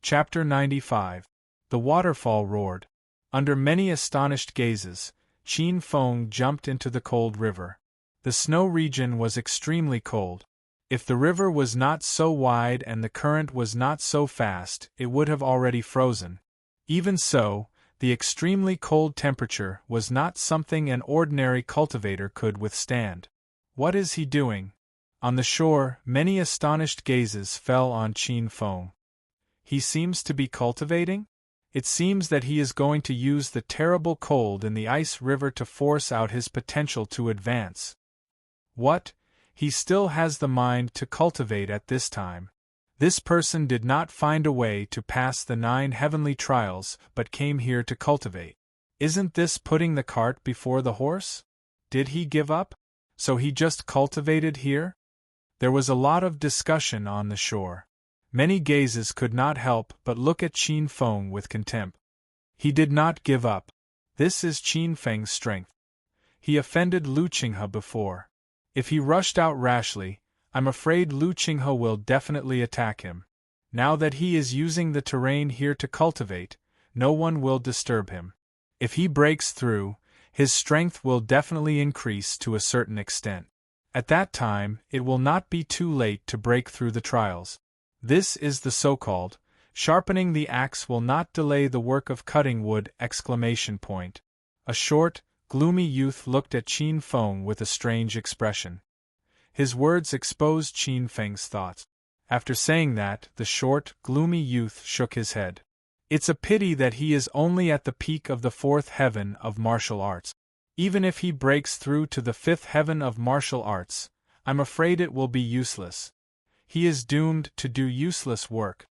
Chapter 95. The waterfall roared. Under many astonished gazes, Qin Feng jumped into the cold river. The snow region was extremely cold. If the river was not so wide and the current was not so fast, it would have already frozen. Even so, the extremely cold temperature was not something an ordinary cultivator could withstand. What is he doing? On the shore, many astonished gazes fell on Qin Feng. He seems to be cultivating? It seems that he is going to use the terrible cold in the ice river to force out his potential to advance. What? He still has the mind to cultivate at this time. This person did not find a way to pass the 9 heavenly trials but came here to cultivate. Isn't this putting the cart before the horse? Did he give up? So he just cultivated here? There was a lot of discussion on the shore. Many gazes could not help but look at Qin Feng with contempt. He did not give up. This is Qin Feng's strength. He offended Lu Qinghe before. If he rushed out rashly, I'm afraid Lu Qinghe will definitely attack him. Now that he is using the terrain here to cultivate, no one will disturb him. If he breaks through, his strength will definitely increase to a certain extent. At that time, it will not be too late to break through the trials. This is the so-called, sharpening the axe will not delay the work of cutting wood! A short, gloomy youth looked at Qin Feng with a strange expression. His words exposed Qin Feng's thoughts. After saying that, the short, gloomy youth shook his head. It's a pity that he is only at the peak of the 4th heaven of martial arts. Even if he breaks through to the 5th heaven of martial arts, I'm afraid it will be useless. He is doomed to do useless work.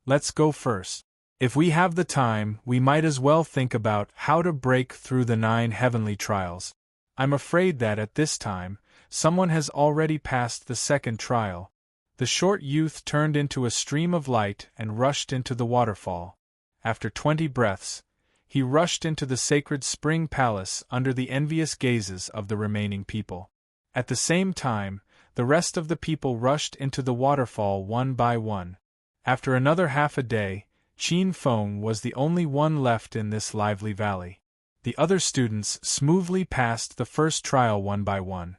Let's go first. If we have the time, we might as well think about how to break through the 9 heavenly trials. I'm afraid that at this time, someone has already passed the 2nd trial. The short youth turned into a stream of light and rushed into the waterfall. After 20 breaths, he rushed into the sacred spring palace under the envious gazes of the remaining people. At the same time, the rest of the people rushed into the waterfall one by one. After another half a day, Qin Feng was the only one left in this lively valley. The other students smoothly passed the first trial one by one.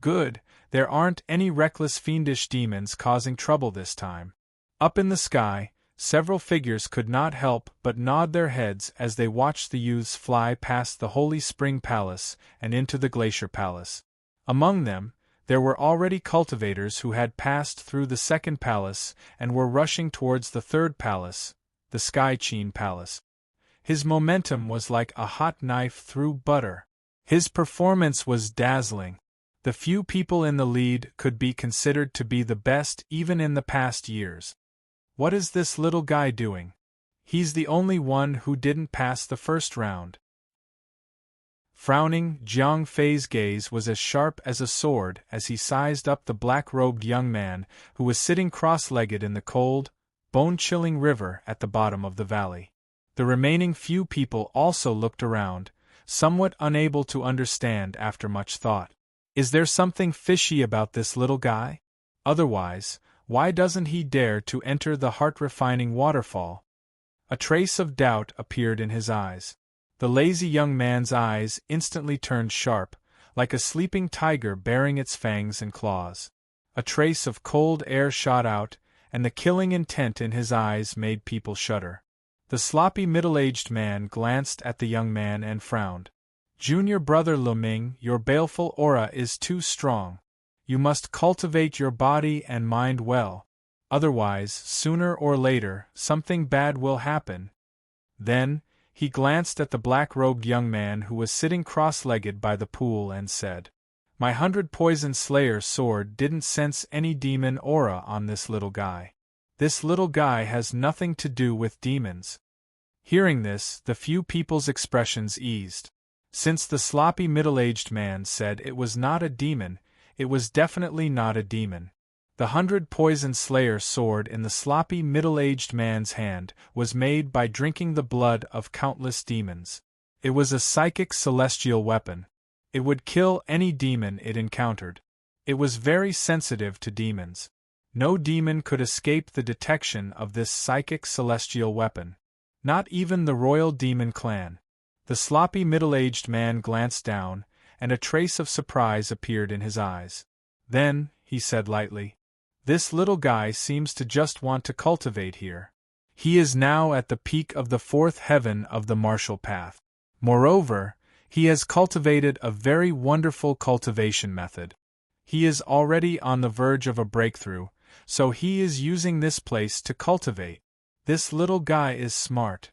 Good, there aren't any reckless fiendish demons causing trouble this time. Up in the sky, several figures could not help but nod their heads as they watched the youths fly past the Holy Spring Palace and into the Glacier Palace. Among them, there were already cultivators who had passed through the 2nd palace and were rushing towards the 3rd palace, the Sky Qin Palace. His momentum was like a hot knife through butter. His performance was dazzling. The few people in the lead could be considered to be the best even in the past years. What is this little guy doing? He's the only one who didn't pass the first round. Frowning, Jiang Fei's gaze was as sharp as a sword as he sized up the black-robed young man who was sitting cross-legged in the cold, bone-chilling river at the bottom of the valley. The remaining few people also looked around, somewhat unable to understand after much thought. Is there something fishy about this little guy? Otherwise, why doesn't he dare to enter the heart-refining waterfall? A trace of doubt appeared in his eyes. The lazy young man's eyes instantly turned sharp, like a sleeping tiger baring its fangs and claws. A trace of cold air shot out, and the killing intent in his eyes made people shudder. The sloppy middle-aged man glanced at the young man and frowned. Junior brother Leming, your baleful aura is too strong. You must cultivate your body and mind well. Otherwise, sooner or later, something bad will happen. Then, he glanced at the black-robed young man who was sitting cross-legged by the pool and said, My 100 Poison Slayer sword didn't sense any demon aura on this little guy. This little guy has nothing to do with demons. Hearing this, the few people's expressions eased. Since the sloppy middle-aged man said it was not a demon, it was definitely not a demon. The 100 Poison Slayer sword in the sloppy middle-aged man's hand was made by drinking the blood of countless demons. It was a psychic celestial weapon. It would kill any demon it encountered. It was very sensitive to demons. No demon could escape the detection of this psychic celestial weapon. Not even the royal demon clan. The sloppy middle-aged man glanced down, and a trace of surprise appeared in his eyes. Then, he said lightly, "This little guy seems to just want to cultivate here. He is now at the peak of the fourth heaven of the martial path. Moreover, he has cultivated a very wonderful cultivation method. He is already on the verge of a breakthrough, so he is using this place to cultivate. This little guy is smart."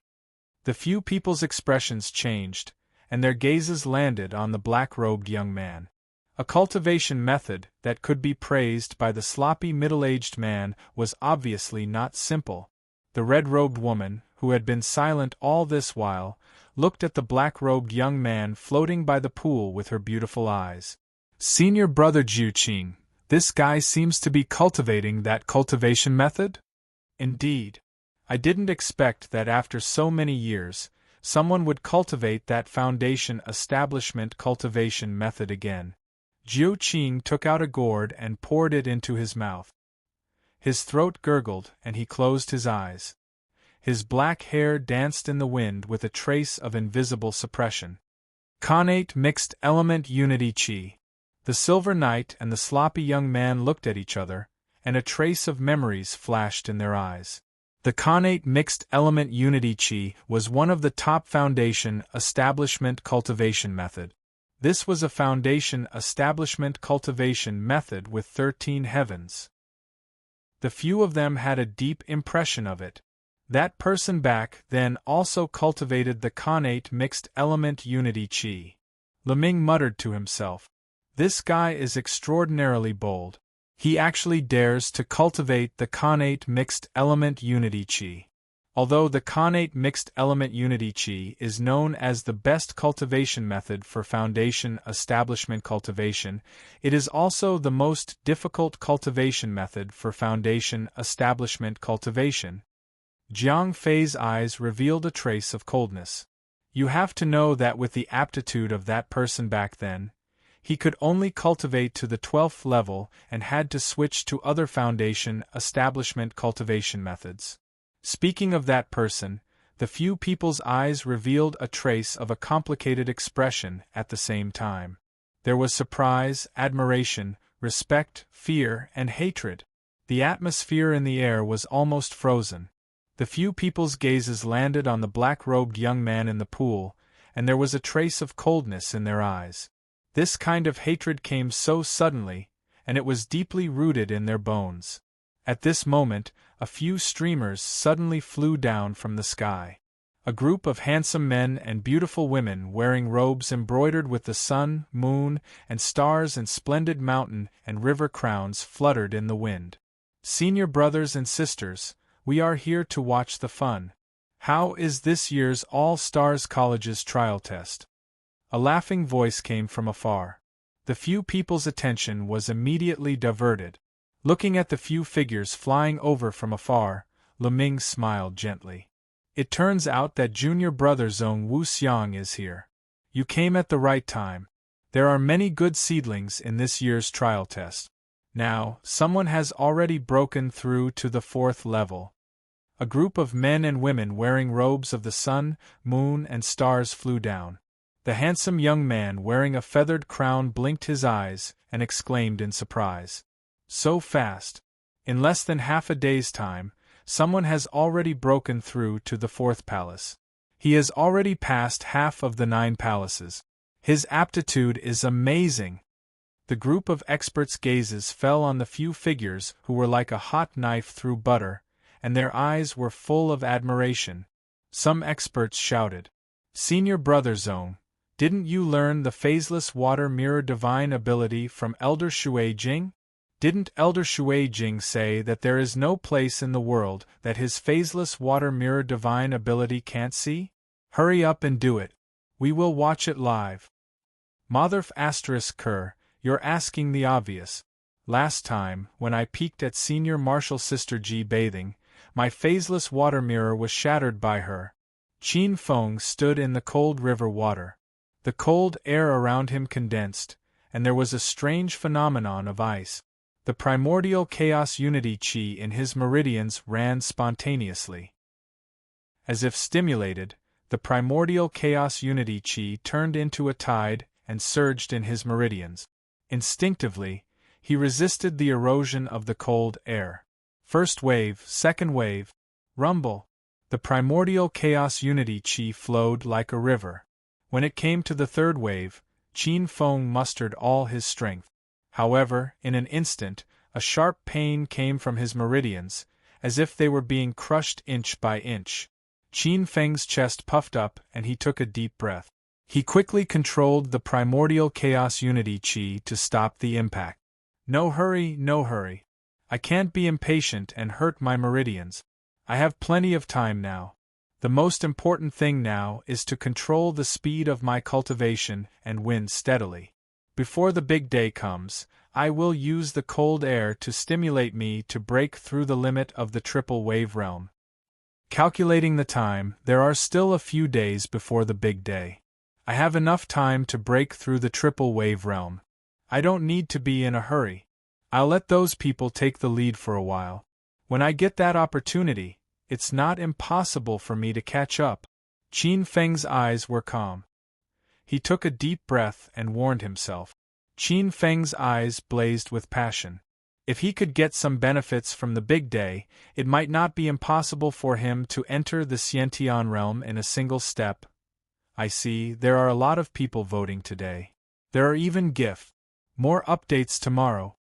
The few people's expressions changed, and their gazes landed on the black-robed young man. A cultivation method that could be praised by the sloppy middle-aged man was obviously not simple. The red-robed woman, who had been silent all this while, looked at the black-robed young man floating by the pool with her beautiful eyes. "Senior brother Jiuqing, this guy seems to be cultivating that cultivation method?" "Indeed. I didn't expect that after so many years, someone would cultivate that foundation establishment cultivation method again." Jiuqing took out a gourd and poured it into his mouth. His throat gurgled and he closed his eyes. His black hair danced in the wind with a trace of invisible suppression. Connate mixed element unity chi. The Silver Knight and the sloppy young man looked at each other, and a trace of memories flashed in their eyes. The Connate mixed element unity chi was one of the top foundation establishment cultivation method. This was a foundation establishment cultivation method with 13 heavens. The few of them had a deep impression of it. That person back then also cultivated the Connate mixed element unity chi. Leming muttered to himself, "This guy is extraordinarily bold. He actually dares to cultivate the Connate mixed element unity chi." Although the Connate mixed element unity chi is known as the best cultivation method for foundation establishment cultivation, it is also the most difficult cultivation method for foundation establishment cultivation. Jiang Fei's eyes revealed a trace of coldness. You have to know that with the aptitude of that person back then, he could only cultivate to the 12th level and had to switch to other foundation establishment cultivation methods. Speaking of that person, the few people's eyes revealed a trace of a complicated expression at the same time. There was surprise, admiration, respect, fear, and hatred. The atmosphere in the air was almost frozen. The few people's gazes landed on the black-robed young man in the pool, and there was a trace of coldness in their eyes. This kind of hatred came so suddenly, and it was deeply rooted in their bones. At this moment, a few streamers suddenly flew down from the sky. A group of handsome men and beautiful women wearing robes embroidered with the sun, moon, and stars and splendid mountain and river crowns fluttered in the wind. "Senior brothers and sisters, we are here to watch the fun. How is this year's All-Stars College's trial test?" A laughing voice came from afar. The few people's attention was immediately diverted. Looking at the few figures flying over from afar, Leming smiled gently. "It turns out that junior brother Zhong Wuxiang is here. You came at the right time. There are many good seedlings in this year's trial test. Now, someone has already broken through to the 4th level." A group of men and women wearing robes of the sun, moon, and stars flew down. The handsome young man wearing a feathered crown blinked his eyes and exclaimed in surprise, "So fast! In less than half a day's time, someone has already broken through to the 4th palace. He has already passed half of the 9 palaces. His aptitude is amazing." The group of experts' gazes fell on the few figures who were like a hot knife through butter, and their eyes were full of admiration. Some experts shouted, "Senior brother Zhong, didn't you learn the phaseless water mirror divine ability from Elder Shui Jing? Didn't Elder Shui Jing say that there is no place in the world that his phaseless water mirror divine ability can't see? Hurry up and do it. We will watch it live." Motherf ****, you're asking the obvious. Last time, when I peeked at Senior Martial Sister Ji bathing, my phaseless water mirror was shattered by her. Qin Feng stood in the cold river water. The cold air around him condensed, and there was a strange phenomenon of ice. The primordial chaos unity chi in his meridians ran spontaneously. As if stimulated, the primordial chaos unity chi turned into a tide and surged in his meridians. Instinctively, he resisted the erosion of the cold air. First wave, second wave, rumble. The primordial chaos unity chi flowed like a river. When it came to the third wave, Qin Feng mustered all his strength. However, in an instant, a sharp pain came from his meridians, as if they were being crushed inch by inch. Qin Feng's chest puffed up and he took a deep breath. He quickly controlled the primordial chaos unity chi to stop the impact. No hurry, no hurry. I can't be impatient and hurt my meridians. I have plenty of time now. The most important thing now is to control the speed of my cultivation and win steadily. Before the big day comes, I will use the cold air to stimulate me to break through the limit of the triple wave realm. Calculating the time, there are still a few days before the big day. I have enough time to break through the triple wave realm. I don't need to be in a hurry. I'll let those people take the lead for a while. When I get that opportunity, it's not impossible for me to catch up. Qin Feng's eyes were calm. He took a deep breath and warned himself. Qin Feng's eyes blazed with passion. If he could get some benefits from the big day, it might not be impossible for him to enter the Xiantian realm in a single step. I see, there are a lot of people voting today. There are even gifts. More updates tomorrow.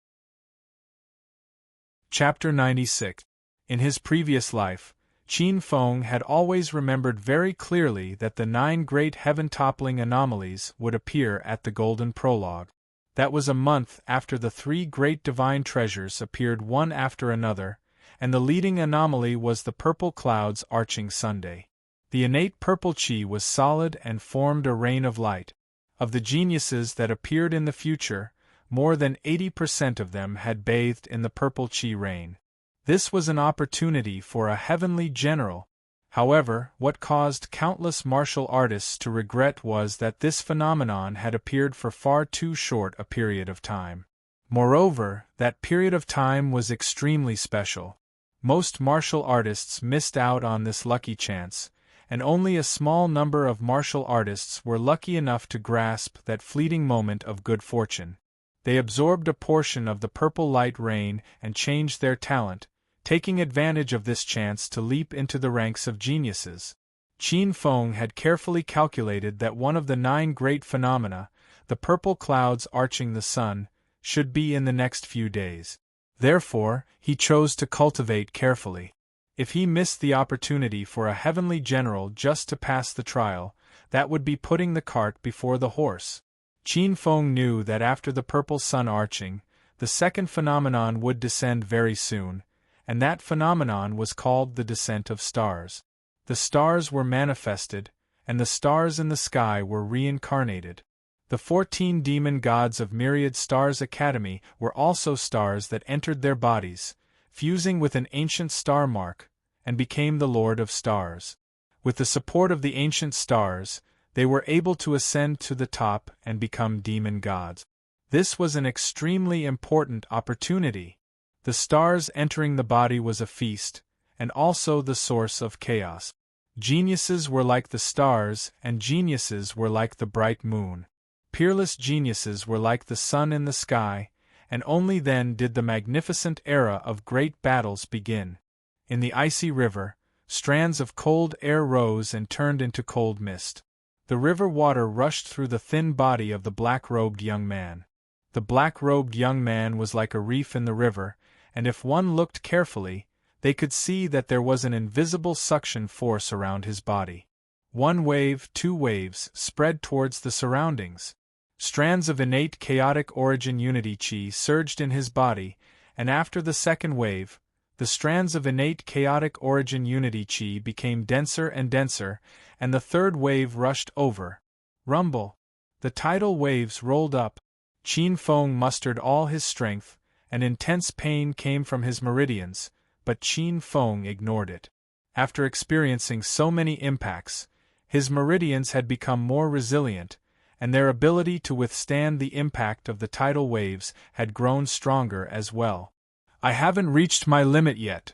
Chapter 96. In his previous life, Qin Feng had always remembered very clearly that the 9 great heaven-toppling anomalies would appear at the Golden Prologue. That was a month after the 3 great divine treasures appeared one after another, and the leading anomaly was the purple clouds arching Sunday. The innate purple chi was solid and formed a rain of light. Of the geniuses that appeared in the future, more than 80% of them had bathed in the purple chi rain. This was an opportunity for a heavenly general. However, what caused countless martial artists to regret was that this phenomenon had appeared for far too short a period of time. Moreover, that period of time was extremely special. Most martial artists missed out on this lucky chance, and only a small number of martial artists were lucky enough to grasp that fleeting moment of good fortune. They absorbed a portion of the purple light rain and changed their talent, taking advantage of this chance to leap into the ranks of geniuses. Qin Feng had carefully calculated that one of the 9 great phenomena, the purple clouds arching the sun, should be in the next few days. Therefore, he chose to cultivate carefully. If he missed the opportunity for a heavenly general just to pass the trial, that would be putting the cart before the horse. Qin Feng knew that after the purple sun arching, the second phenomenon would descend very soon, and that phenomenon was called the descent of stars. The stars were manifested, and the stars in the sky were reincarnated. The 14 demon gods of Myriad Stars Academy were also stars that entered their bodies, fusing with an ancient star mark, and became the Lord of Stars. With the support of the ancient stars, they were able to ascend to the top and become demon gods. This was an extremely important opportunity. The stars entering the body was a feast, and also the source of chaos. Geniuses were like the stars, and geniuses were like the bright moon. Peerless geniuses were like the sun in the sky, and only then did the magnificent era of great battles begin. In the icy river, strands of cold air rose and turned into cold mist. The river water rushed through the thin body of the black-robed young man. The black-robed young man was like a reef in the river, and if one looked carefully, they could see that there was an invisible suction force around his body. 1 wave, 2 waves, spread towards the surroundings. Strands of innate chaotic origin unity chi surged in his body, and after the second wave, the strands of innate chaotic origin unity chi became denser and denser, and the third wave rushed over. Rumble. The tidal waves rolled up. Qin Feng mustered all his strength, and intense pain came from his meridians, but Qin Feng ignored it. After experiencing so many impacts, his meridians had become more resilient, and their ability to withstand the impact of the tidal waves had grown stronger as well. I haven't reached my limit yet.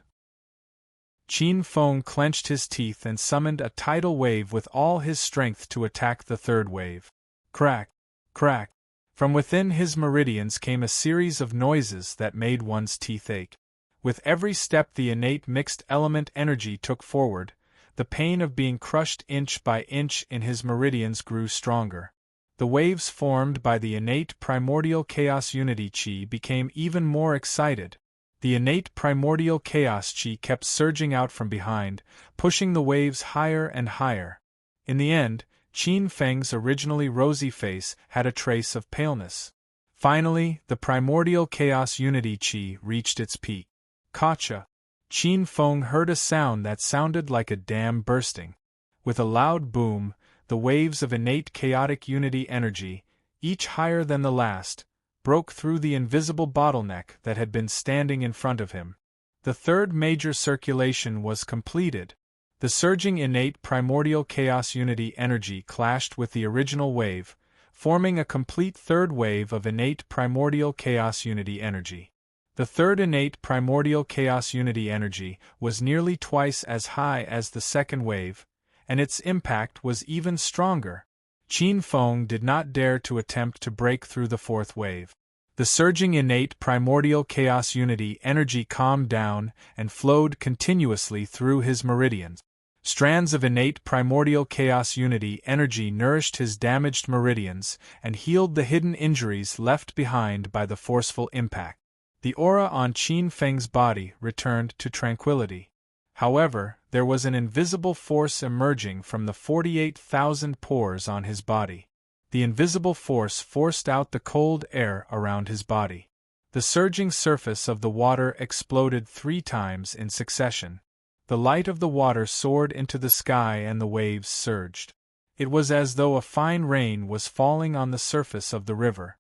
Qin Feng clenched his teeth and summoned a tidal wave with all his strength to attack the third wave. Crack! Crack! From within his meridians came a series of noises that made one's teeth ache. With every step the innate mixed element energy took forward, the pain of being crushed inch by inch in his meridians grew stronger. The waves formed by the innate primordial chaos unity chi became even more excited. The innate primordial chaos chi kept surging out from behind, pushing the waves higher and higher. In the end, Qin Feng's originally rosy face had a trace of paleness. Finally, the primordial chaos unity chi reached its peak. Gotcha! Qin Feng heard a sound that sounded like a dam bursting. With a loud boom, the waves of innate chaotic unity energy, each higher than the last, broke through the invisible bottleneck that had been standing in front of him. The third major circulation was completed. The surging innate primordial chaos unity energy clashed with the original wave, forming a complete third wave of innate primordial chaos unity energy. The third innate primordial chaos unity energy was nearly twice as high as the second wave, and its impact was even stronger. Qin Feng did not dare to attempt to break through the fourth wave. The surging innate primordial chaos unity energy calmed down and flowed continuously through his meridians. Strands of innate primordial chaos unity energy nourished his damaged meridians and healed the hidden injuries left behind by the forceful impact. The aura on Qin Feng's body returned to tranquility. However, there was an invisible force emerging from the 48,000 pores on his body. The invisible force forced out the cold air around his body. The surging surface of the water exploded 3 times in succession. The light of the water soared into the sky and the waves surged. It was as though a fine rain was falling on the surface of the river.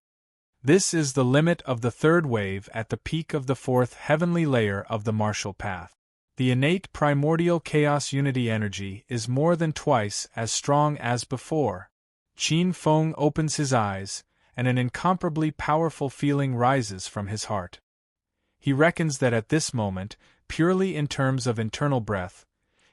This is the limit of the third wave at the peak of the fourth heavenly layer of the martial path. The innate primordial chaos unity energy is more than twice as strong as before. Qin Feng opens his eyes, and an incomparably powerful feeling rises from his heart. He reckons that at this moment, purely in terms of internal breadth,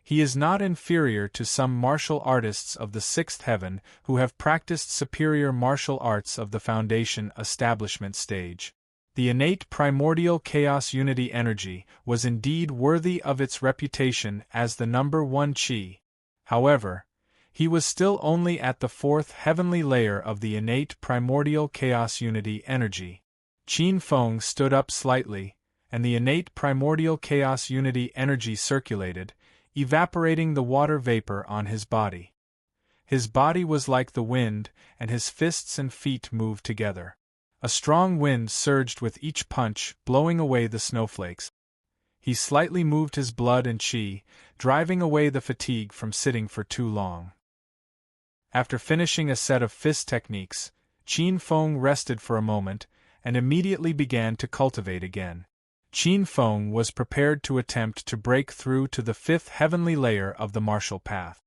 he is not inferior to some martial artists of the sixth heaven who have practiced superior martial arts of the foundation establishment stage. The innate primordial chaos unity energy was indeed worthy of its reputation as the number 1 chi. However, he was still only at the fourth heavenly layer of the innate primordial chaos unity energy. Qin Feng stood up slightly, and the innate primordial chaos unity energy circulated, evaporating the water vapor on his body. His body was like the wind, and his fists and feet moved together. A strong wind surged with each punch, blowing away the snowflakes. He slightly moved his blood and qi, driving away the fatigue from sitting for too long. After finishing a set of fist techniques, Qin Feng rested for a moment, and immediately began to cultivate again. Qin Feng was prepared to attempt to break through to the fifth heavenly layer of the martial path.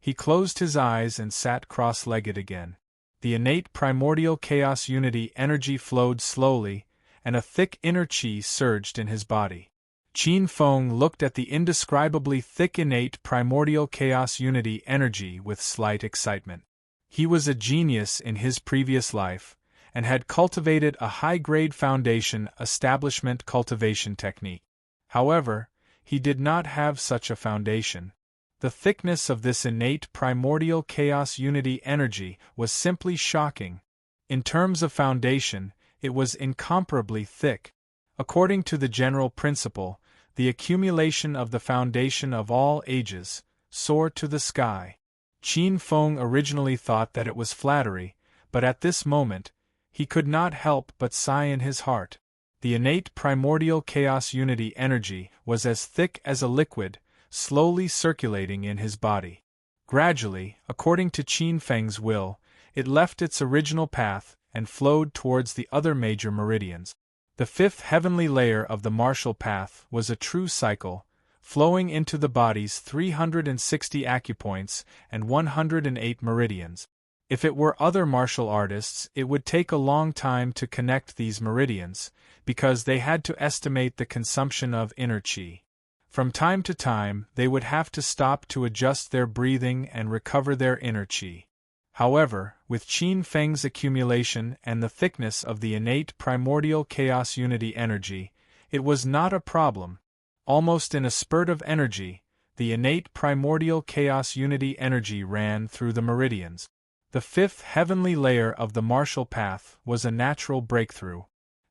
He closed his eyes and sat cross-legged again. The innate primordial chaos unity energy flowed slowly, and a thick inner qi surged in his body. Qin Feng looked at the indescribably thick innate primordial chaos unity energy with slight excitement. He was a genius in his previous life, and had cultivated a high-grade foundation establishment cultivation technique. However, he did not have such a foundation. The thickness of this innate primordial chaos unity energy was simply shocking. In terms of foundation, it was incomparably thick. According to the general principle, the accumulation of the foundation of all ages soared to the sky. Qin Feng originally thought that it was flattery, but at this moment, he could not help but sigh in his heart. The innate primordial chaos unity energy was as thick as a liquid, slowly circulating in his body. Gradually, according to Qin Feng's will, it left its original path and flowed towards the other major meridians. The fifth heavenly layer of the martial path was a true cycle, flowing into the body's 360 acupoints and 108 meridians. If it were other martial artists, it would take a long time to connect these meridians, because they had to estimate the consumption of inner qi. From time to time, they would have to stop to adjust their breathing and recover their inner qi. However, with Qin Feng's accumulation and the thickness of the innate primordial chaos unity energy, it was not a problem. Almost in a spurt of energy, the innate primordial chaos unity energy ran through the meridians. The fifth heavenly layer of the martial path was a natural breakthrough.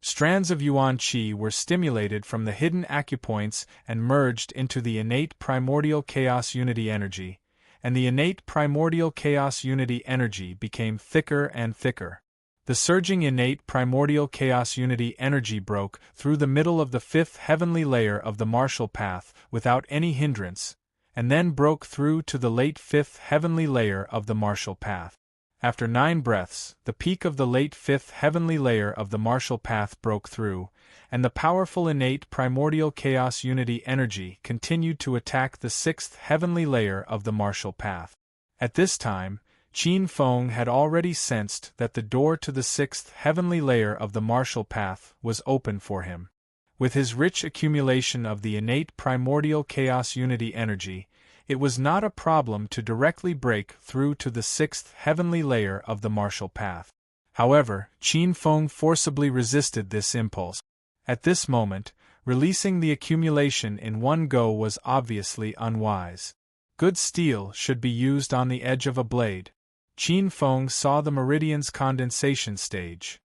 Strands of Yuan Qi were stimulated from the hidden acupoints and merged into the innate primordial chaos unity energy, and the innate primordial chaos unity energy became thicker and thicker. The surging innate primordial chaos unity energy broke through the middle of the fifth heavenly layer of the martial path without any hindrance, and then broke through to the late fifth heavenly layer of the martial path. After 9 breaths, the peak of the late fifth heavenly layer of the martial path broke through, and the powerful innate primordial chaos unity energy continued to attack the sixth heavenly layer of the martial path. At this time, Qin Feng had already sensed that the door to the sixth heavenly layer of the martial path was open for him. With his rich accumulation of the innate primordial chaos unity energy, it was not a problem to directly break through to the sixth heavenly layer of the martial path. However, Qin Feng forcibly resisted this impulse. At this moment, releasing the accumulation in one go was obviously unwise. Good steel should be used on the edge of a blade. Qin Feng saw the meridian's condensation stage.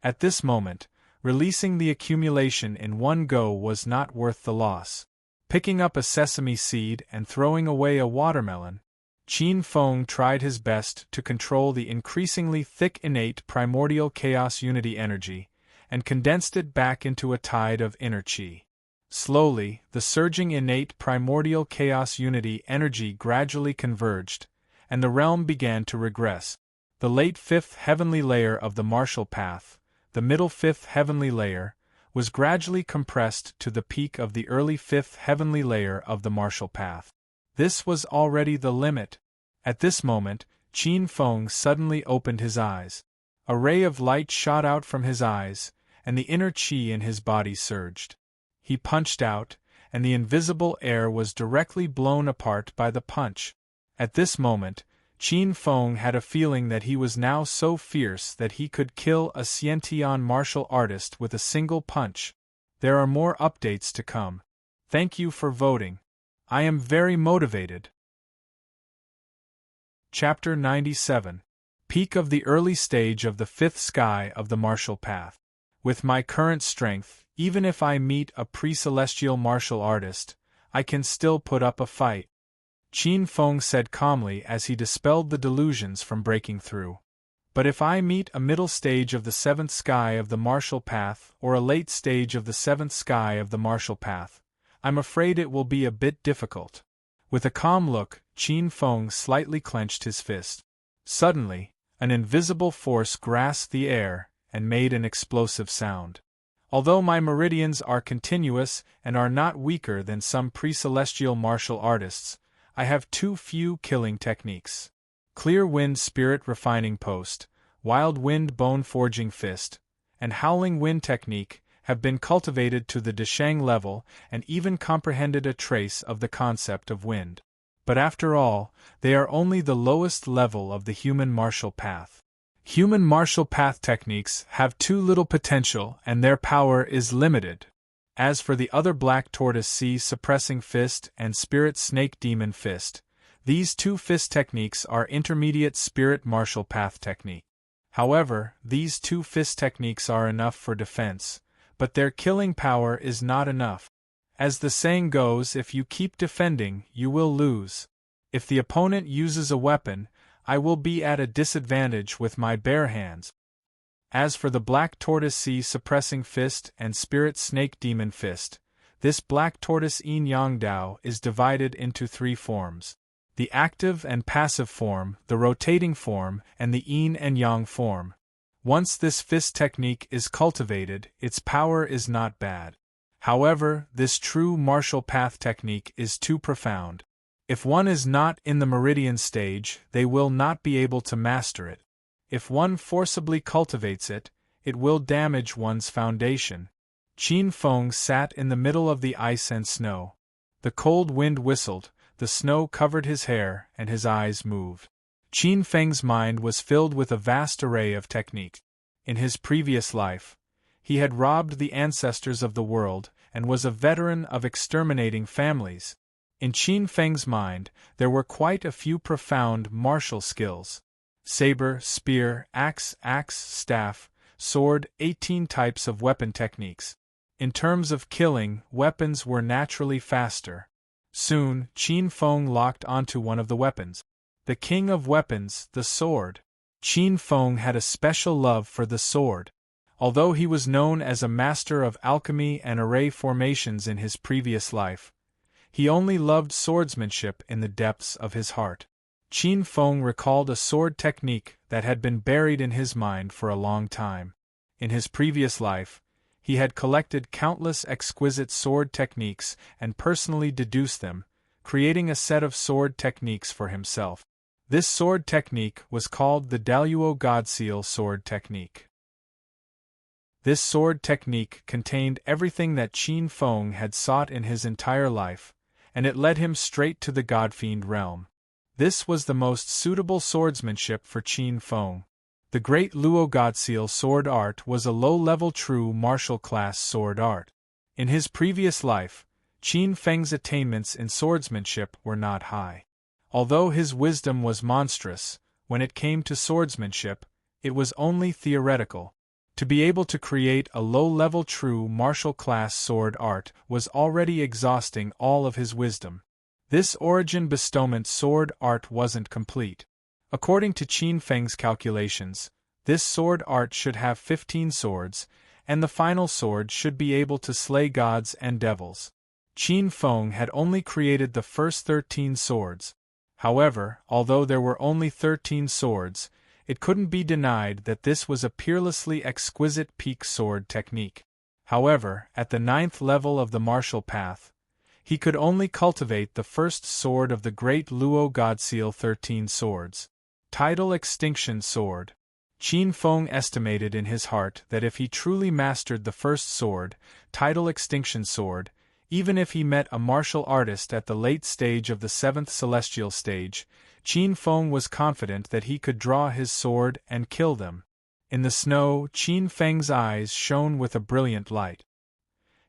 At this moment, releasing the accumulation in one go was not worth the loss. Picking up a sesame seed and throwing away a watermelon, Qin Feng tried his best to control the increasingly thick innate primordial chaos unity energy, and condensed it back into a tide of inner qi. Slowly, the surging innate primordial chaos unity energy gradually converged, and the realm began to regress. The late fifth heavenly layer of the martial path, the middle fifth heavenly layer, was gradually compressed to the peak of the early fifth heavenly layer of the martial path. This was already the limit. At this moment, Qin Feng suddenly opened his eyes. A ray of light shot out from his eyes, and the inner qi in his body surged. He punched out, and the invisible air was directly blown apart by the punch. At this moment, Qin Feng had a feeling that he was now so fierce that he could kill a Xiantian martial artist with a single punch. There are more updates to come. Thank you for voting. I am very motivated. Chapter 97. Peak of the early stage of the fifth sky of the martial path. With my current strength, even if I meet a pre-celestial martial artist, I can still put up a fight. Qin Feng said calmly as he dispelled the delusions from breaking through. But if I meet a middle stage of the seventh sky of the martial path or a late stage of the seventh sky of the martial path, I'm afraid it will be a bit difficult. With a calm look, Qin Feng slightly clenched his fist. Suddenly, an invisible force grasped the air and made an explosive sound. Although my meridians are continuous and are not weaker than some pre-celestial martial artists, I have too few killing techniques. Clear Wind Spirit Refining Post, Wild Wind Bone Forging Fist, and Howling Wind Technique have been cultivated to the Deshang level and even comprehended a trace of the concept of wind. But after all, they are only the lowest level of the human martial path. Human martial path techniques have too little potential and their power is limited. As for the other Black Tortoise Sea Suppressing Fist and Spirit Snake Demon Fist, these two fist techniques are intermediate spirit martial path technique. However, these two fist techniques are enough for defense, but their killing power is not enough. As the saying goes, if you keep defending, you will lose. If the opponent uses a weapon, I will be at a disadvantage with my bare hands. As for the Black Tortoise Sea Suppressing Fist and Spirit Snake Demon Fist, this Black Tortoise Yin Yang Dao is divided into 3 forms: the active and passive form, the rotating form, and the Yin and Yang form. Once this fist technique is cultivated, its power is not bad. However, this true martial path technique is too profound. If one is not in the meridian stage, they will not be able to master it. If one forcibly cultivates it, it will damage one's foundation. Qin Feng sat in the middle of the ice and snow. The cold wind whistled, the snow covered his hair, and his eyes moved. Qin Feng's mind was filled with a vast array of techniques. In his previous life, he had robbed the ancestors of the world and was a veteran of exterminating families. In Qin Feng's mind, there were quite a few profound martial skills. Saber, spear, axe, staff, sword, 18 types of weapon techniques. In terms of killing, weapons were naturally faster. Soon, Qin Feng locked onto one of the weapons. The king of weapons, the sword. Qin Feng had a special love for the sword. Although he was known as a master of alchemy and array formations in his previous life, he only loved swordsmanship in the depths of his heart. Qin Feng recalled a sword technique that had been buried in his mind for a long time. In his previous life, he had collected countless exquisite sword techniques and personally deduced them, creating a set of sword techniques for himself. This sword technique was called the Daluo Godseal sword technique. This sword technique contained everything that Qin Feng had sought in his entire life, and it led him straight to the Godfiend realm. This was the most suitable swordsmanship for Qin Feng. The Great Luo Godseal sword art was a low-level true martial class sword art. In his previous life, Qin Feng's attainments in swordsmanship were not high. Although his wisdom was monstrous, when it came to swordsmanship, it was only theoretical. To be able to create a low-level true martial class sword art was already exhausting all of his wisdom. This origin bestowment sword art wasn't complete. According to Qin Feng's calculations, this sword art should have 15 swords, and the final sword should be able to slay gods and devils. Qin Feng had only created the first 13 swords. However, although there were only 13 swords, it couldn't be denied that this was a peerlessly exquisite peak sword technique. However, at the 9th level of the martial path, he could only cultivate the first sword of the Great Luo Godseal 13 swords. Tidal Extinction Sword. Qin Feng estimated in his heart that if he truly mastered the first sword, Tidal Extinction Sword, even if he met a martial artist at the late stage of the 7th celestial stage, Qin Feng was confident that he could draw his sword and kill them. In the snow, Qin Feng's eyes shone with a brilliant light.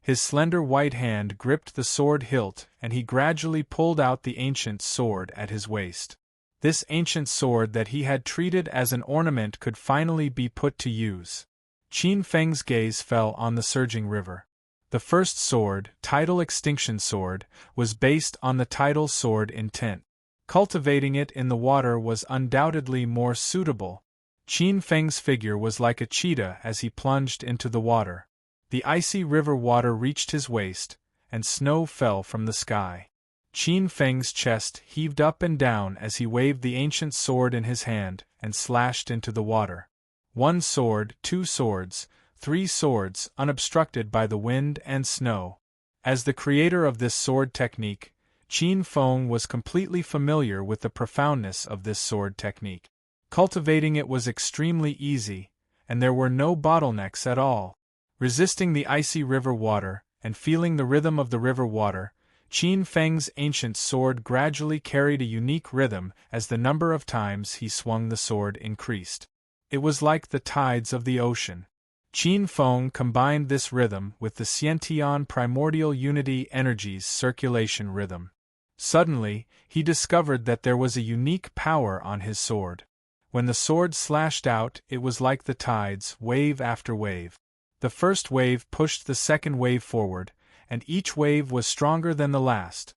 His slender white hand gripped the sword hilt and he gradually pulled out the ancient sword at his waist. This ancient sword that he had treated as an ornament could finally be put to use. Qin Feng's gaze fell on the surging river. The first sword, Tidal Extinction Sword, was based on the tidal sword intent. Cultivating it in the water was undoubtedly more suitable. Qin Feng's figure was like a cheetah as he plunged into the water. The icy river water reached his waist, and snow fell from the sky. Qin Feng's chest heaved up and down as he waved the ancient sword in his hand and slashed into the water. 1 sword, 2 swords, 3 swords, unobstructed by the wind and snow. As the creator of this sword technique, Qin Feng was completely familiar with the profoundness of this sword technique. Cultivating it was extremely easy, and there were no bottlenecks at all. Resisting the icy river water, and feeling the rhythm of the river water, Qin Feng's ancient sword gradually carried a unique rhythm as the number of times he swung the sword increased. It was like the tides of the ocean. Qin Feng combined this rhythm with the Xiantian primordial unity energy's circulation rhythm. Suddenly, he discovered that there was a unique power on his sword. When the sword slashed out, it was like the tides, wave after wave. The first wave pushed the second wave forward, and each wave was stronger than the last.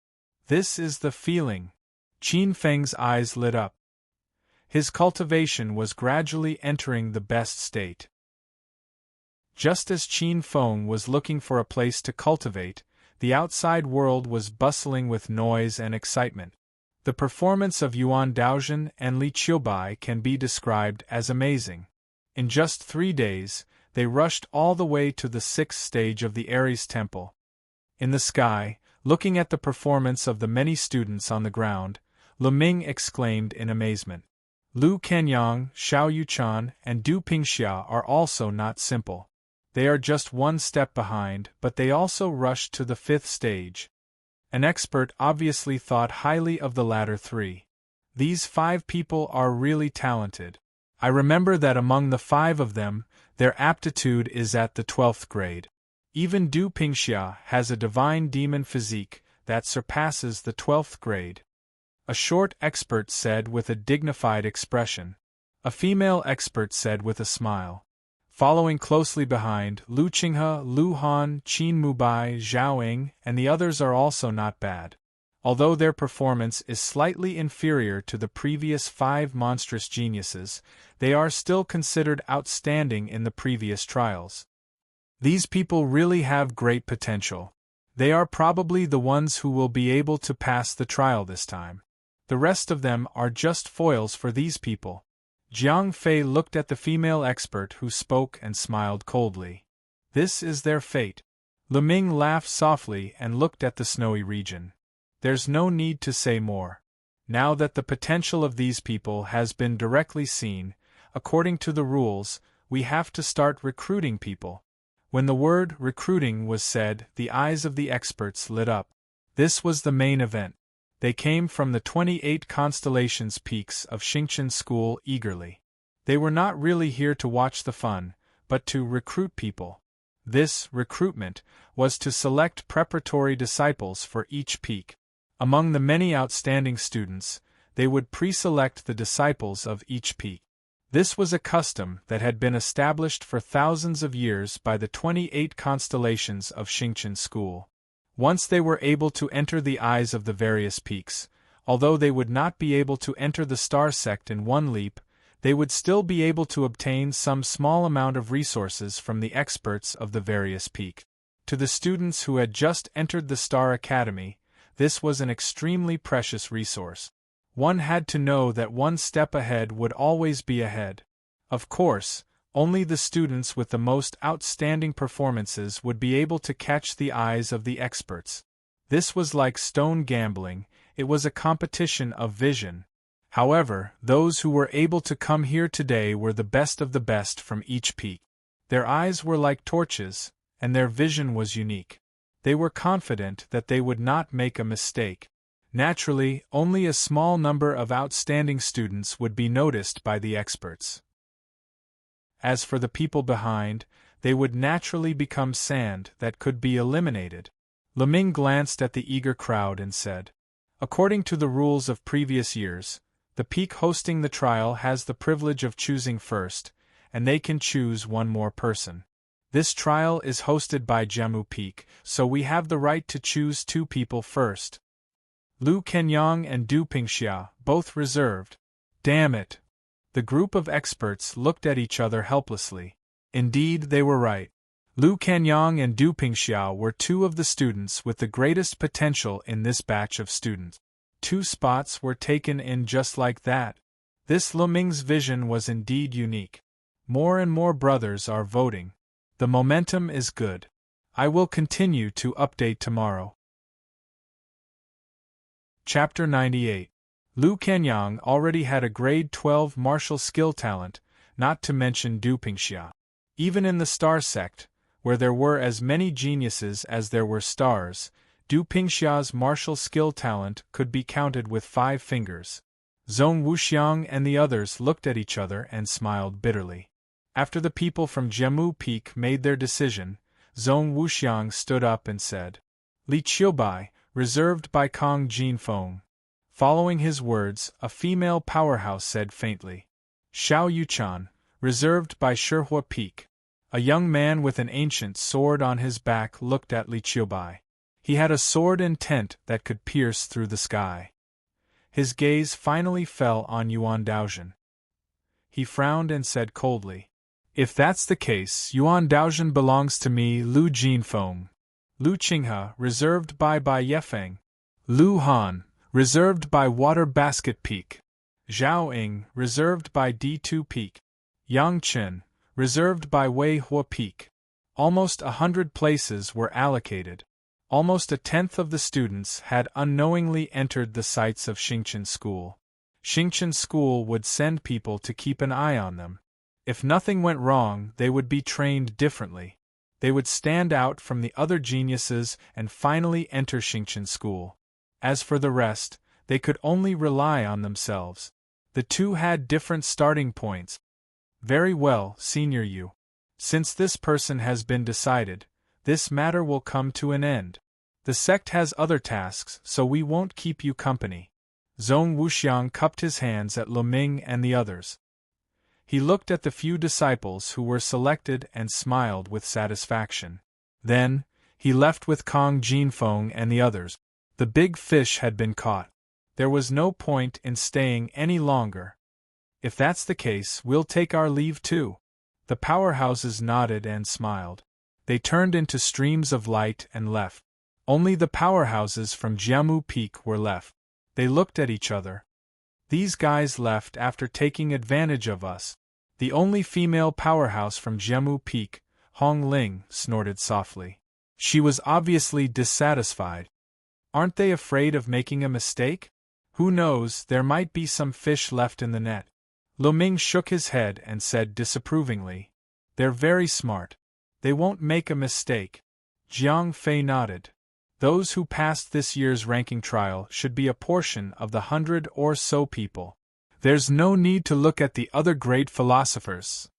This is the feeling. Qin Feng's eyes lit up. His cultivation was gradually entering the best state. Just as Qin Feng was looking for a place to cultivate, the outside world was bustling with noise and excitement. The performance of Yuan Daozhen and Li Qiubai can be described as amazing. In just 3 days, they rushed all the way to the 6th stage of the Ares Temple. In the sky, Looking at the performance of the many students on the ground, Lu Ming exclaimed in amazement. Lu Kenyang, Xiao Yuchan, and Du Pingxia are also not simple. They are just one step behind, but they also rushed to the 5th stage. An expert obviously thought highly of the latter 3. These 5 people are really talented. I remember that among the 5 of them, their aptitude is at the 12th grade. Even Du Pingxia has a divine demon physique that surpasses the 12th grade. A short expert said with a dignified expression. A female expert said with a smile. Following closely behind, Lu Qinghe, Lu Han, Qin Mubai, Zhao Ying, and the others are also not bad. Although their performance is slightly inferior to the previous 5 monstrous geniuses, they are still considered outstanding in the previous trials. These people really have great potential. They are probably the ones who will be able to pass the trial this time. The rest of them are just foils for these people. Jiang Fei looked at the female expert who spoke and smiled coldly. This is their fate. Lu Ming laughed softly and looked at the snowy region. There's no need to say more. Now that the potential of these people has been directly seen, according to the rules, we have to start recruiting people. When the word recruiting was said, the eyes of the experts lit up. This was the main event. They came from the 28 constellations peaks of Xingchen School eagerly. They were not really here to watch the fun, but to recruit people. This recruitment was to select preparatory disciples for each peak. Among the many outstanding students, they would pre-select the disciples of each peak. This was a custom that had been established for thousands of years by the 28 constellations of Xingchen School. Once they were able to enter the eyes of the various peaks, although they would not be able to enter the star sect in one leap, they would still be able to obtain some small amount of resources from the experts of the various peaks. To the students who had just entered the Star Academy, this was an extremely precious resource. One had to know that one step ahead would always be ahead. Of course, only the students with the most outstanding performances would be able to catch the eyes of the experts. This was like stone gambling, it was a competition of vision. However, those who were able to come here today were the best of the best from each peak. Their eyes were like torches, and their vision was unique. They were confident that they would not make a mistake. Naturally, only a small number of outstanding students would be noticed by the experts. As for the people behind, they would naturally become sand that could be eliminated. Lu Ming glanced at the eager crowd and said, "According to the rules of previous years, the peak hosting the trial has the privilege of choosing first, and they can choose one more person. This trial is hosted by Jemu Peak, so we have the right to choose 2 people first." Lu Kenyang and Du Pingxia, both reserved. Damn it! The group of experts looked at each other helplessly. Indeed, they were right. Lu Kenyang and Du Pingxia were 2 of the students with the greatest potential in this batch of students. 2 spots were taken in just like that. This Lu Ming's vision was indeed unique. More and more brothers are voting. The momentum is good. I will continue to update tomorrow. Chapter 98. Lu Kenyang already had a grade 12 martial skill talent, not to mention Du Pingxia. Even in the star sect, where there were as many geniuses as there were stars, Du Pingxia's martial skill talent could be counted with 5 fingers. Zhong Wuxiang and the others looked at each other and smiled bitterly. After the people from Jemu Peak made their decision, Zhong Wuxiang stood up and said, "Li Qiubai, reserved by Kong Jinfeng." Following his words, a female powerhouse said faintly, "Xiao Yuchan, reserved by Shihua Peak." A young man with an ancient sword on his back looked at Li Qiubai. He had a sword intent that could pierce through the sky. His gaze finally fell on Yuan Daozhen. He frowned and said coldly, "If that's the case, Yuan Daozhen belongs to me, Lu Jinfeng." Lu Qinghe, reserved by Bai Yefeng. Lu Han, reserved by Water Basket Peak. Zhao Ying, reserved by D2 Peak. Yang Chen, reserved by Wei Hua Peak. Almost 100 places were allocated. Almost a tenth of the students had unknowingly entered the sights of Xingqian School. Xingqian School would send people to keep an eye on them. If nothing went wrong, they would be trained differently. They would stand out from the other geniuses and finally enter Xingqian School. As for the rest, they could only rely on themselves. The two had different starting points. Very well, Senior Yu. Since this person has been decided, this matter will come to an end. The sect has other tasks, so we won't keep you company. Zhong Wuxiang cupped his hands at Lu Ming and the others. He looked at the few disciples who were selected and smiled with satisfaction. Then, he left with Kong Jinfeng and the others. The big fish had been caught. There was no point in staying any longer. If that's the case, we'll take our leave too. The powerhouses nodded and smiled. They turned into streams of light and left. Only the powerhouses from Jiamu Peak were left. They looked at each other. These guys left after taking advantage of us. The only female powerhouse from Jiamu Peak, Hong Ling, snorted softly. She was obviously dissatisfied. Aren't they afraid of making a mistake? Who knows, there might be some fish left in the net. Lu Ming shook his head and said disapprovingly, "They're very smart. They won't make a mistake." Jiang Fei nodded. Those who passed this year's ranking trial should be a portion of the 100 or so people. There's no need to look at the other great philosophers.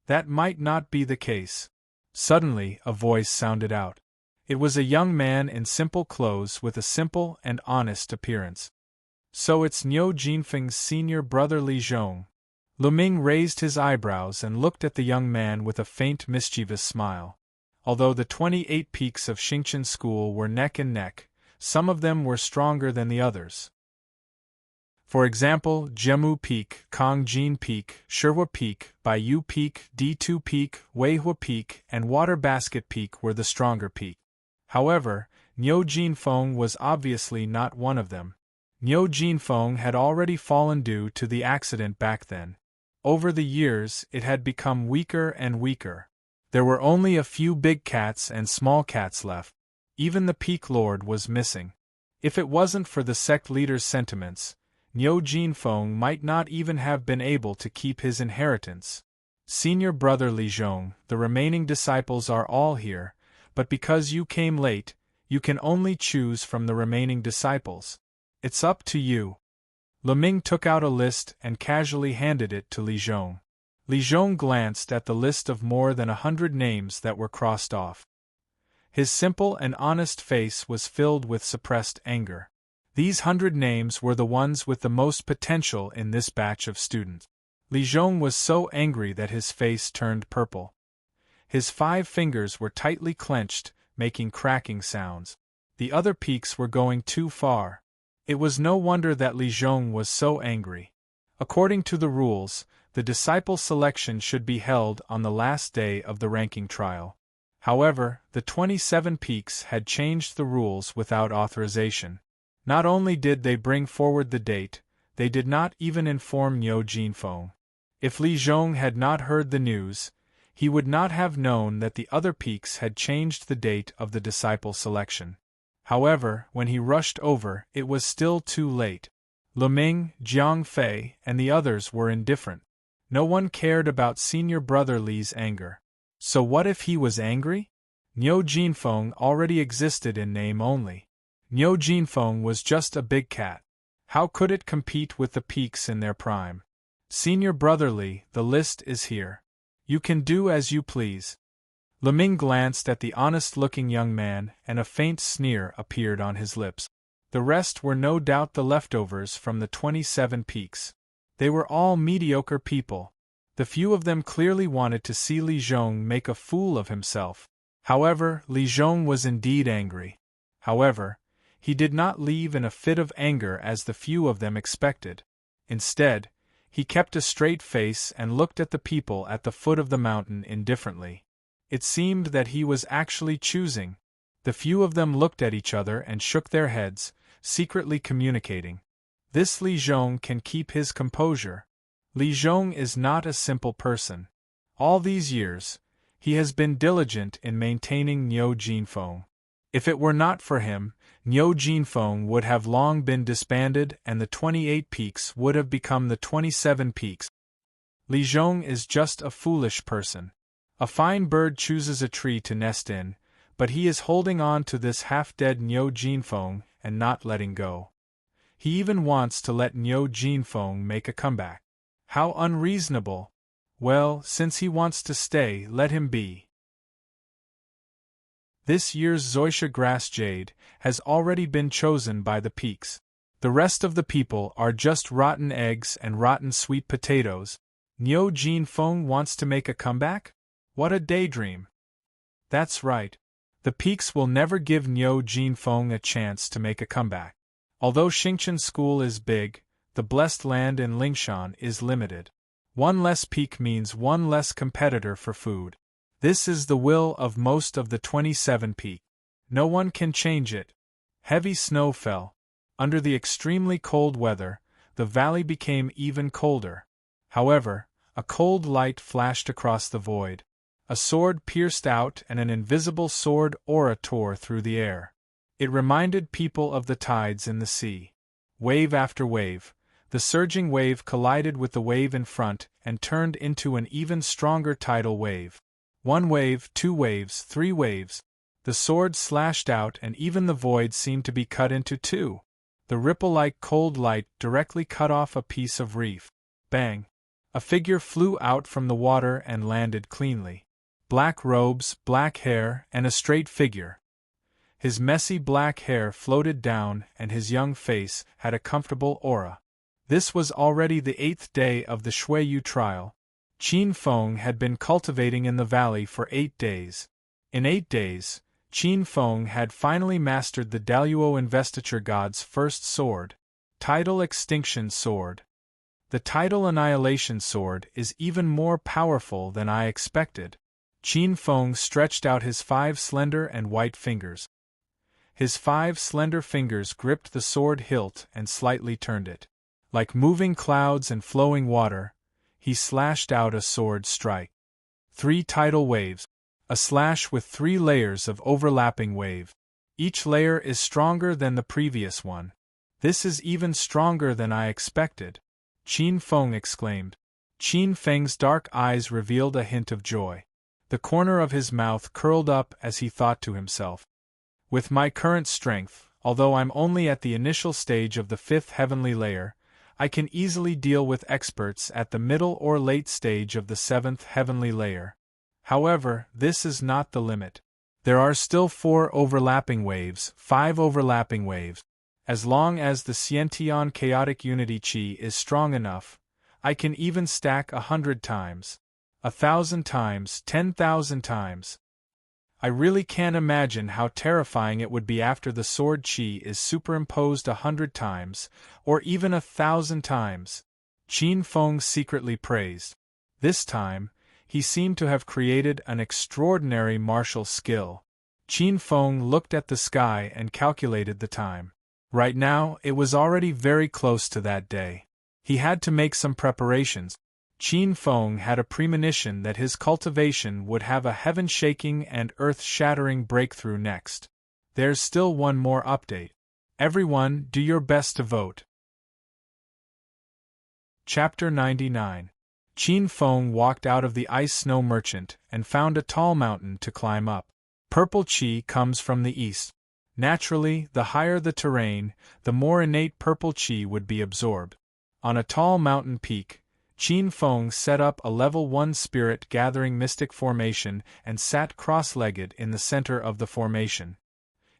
That might not be the case. Suddenly, a voice sounded out. It was a young man in simple clothes with a simple and honest appearance. So it's Niu Jinfeng's senior brother Li Zhong. Lu Ming raised his eyebrows and looked at the young man with a faint mischievous smile. Although the 28 peaks of Xingqian School were neck and neck, some of them were stronger than the others. For example, Jiamu Peak, Kongjin Peak, Shihua Peak, Baiyu Peak, D2 Peak, Weihua Peak, and Water Basket Peak were the stronger peak. However, Niu Jinfeng was obviously not one of them. Niu Jinfeng had already fallen due to the accident back then. Over the years, it had become weaker and weaker. There were only a few big cats and small cats left. Even the Peak Lord was missing. If it wasn't for the sect leader's sentiments, Niu Jinfeng might not even have been able to keep his inheritance. Senior brother Li Zhong, the remaining disciples are all here, but because you came late, you can only choose from the remaining disciples. It's up to you. Lu Ming took out a list and casually handed it to Li Zhong. Li Zhong glanced at the list of more than 100 names that were crossed off. His simple and honest face was filled with suppressed anger. These 100 names were the ones with the most potential in this batch of students. Li Zhong was so angry that his face turned purple. His 5 fingers were tightly clenched, making cracking sounds. The other peaks were going too far. It was no wonder that Li Zhong was so angry. According to the rules, the disciple selection should be held on the last day of the ranking trial. However, the 27 peaks had changed the rules without authorization. Not only did they bring forward the date, they did not even inform Niu Jinfeng. If Li Zhong had not heard the news, he would not have known that the other peaks had changed the date of the disciple selection. However, when he rushed over, it was still too late. Lu Ming, Jiang Fei, and the others were indifferent. No one cared about senior brother Li's anger. So what if he was angry? Niu Jinfeng already existed in name only. Niu Jinfeng was just a big cat. How could it compete with the peaks in their prime? Senior brother Li, the list is here. You can do as you please. Lu Ming glanced at the honest-looking young man, and a faint sneer appeared on his lips. The rest were no doubt the leftovers from the 27 peaks. They were all mediocre people. The few of them clearly wanted to see Li Zhong make a fool of himself. However, Li Zhong was indeed angry. However, he did not leave in a fit of anger as the few of them expected. Instead, he kept a straight face and looked at the people at the foot of the mountain indifferently. It seemed that he was actually choosing. The few of them looked at each other and shook their heads, secretly communicating. This Li Zhong can keep his composure. Li Zhong is not a simple person. All these years, he has been diligent in maintaining Niu Jinfeng. If it were not for him, Niu Jinfeng would have long been disbanded and the 28 peaks would have become the 27 peaks. Li Zhong is just a foolish person. A fine bird chooses a tree to nest in, but he is holding on to this half-dead Niu Jinfeng and not letting go. He even wants to let Niu Jinfeng make a comeback. How unreasonable! Well, since he wants to stay, let him be. This year's Zoysia grass jade has already been chosen by the peaks. The rest of the people are just rotten eggs and rotten sweet potatoes. Niu Jinfeng wants to make a comeback? What a daydream! That's right. The peaks will never give Niu Jinfeng a chance to make a comeback. Although Xingqian School is big, the blessed land in Lingshan is limited. One less peak means one less competitor for food. This is the will of most of the 27 peaks. No one can change it. Heavy snow fell. Under the extremely cold weather, the valley became even colder. However, a cold light flashed across the void. A sword pierced out and an invisible sword aura tore through the air. It reminded people of the tides in the sea. Wave after wave, the surging wave collided with the wave in front and turned into an even stronger tidal wave. One wave, two waves, three waves. The sword slashed out and even the void seemed to be cut into two. The ripple-like cold light directly cut off a piece of reef. Bang! A figure flew out from the water and landed cleanly. Black robes, black hair, and a straight figure. His messy black hair floated down and his young face had a comfortable aura. This was already the 8th day of the Shuiyu trial. Qin Feng had been cultivating in the valley for 8 days. In 8 days, Qin Feng had finally mastered the Daluo Investiture God's first sword, Tidal Extinction Sword. The Tidal Annihilation Sword is even more powerful than I expected. Qin Feng stretched out his 5 slender and white fingers. His 5 slender fingers gripped the sword hilt and slightly turned it. Like moving clouds and flowing water, he slashed out a sword strike. 3 tidal waves. A slash with 3 layers of overlapping wave. Each layer is stronger than the previous one. This is even stronger than I expected, Qin Feng exclaimed. Qin Feng's dark eyes revealed a hint of joy. The corner of his mouth curled up as he thought to himself. With my current strength, although I'm only at the initial stage of the 5th heavenly layer, I can easily deal with experts at the middle or late stage of the 7th heavenly layer. However, this is not the limit. There are still 4 overlapping waves, 5 overlapping waves. As long as the Xiantian chaotic unity chi is strong enough, I can even stack 100 times. 1,000 times, 10,000 times. I really can't imagine how terrifying it would be after the sword chi is superimposed 100 times, or even 1,000 times. Qin Feng secretly praised. This time, he seemed to have created an extraordinary martial skill. Qin Feng looked at the sky and calculated the time. Right now, it was already very close to that day. He had to make some preparations. Qin Feng had a premonition that his cultivation would have a heaven-shaking and earth-shattering breakthrough next. There's still one more update. Everyone, do your best to vote. Chapter 99. Qin Feng walked out of the ice-snow merchant and found a tall mountain to climb up. Purple qi comes from the east. Naturally, the higher the terrain, the more innate purple qi would be absorbed. On a tall mountain peak, Qin Feng set up a level 1 spirit-gathering mystic formation and sat cross-legged in the center of the formation.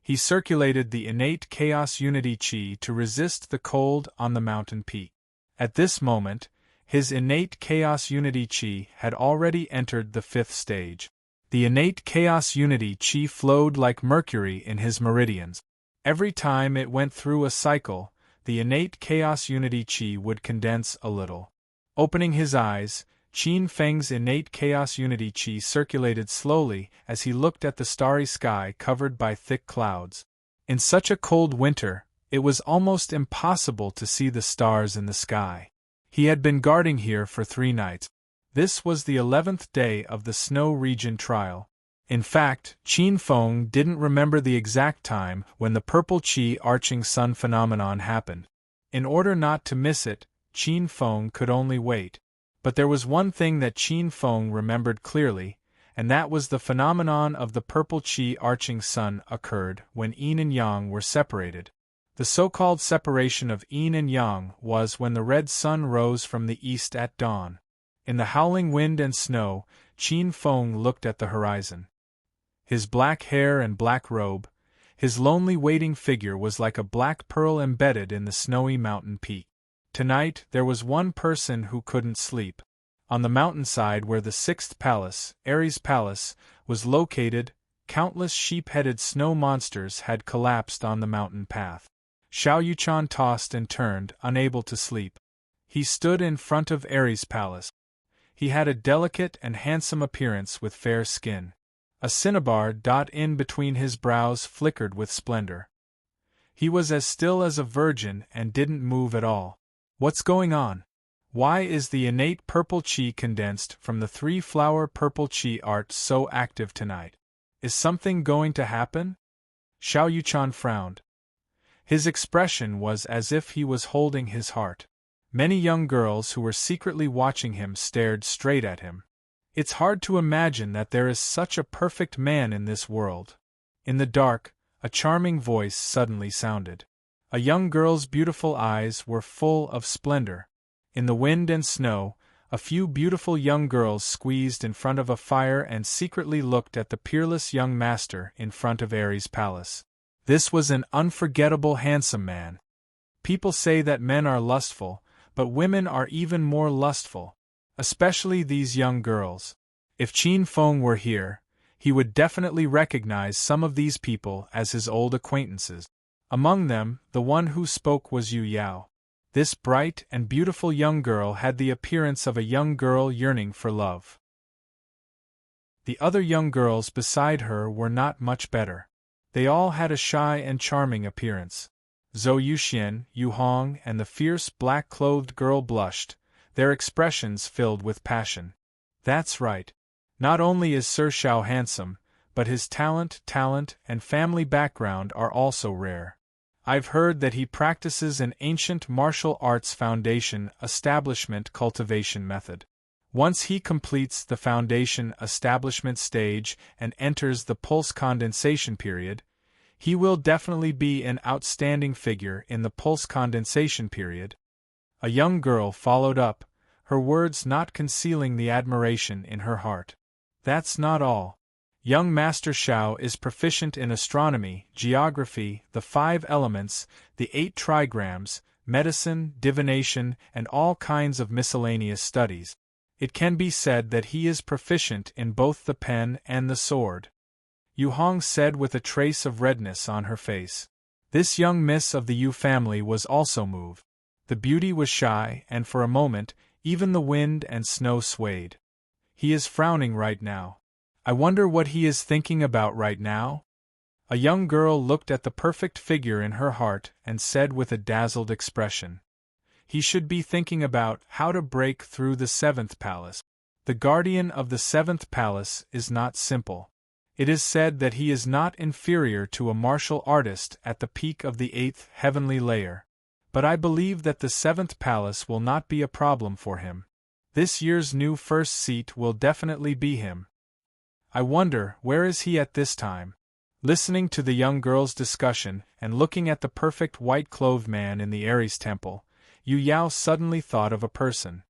He circulated the innate chaos unity qi to resist the cold on the mountain peak. At this moment, his innate chaos unity qi had already entered the 5th stage. The innate chaos unity qi flowed like mercury in his meridians. Every time it went through a cycle, the innate chaos unity qi would condense a little. Opening his eyes, Qin Feng's innate chaos unity qi circulated slowly as he looked at the starry sky covered by thick clouds. In such a cold winter, it was almost impossible to see the stars in the sky. He had been guarding here for 3 nights. This was the 11th day of the snow region trial. In fact, Qin Feng didn't remember the exact time when the purple chi arching sun phenomenon happened. In order not to miss it, Qin Feng could only wait. But there was one thing that Qin Feng remembered clearly, and that was the phenomenon of the purple chi arching sun occurred when yin and yang were separated. The so-called separation of yin and yang was when the red sun rose from the east at dawn. In the howling wind and snow, Qin Feng looked at the horizon. His black hair and black robe, his lonely waiting figure was like a black pearl embedded in the snowy mountain peak. Tonight there was one person who couldn't sleep. On the mountainside where the sixth palace, Ares Palace, was located, countless sheep-headed snow monsters had collapsed on the mountain path. Xiao Yuchan tossed and turned, unable to sleep. He stood in front of Ares Palace. He had a delicate and handsome appearance with fair skin. A cinnabar dot in between his brows flickered with splendor. He was as still as a virgin and didn't move at all. What's going on? Why is the innate purple chi condensed from the three-flower purple chi art so active tonight? Is something going to happen? Xiao Yuchan frowned. His expression was as if he was holding his heart. Many young girls who were secretly watching him stared straight at him. It's hard to imagine that there is such a perfect man in this world. In the dark, a charming voice suddenly sounded. A young girl's beautiful eyes were full of splendor. In the wind and snow, a few beautiful young girls squeezed in front of a fire and secretly looked at the peerless young master in front of Ares' palace. This was an unforgettable handsome man. People say that men are lustful, but women are even more lustful. Especially these young girls. If Qin Feng were here, he would definitely recognize some of these people as his old acquaintances. Among them, the one who spoke was Yu Yao. This bright and beautiful young girl had the appearance of a young girl yearning for love. The other young girls beside her were not much better. They all had a shy and charming appearance. Zhou Yuxian, Yu Hong, and the fierce black-clothed girl blushed, their expressions filled with passion. That's right. Not only is Sir Xiao handsome, but his talent, and family background are also rare. I've heard that he practices an ancient martial arts foundation establishment cultivation method. Once he completes the foundation establishment stage and enters the pulse condensation period, he will definitely be an outstanding figure in the pulse condensation period. A young girl followed up, her words not concealing the admiration in her heart. That's not all. Young Master Xiao is proficient in astronomy, geography, the 5 elements, the 8 trigrams, medicine, divination, and all kinds of miscellaneous studies. It can be said that he is proficient in both the pen and the sword. Yu Hong said with a trace of redness on her face. This young miss of the Yu family was also moved. The beauty was shy, and for a moment, even the wind and snow swayed. He is frowning right now. I wonder what he is thinking about right now? A young girl looked at the perfect figure in her heart and said with a dazzled expression. He should be thinking about how to break through the 7th palace. The guardian of the 7th palace is not simple. It is said that he is not inferior to a martial artist at the peak of the 8th heavenly layer. But I believe that the 7th palace will not be a problem for him. This year's new first seat will definitely be him. I wonder, where is he at this time? Listening to the young girl's discussion and looking at the perfect white-clothed man in the Ares temple, Yu Yao suddenly thought of a person.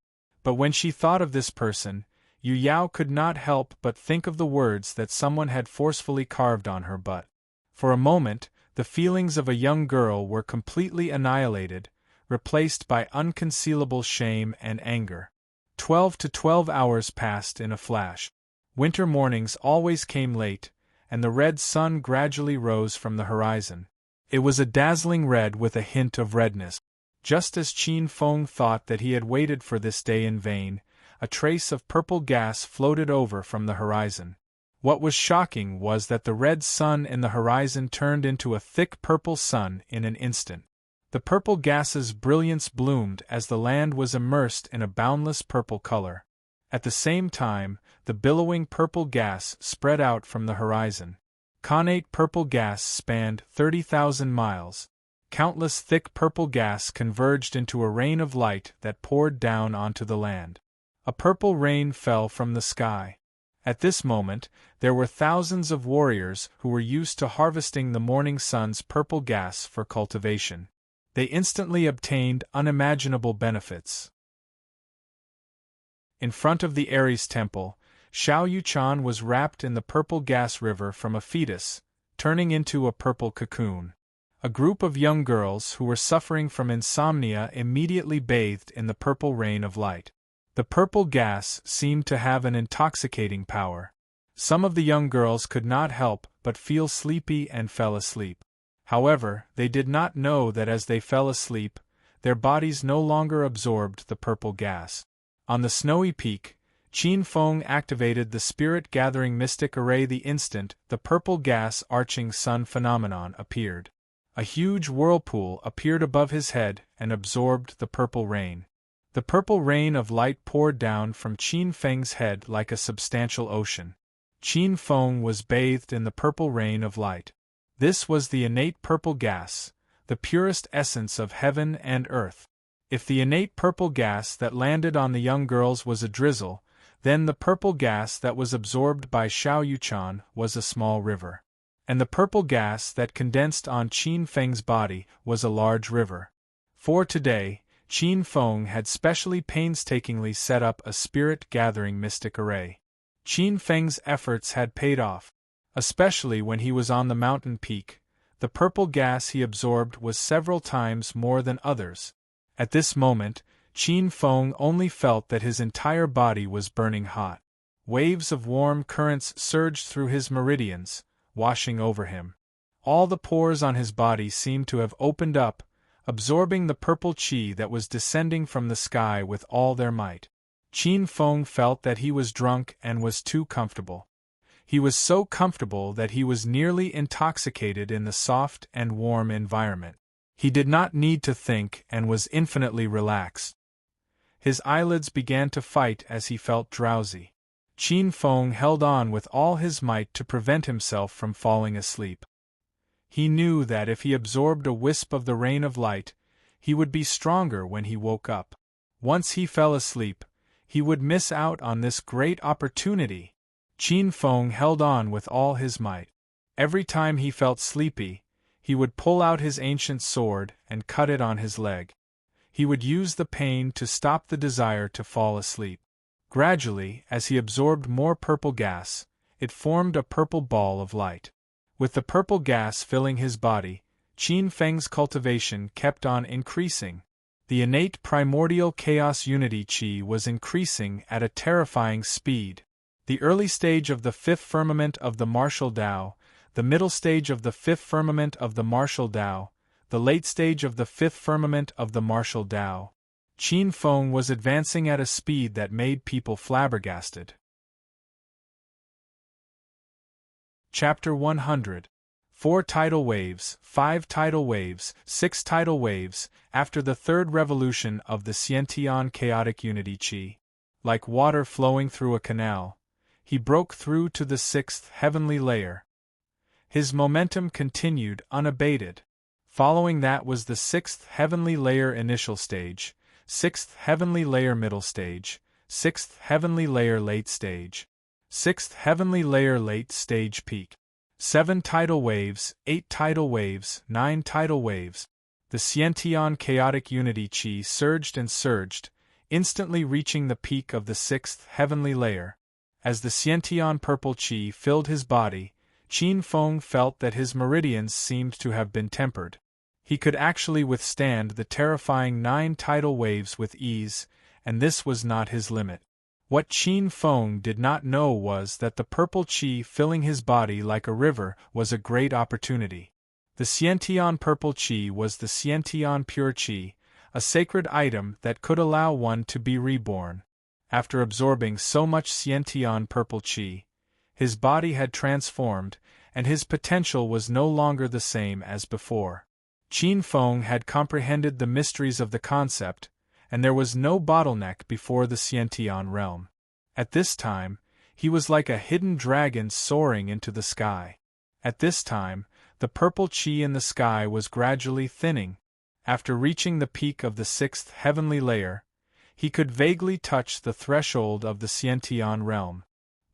But when she thought of this person, Yu Yao could not help but think of the words that someone had forcefully carved on her butt. For a moment, the feelings of a young girl were completely annihilated, replaced by unconcealable shame and anger. 12 hours passed in a flash. Winter mornings always came late, and the red sun gradually rose from the horizon. It was a dazzling red with a hint of redness. Just as Qin Feng thought that he had waited for this day in vain, a trace of purple gas floated over from the horizon. What was shocking was that the red sun in the horizon turned into a thick purple sun in an instant. The purple gas's brilliance bloomed as the land was immersed in a boundless purple color. At the same time, the billowing purple gas spread out from the horizon. Connate purple gas spanned 30,000 miles. Countless thick purple gas converged into a rain of light that poured down onto the land. A purple rain fell from the sky. At this moment, there were thousands of warriors who were used to harvesting the morning sun's purple gas for cultivation. They instantly obtained unimaginable benefits. In front of the Ares temple, Xiao Yuchan was wrapped in the purple gas river from a fetus, turning into a purple cocoon. A group of young girls who were suffering from insomnia immediately bathed in the purple rain of light. The purple gas seemed to have an intoxicating power. Some of the young girls could not help but feel sleepy and fell asleep. However, they did not know that as they fell asleep, their bodies no longer absorbed the purple gas. On the snowy peak, Qin Feng activated the spirit-gathering mystic array the instant the purple gas arching sun phenomenon appeared. A huge whirlpool appeared above his head and absorbed the purple rain. The purple rain of light poured down from Qin Feng's head like a substantial ocean. Qin Feng was bathed in the purple rain of light. This was the innate purple gas, the purest essence of heaven and earth. If the innate purple gas that landed on the young girls was a drizzle, then the purple gas that was absorbed by Xiao Yuchan was a small river. And the purple gas that condensed on Qin Feng's body was a large river. For today, Qin Feng had specially painstakingly set up a spirit-gathering mystic array. Qin Feng's efforts had paid off. Especially when he was on the mountain peak, the purple gas he absorbed was several times more than others. At this moment, Qin Feng only felt that his entire body was burning hot. Waves of warm currents surged through his meridians, washing over him. All the pores on his body seemed to have opened up, absorbing the purple qi that was descending from the sky with all their might. Qin Feng felt that he was drunk and was too comfortable. He was so comfortable that he was nearly intoxicated in the soft and warm environment. He did not need to think and was infinitely relaxed. His eyelids began to fight as he felt drowsy. Qin Feng held on with all his might to prevent himself from falling asleep. He knew that if he absorbed a wisp of the rain of light, he would be stronger when he woke up. Once he fell asleep, he would miss out on this great opportunity. Qin Feng held on with all his might. Every time he felt sleepy, he would pull out his ancient sword and cut it on his leg. He would use the pain to stop the desire to fall asleep. Gradually, as he absorbed more purple gas, it formed a purple ball of light. With the purple gas filling his body, Qin Feng's cultivation kept on increasing. The innate primordial chaos unity qi was increasing at a terrifying speed. The early stage of the fifth firmament of the martial Tao, the middle stage of the fifth firmament of the martial Tao, the late stage of the fifth firmament of the martial Tao. Qin Feng was advancing at a speed that made people flabbergasted. Chapter 100. 4 tidal waves, 5 tidal waves, 6 tidal waves, after the third revolution of the Xiantian chaotic unity qi. Like water flowing through a canal, he broke through to the 6th heavenly layer. His momentum continued unabated. Following that was the 6th heavenly layer initial stage, 6th heavenly layer middle stage, 6th heavenly layer late stage, 6th heavenly layer late stage peak. 7 tidal waves, 8 tidal waves, 9 tidal waves. The Xiantian chaotic unity qi surged and surged, instantly reaching the peak of the 6th heavenly layer. As the Xiantian purple qi filled his body, Qin Feng felt that his meridians seemed to have been tempered. He could actually withstand the terrifying 9 tidal waves with ease, and this was not his limit. What Qin Feng did not know was that the purple qi filling his body like a river was a great opportunity. The Xiantian purple qi was the Xiantian pure qi, a sacred item that could allow one to be reborn. After absorbing so much Xiantian purple qi, his body had transformed, and his potential was no longer the same as before. Qin Feng had comprehended the mysteries of the concept, and there was no bottleneck before the Xiantian realm. At this time, he was like a hidden dragon soaring into the sky. At this time, the purple chi in the sky was gradually thinning. After reaching the peak of the 6th heavenly layer, he could vaguely touch the threshold of the Xiantian realm.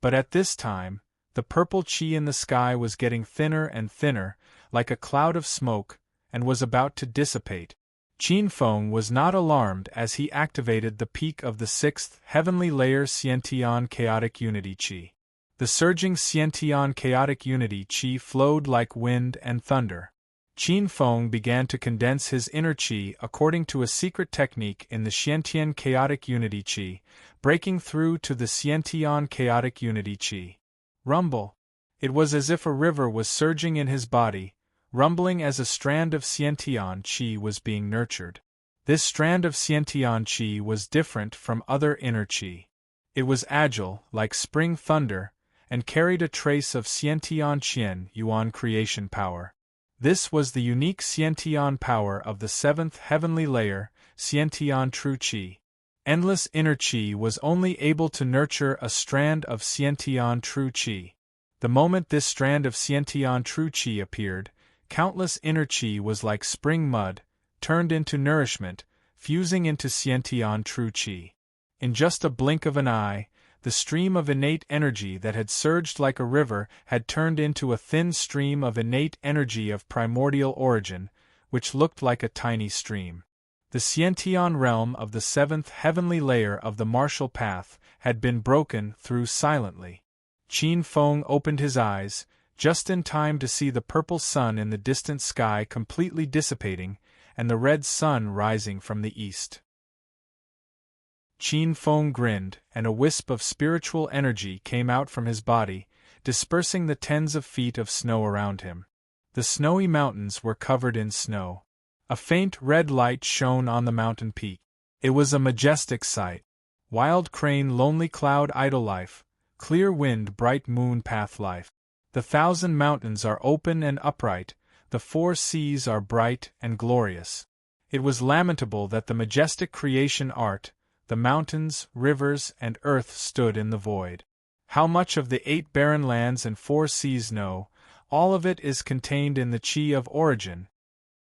But at this time, the purple chi in the sky was getting thinner and thinner, like a cloud of smoke, and was about to dissipate. Qin Feng was not alarmed as he activated the peak of the 6th heavenly layer Xiantian chaotic unity chi. The surging Xiantian chaotic unity chi flowed like wind and thunder. Qin Feng began to condense his inner qi according to a secret technique in the Xiantian chaotic unity qi, breaking through to the Xiantian chaotic unity qi. Rumble. It was as if a river was surging in his body, rumbling as a strand of Xiantian qi was being nurtured. This strand of Xiantian qi was different from other inner qi. It was agile, like spring thunder, and carried a trace of Xiantian Qian Yuan creation power. This was the unique Xiantian power of the 7th heavenly layer, Xiantian true qi. Endless inner qi was only able to nurture a strand of Xiantian true qi. The moment this strand of Xiantian true qi appeared, countless inner qi was like spring mud, turned into nourishment, fusing into Xiantian true qi. In just a blink of an eye, the stream of innate energy that had surged like a river had turned into a thin stream of innate energy of primordial origin, which looked like a tiny stream. The Xiantian realm of the 7th heavenly layer of the martial path had been broken through silently. Qin Feng opened his eyes, just in time to see the purple sun in the distant sky completely dissipating, and the red sun rising from the east. Qin Feng grinned, and a wisp of spiritual energy came out from his body, dispersing the tens of feet of snow around him. The snowy mountains were covered in snow. A faint red light shone on the mountain peak. It was a majestic sight. Wild crane, lonely cloud, idle life, clear wind, bright moon, path life. The 1,000 mountains are open and upright, the 4 seas are bright and glorious. It was lamentable that the majestic creation art, the mountains, rivers, and earth stood in the void. How much of the 8 barren lands and 4 seas know, all of it is contained in the qi of origin.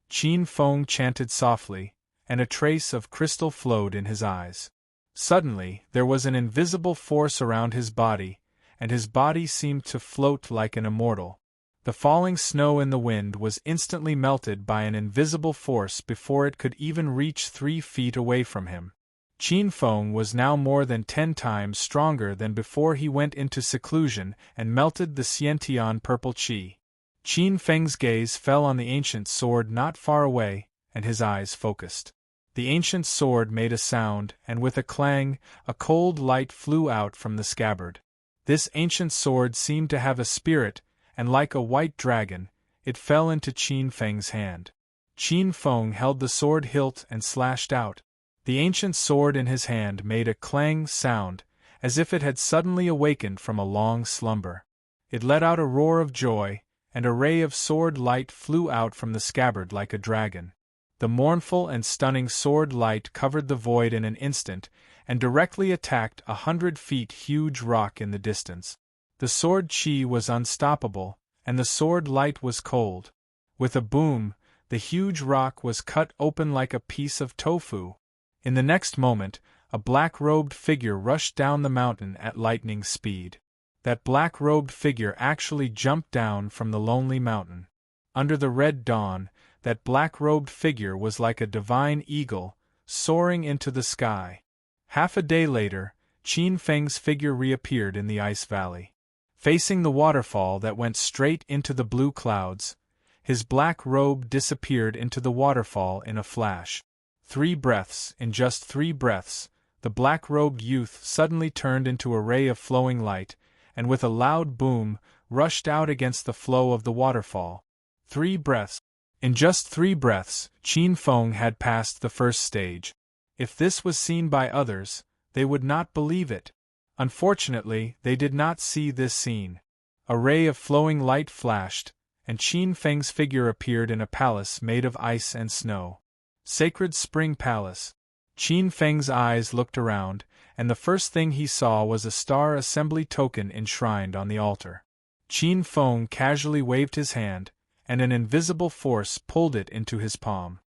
Qin Feng chanted softly, and a trace of crystal flowed in his eyes. Suddenly, there was an invisible force around his body, and his body seemed to float like an immortal. The falling snow in the wind was instantly melted by an invisible force before it could even reach 3 feet away from him. Qin Feng was now more than 10 times stronger than before he went into seclusion and melted the Xiantian purple qi. Qin Feng's gaze fell on the ancient sword not far away, and his eyes focused. The ancient sword made a sound, and with a clang, a cold light flew out from the scabbard. This ancient sword seemed to have a spirit, and like a white dragon, it fell into Qin Feng's hand. Qin Feng held the sword hilt and slashed out. The ancient sword in his hand made a clang sound, as if it had suddenly awakened from a long slumber. It let out a roar of joy, and a ray of sword light flew out from the scabbard like a dragon. The mournful and stunning sword light covered the void in an instant, and directly attacked 100 feet huge rock in the distance. The sword qi was unstoppable, and the sword light was cold. With a boom, the huge rock was cut open like a piece of tofu. In the next moment, a black-robed figure rushed down the mountain at lightning speed. That black-robed figure actually jumped down from the lonely mountain. Under the red dawn, that black-robed figure was like a divine eagle, soaring into the sky. Half a day later, Qin Feng's figure reappeared in the ice valley. Facing the waterfall that went straight into the blue clouds, his black robe disappeared into the waterfall in a flash. 3 breaths, in just 3 breaths, the black-robed youth suddenly turned into a ray of flowing light, and with a loud boom, rushed out against the flow of the waterfall. 3 breaths. In just 3 breaths, Qin Feng had passed the first stage. If this was seen by others, they would not believe it. Unfortunately, they did not see this scene. A ray of flowing light flashed, and Qin Feng's figure appeared in a palace made of ice and snow. Sacred Spring Palace. Qin Feng's eyes looked around, and the first thing he saw was a star assembly token enshrined on the altar. Qin Feng casually waved his hand, and an invisible force pulled it into his palm.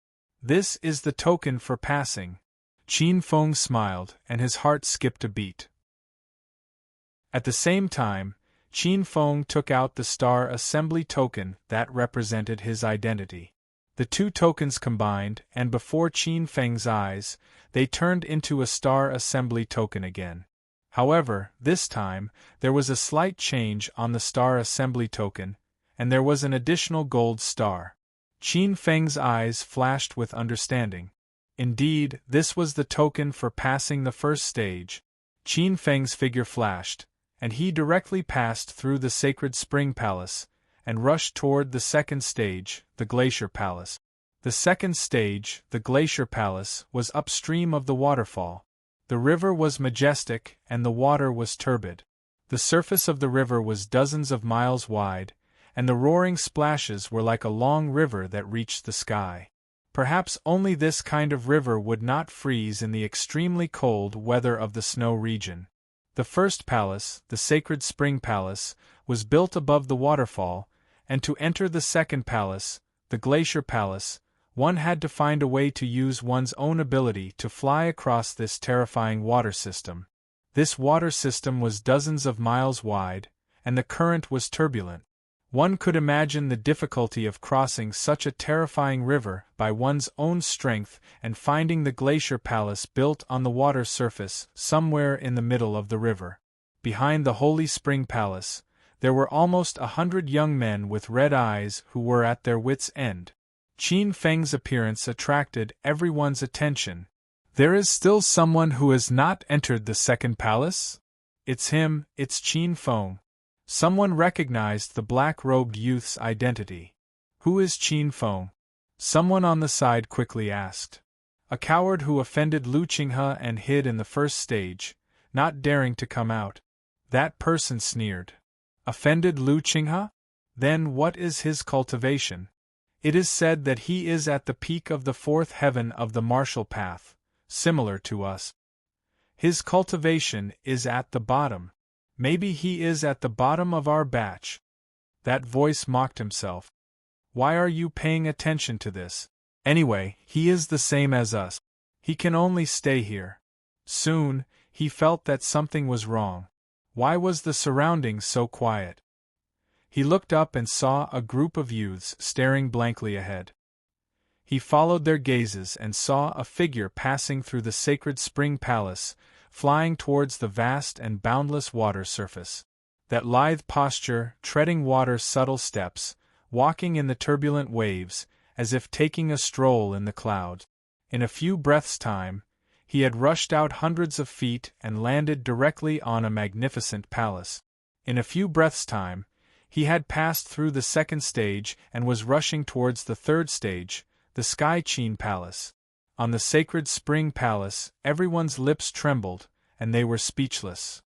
"This is the token for passing." Qin Feng smiled, and his heart skipped a beat. At the same time, Qin Feng took out the star assembly token that represented his identity. The two tokens combined, and before Qin Feng's eyes, they turned into a star assembly token again. However, this time, there was a slight change on the star assembly token, and there was an additional gold star. Qin Feng's eyes flashed with understanding. Indeed, this was the token for passing the first stage. Qin Feng's figure flashed, and he directly passed through the sacred spring palace, and rushed toward the second stage, the glacier palace. The second stage, the glacier palace, was upstream of the waterfall. The river was majestic, and the water was turbid. The surface of the river was dozens of miles wide, and the roaring splashes were like a long river that reached the sky. Perhaps only this kind of river would not freeze in the extremely cold weather of the snow region. The first palace, the sacred spring palace, was built above the waterfall, and to enter the second palace, the glacier palace, one had to find a way to use one's own ability to fly across this terrifying water system. This water system was dozens of miles wide, and the current was turbulent. One could imagine the difficulty of crossing such a terrifying river by one's own strength and finding the glacier palace built on the water surface somewhere in the middle of the river. Behind the holy spring palace, there were almost 100 young men with red eyes who were at their wits' end. Qin Feng's appearance attracted everyone's attention. "There is still someone who has not entered the second palace? It's him, it's Qin Feng." Someone recognized the black-robed youth's identity. "Who is Qin Feng?" someone on the side quickly asked. "A coward who offended Lu Qinghe and hid in the first stage, not daring to come out." That person sneered. "Offended Lu Qinghe? Then what is his cultivation?" "It is said that he is at the peak of the fourth heaven of the martial path, similar to us. His cultivation is at the bottom. Maybe he is at the bottom of our batch." That voice mocked himself. "Why are you paying attention to this? Anyway, he is the same as us. He can only stay here." Soon, he felt that something was wrong. Why was the surroundings so quiet? He looked up and saw a group of youths staring blankly ahead. He followed their gazes and saw a figure passing through the sacred spring palace, flying towards the vast and boundless water surface. That lithe posture, treading water's subtle steps, walking in the turbulent waves, as if taking a stroll in the clouds. In a few breaths' time, he had rushed out hundreds of feet and landed directly on a magnificent palace. In a few breaths' time, he had passed through the second stage and was rushing towards the third stage, the Sky Qin Palace. On the sacred spring palace, everyone's lips trembled, and they were speechless.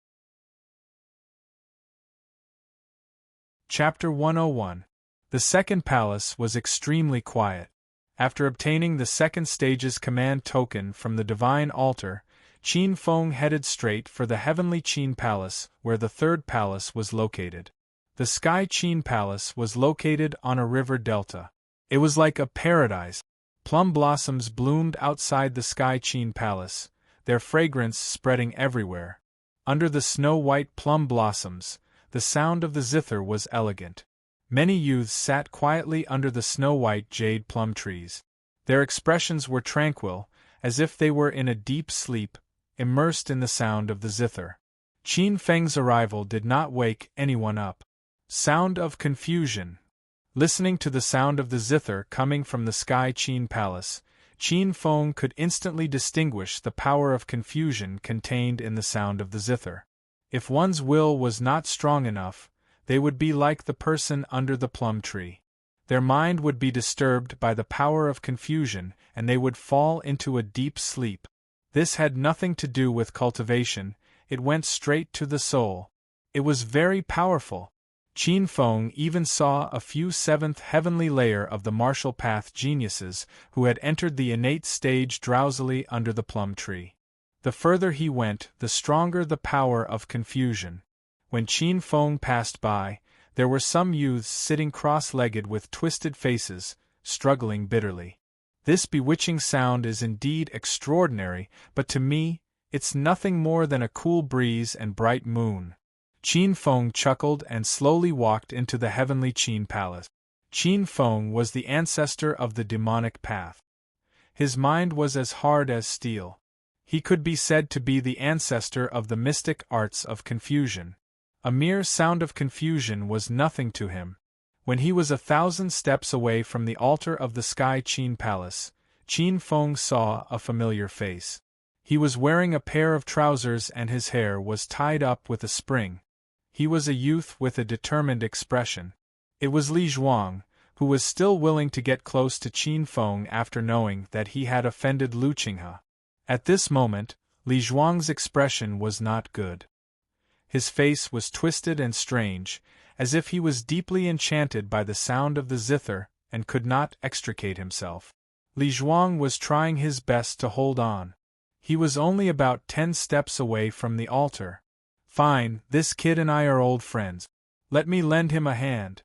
Chapter 101. The second palace was extremely quiet. After obtaining the second stage's command token from the divine altar, Qin Feng headed straight for the heavenly Qin Palace, where the third palace was located. The Sky Qin Palace was located on a river delta. It was like a paradise. Plum blossoms bloomed outside the Sky Qin Palace, their fragrance spreading everywhere. Under the snow-white plum blossoms, the sound of the zither was elegant. Many youths sat quietly under the snow-white jade plum trees. Their expressions were tranquil, as if they were in a deep sleep, immersed in the sound of the zither. Qin Feng's arrival did not wake anyone up. Sound of confusion. Listening to the sound of the zither coming from the Sky Qin Palace, Qin Feng could instantly distinguish the power of confusion contained in the sound of the zither. If one's will was not strong enough, they would be like the person under the plum tree. Their mind would be disturbed by the power of confusion, and they would fall into a deep sleep. This had nothing to do with cultivation, it went straight to the soul. It was very powerful. Qin Feng even saw a few seventh heavenly layer of the martial path geniuses who had entered the innate stage drowsily under the plum tree. The further he went, the stronger the power of confusion. When Qin Feng passed by, there were some youths sitting cross-legged with twisted faces, struggling bitterly. This bewitching sound is indeed extraordinary, but to me, it's nothing more than a cool breeze and bright moon. Qin Feng chuckled and slowly walked into the heavenly Qin palace. Qin Feng was the ancestor of the demonic path. His mind was as hard as steel. He could be said to be the ancestor of the mystic arts of confusion. A mere sound of confusion was nothing to him. When he was 1,000 steps away from the altar of the Sky Qin Palace, Qin Feng saw a familiar face. He was wearing a pair of trousers and his hair was tied up with a spring. He was a youth with a determined expression. It was Li Zhuang, who was still willing to get close to Qin Feng after knowing that he had offended Lu Qinghe. At this moment, Li Zhuang's expression was not good. His face was twisted and strange, as if he was deeply enchanted by the sound of the zither and could not extricate himself. Li Zhuang was trying his best to hold on. He was only about 10 steps away from the altar. Fine, this kid and I are old friends. Let me lend him a hand.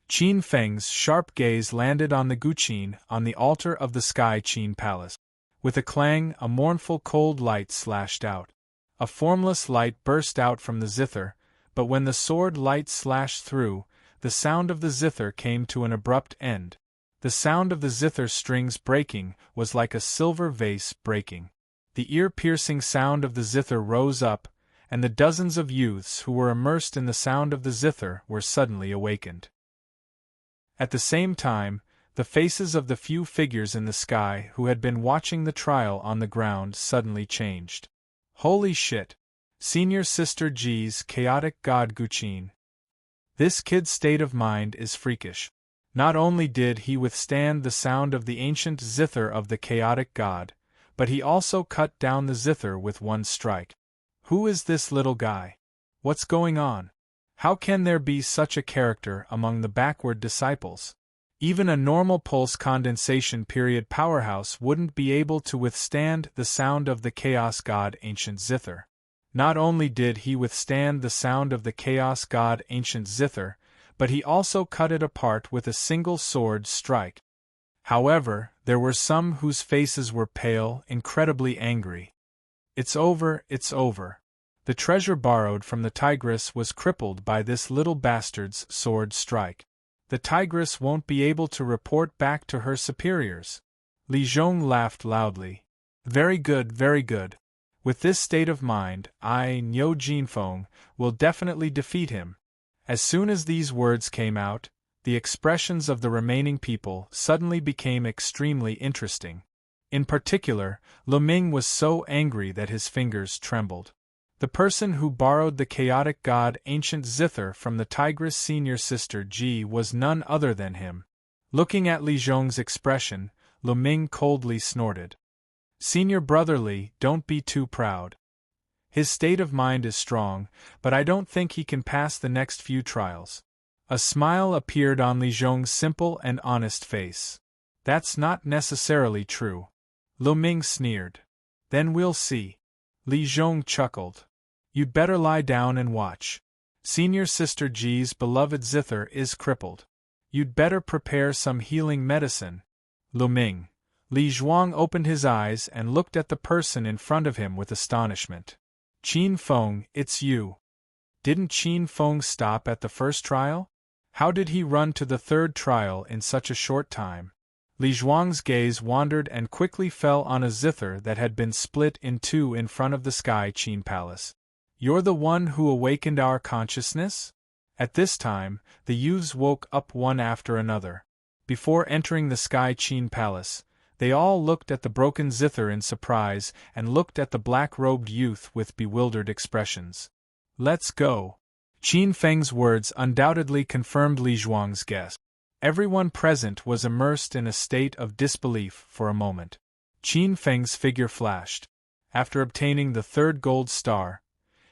Qin Feng's sharp gaze landed on the guqin on the altar of the Sky Qin Palace. With a clang, a mournful cold light slashed out. A formless light burst out from the zither, but when the sword light slashed through, the sound of the zither came to an abrupt end. The sound of the zither strings breaking was like a silver vase breaking. The ear-piercing sound of the zither rose up, and the dozens of youths who were immersed in the sound of the zither were suddenly awakened. At the same time, the faces of the few figures in the sky who had been watching the trial on the ground suddenly changed. Holy shit! Senior Sister G's chaotic god Guqin. This kid's state of mind is freakish. Not only did he withstand the sound of the ancient zither of the chaotic god, but he also cut down the zither with one strike. Who is this little guy? What's going on? How can there be such a character among the backward disciples? Even a normal pulse condensation period powerhouse wouldn't be able to withstand the sound of the chaos god ancient zither. Not only did he withstand the sound of the chaos god ancient zither, but he also cut it apart with a single sword strike. However, there were some whose faces were pale, incredibly angry. It's over, it's over. The treasure borrowed from the tigress was crippled by this little bastard's sword strike. The tigress won't be able to report back to her superiors. Li Zhong laughed loudly. Very good, very good. With this state of mind, I, Niu Jinfeng, will definitely defeat him. As soon as these words came out, the expressions of the remaining people suddenly became extremely interesting. In particular, Lu Ming was so angry that his fingers trembled. The person who borrowed the chaotic god ancient zither from the tigress senior sister Ji was none other than him. Looking at Li Zhong's expression, Lu Ming coldly snorted. Senior brother Li, don't be too proud. His state of mind is strong, but I don't think he can pass the next few trials. A smile appeared on Li Zhong's simple and honest face. That's not necessarily true. Lu Ming sneered. Then we'll see. Li Zhong chuckled. You'd better lie down and watch. Senior Sister Ji's beloved zither is crippled. You'd better prepare some healing medicine. Lu Ming. Li Zhuang opened his eyes and looked at the person in front of him with astonishment. Qin Feng, it's you. Didn't Qin Feng stop at the first trial? How did he run to the third trial in such a short time? Li Zhuang's gaze wandered and quickly fell on a zither that had been split in two in front of the Sky Qin Palace. You're the one who awakened our consciousness? At this time, the youths woke up one after another. Before entering the Sky Qin Palace, they all looked at the broken zither in surprise and looked at the black-robed youth with bewildered expressions. Let's go. Qin Feng's words undoubtedly confirmed Li Zhuang's guess. Everyone present was immersed in a state of disbelief for a moment. Qin Feng's figure flashed. After obtaining the third gold star,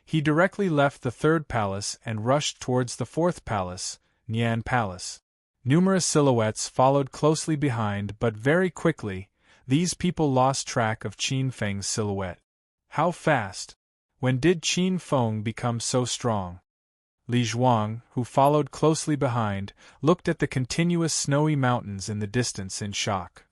He directly left the third palace and rushed towards the fourth palace, Nian Palace. Numerous silhouettes followed closely behind, but very quickly, these people lost track of Qin Feng's silhouette. How fast? When did Qin Feng become so strong? Li Zhuang, who followed closely behind, looked at the continuous snowy mountains in the distance in shock.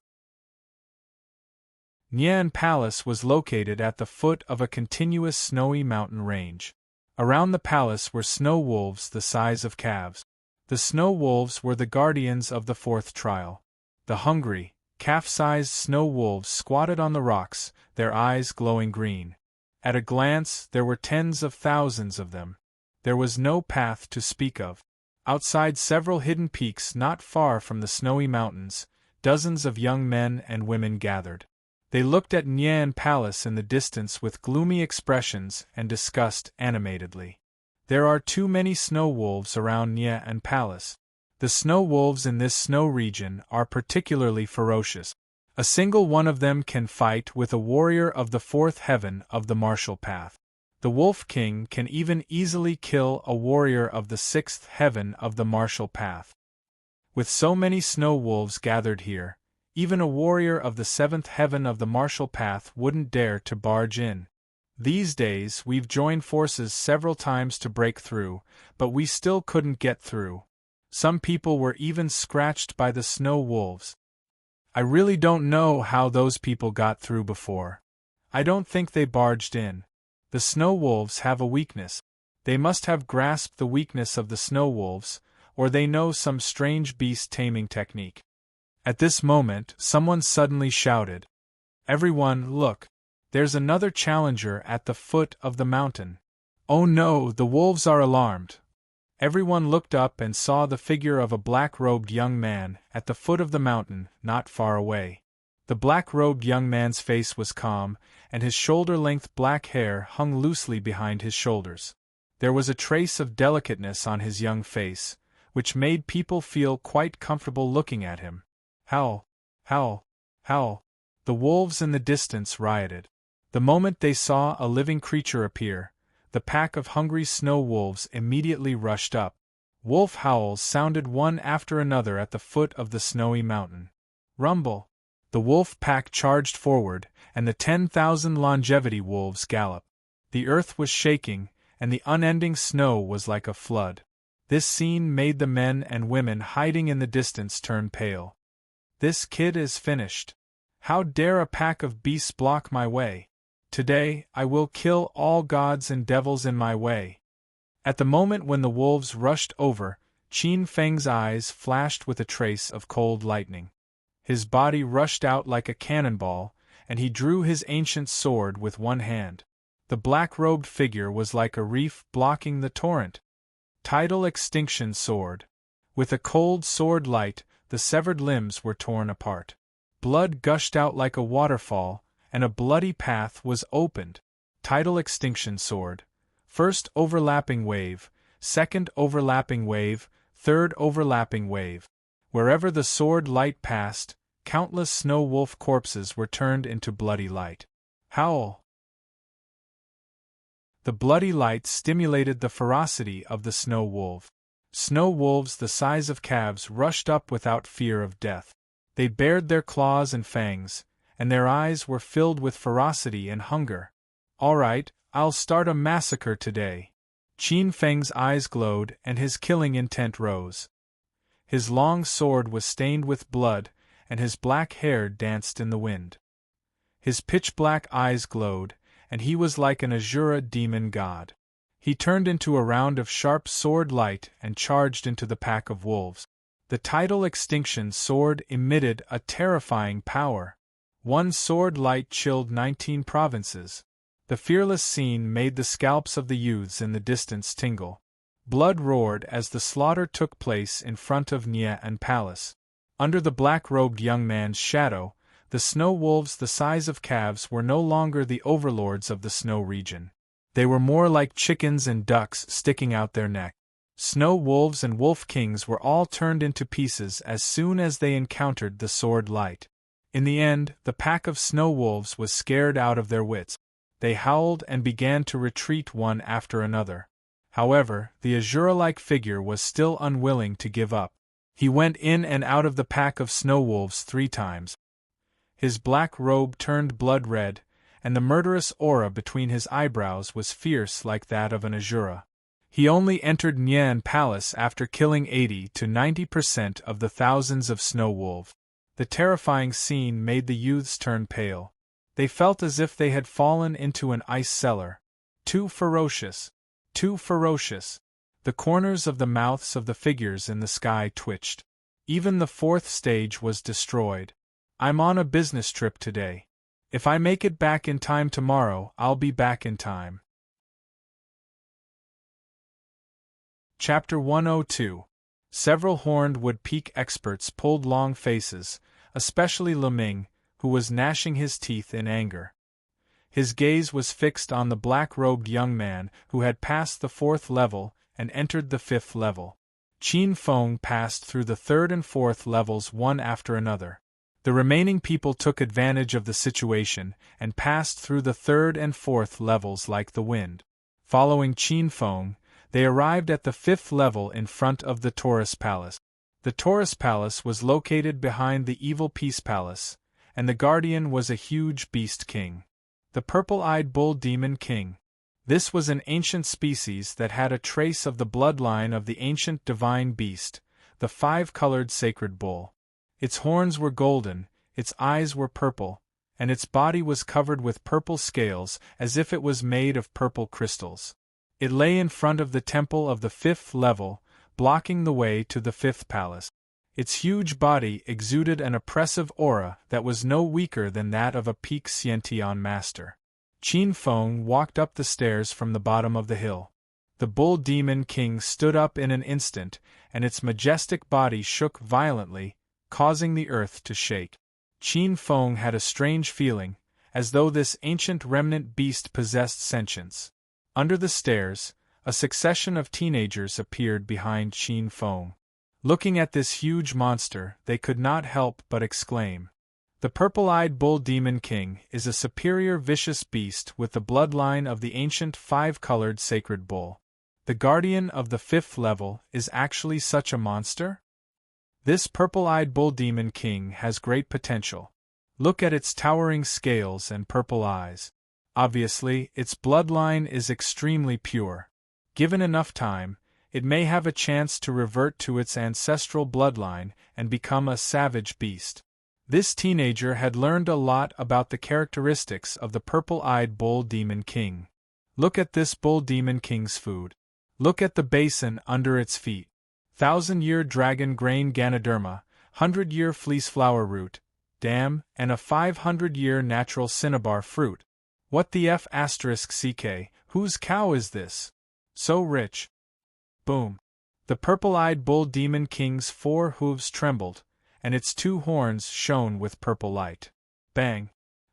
Nian Palace was located at the foot of a continuous snowy mountain range. Around the palace were snow wolves the size of calves. The snow wolves were the guardians of the fourth trial. The hungry, calf-sized snow wolves squatted on the rocks, their eyes glowing green. At a glance, there were tens of thousands of them. There was no path to speak of. Outside several hidden peaks not far from the snowy mountains, dozens of young men and women gathered. They looked at Nian Palace in the distance with gloomy expressions and discussed animatedly. There are too many snow wolves around Nian Palace. The snow wolves in this snow region are particularly ferocious. A single one of them can fight with a warrior of the fourth heaven of the martial path. The Wolf King can even easily kill a warrior of the sixth heaven of the martial path. With so many snow wolves gathered here, even a warrior of the seventh heaven of the martial path wouldn't dare to barge in. These days we've joined forces several times to break through, but we still couldn't get through. Some people were even scratched by the snow wolves. I really don't know how those people got through before. I don't think they barged in. The snow wolves have a weakness. They must have grasped the weakness of the snow wolves, or they know some strange beast taming technique. At this moment, someone suddenly shouted, "Everyone, look! There's another challenger at the foot of the mountain." Oh no, the wolves are alarmed. Everyone looked up and saw the figure of a black-robed young man at the foot of the mountain, not far away. The black-robed young man's face was calm, and his shoulder-length black hair hung loosely behind his shoulders. There was a trace of delicateness on his young face, which made people feel quite comfortable looking at him. Howl! Howl! Howl! The wolves in the distance rioted. The moment they saw a living creature appear, the pack of hungry snow wolves immediately rushed up. Wolf howls sounded one after another at the foot of the snowy mountain. Rumble! The wolf pack charged forward, and the 10,000 longevity wolves galloped. The earth was shaking, and the unending snow was like a flood. This scene made the men and women hiding in the distance turn pale. This kid is finished. How dare a pack of beasts block my way? Today, I will kill all gods and devils in my way. At the moment when the wolves rushed over, Qin Feng's eyes flashed with a trace of cold lightning. His body rushed out like a cannonball, and he drew his ancient sword with one hand. The black-robed figure was like a reef blocking the torrent. Tidal extinction sword. With a cold sword light, the severed limbs were torn apart. Blood gushed out like a waterfall, and a bloody path was opened. Tidal extinction sword. First overlapping wave, second overlapping wave, third overlapping wave. Wherever the sword light passed, countless snow wolf corpses were turned into bloody light. Howl! The bloody light stimulated the ferocity of the snow wolf. Snow wolves the size of calves rushed up without fear of death. They bared their claws and fangs, and their eyes were filled with ferocity and hunger. All right, I'll start a massacre today. Qin Feng's eyes glowed and his killing intent rose. His long sword was stained with blood, and his black hair danced in the wind. His pitch-black eyes glowed, and he was like an azure demon god. He turned into a round of sharp sword light and charged into the pack of wolves. The tidal extinction sword emitted a terrifying power. One sword light chilled 19 provinces. The fearless scene made the scalps of the youths in the distance tingle. Blood roared as the slaughter took place in front of Nian Palace. Under the black-robed young man's shadow, the snow wolves the size of calves were no longer the overlords of the snow region. They were more like chickens and ducks sticking out their neck. Snow wolves and wolf kings were all turned into pieces as soon as they encountered the sword light. In the end, the pack of snow wolves was scared out of their wits. they howled and began to retreat one after another. However, the azure-like figure was still unwilling to give up. He went in and out of the pack of snow wolves 3 times. His black robe turned blood red, and the murderous aura between his eyebrows was fierce like that of an azura. He only entered Nian Palace after killing 80 to 90% of the thousands of snow wolves. The terrifying scene made the youths turn pale. They felt as if they had fallen into an ice cellar. Too ferocious. Too ferocious. The corners of the mouths of the figures in the sky twitched. Even the 4th stage was destroyed. I'm on a business trip today. If I make it back in time tomorrow, I'll be back in time. Chapter 102. Several horned wood-peak experts pulled long faces, especially Leming, who was gnashing his teeth in anger. His gaze was fixed on the black-robed young man who had passed the 4th level and entered the 5th level. Qin Feng passed through the 3rd and 4th levels one after another. The remaining people took advantage of the situation and passed through the 3rd and 4th levels like the wind. Following Qin Feng, they arrived at the 5th level in front of the Taurus Palace. The Taurus Palace was located behind the Evil Peace Palace, and the guardian was a huge beast king. The purple-eyed bull demon king. This was an ancient species that had a trace of the bloodline of the ancient divine beast, the 5-colored sacred bull. Its horns were golden, its eyes were purple, and its body was covered with purple scales as if it was made of purple crystals. It lay in front of the temple of the 5th level, blocking the way to the 5th palace. Its huge body exuded an oppressive aura that was no weaker than that of a peak Xiantian master. Qin Feng walked up the stairs from the bottom of the hill. The bull demon king stood up in an instant, and its majestic body shook violently, causing the earth to shake. Qin Feng had a strange feeling, as though this ancient remnant beast possessed sentience. Under the stairs, a succession of teenagers appeared behind Qin Feng. Looking at this huge monster, they could not help but exclaim. The purple-eyed bull demon king is a superior vicious beast with the bloodline of the ancient 5-colored sacred bull. The guardian of the 5th level is actually such a monster? This purple-eyed bull demon king has great potential. Look at its towering scales and purple eyes. Obviously, its bloodline is extremely pure. Given enough time, it may have a chance to revert to its ancestral bloodline and become a savage beast. This teenager had learned a lot about the characteristics of the purple-eyed bull demon king. Look at this bull demon king's food. Look at the basin under its feet. 1,000-year dragon grain Ganoderma, 100-year fleece flower root, dam, and a 500-year natural cinnabar fruit. What the F***ck, whose cow is this? So rich. Boom. The purple-eyed bull demon king's 4 hooves trembled, and its 2 horns shone with purple light. Bang.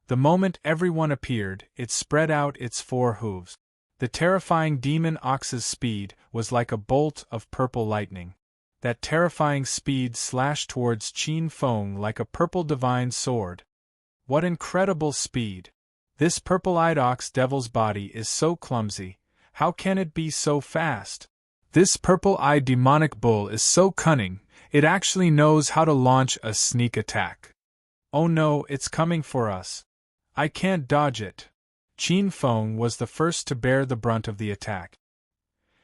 The moment everyone appeared, it spread out its 4 hooves. The terrifying demon ox's speed was like a bolt of purple lightning. That terrifying speed slashed towards Qin Feng like a purple divine sword. What incredible speed! This purple-eyed ox devil's body is so clumsy. How can it be so fast? This purple-eyed demonic bull is so cunning, it actually knows how to launch a sneak attack. Oh no, it's coming for us. I can't dodge it. Qin Feng was the first to bear the brunt of the attack.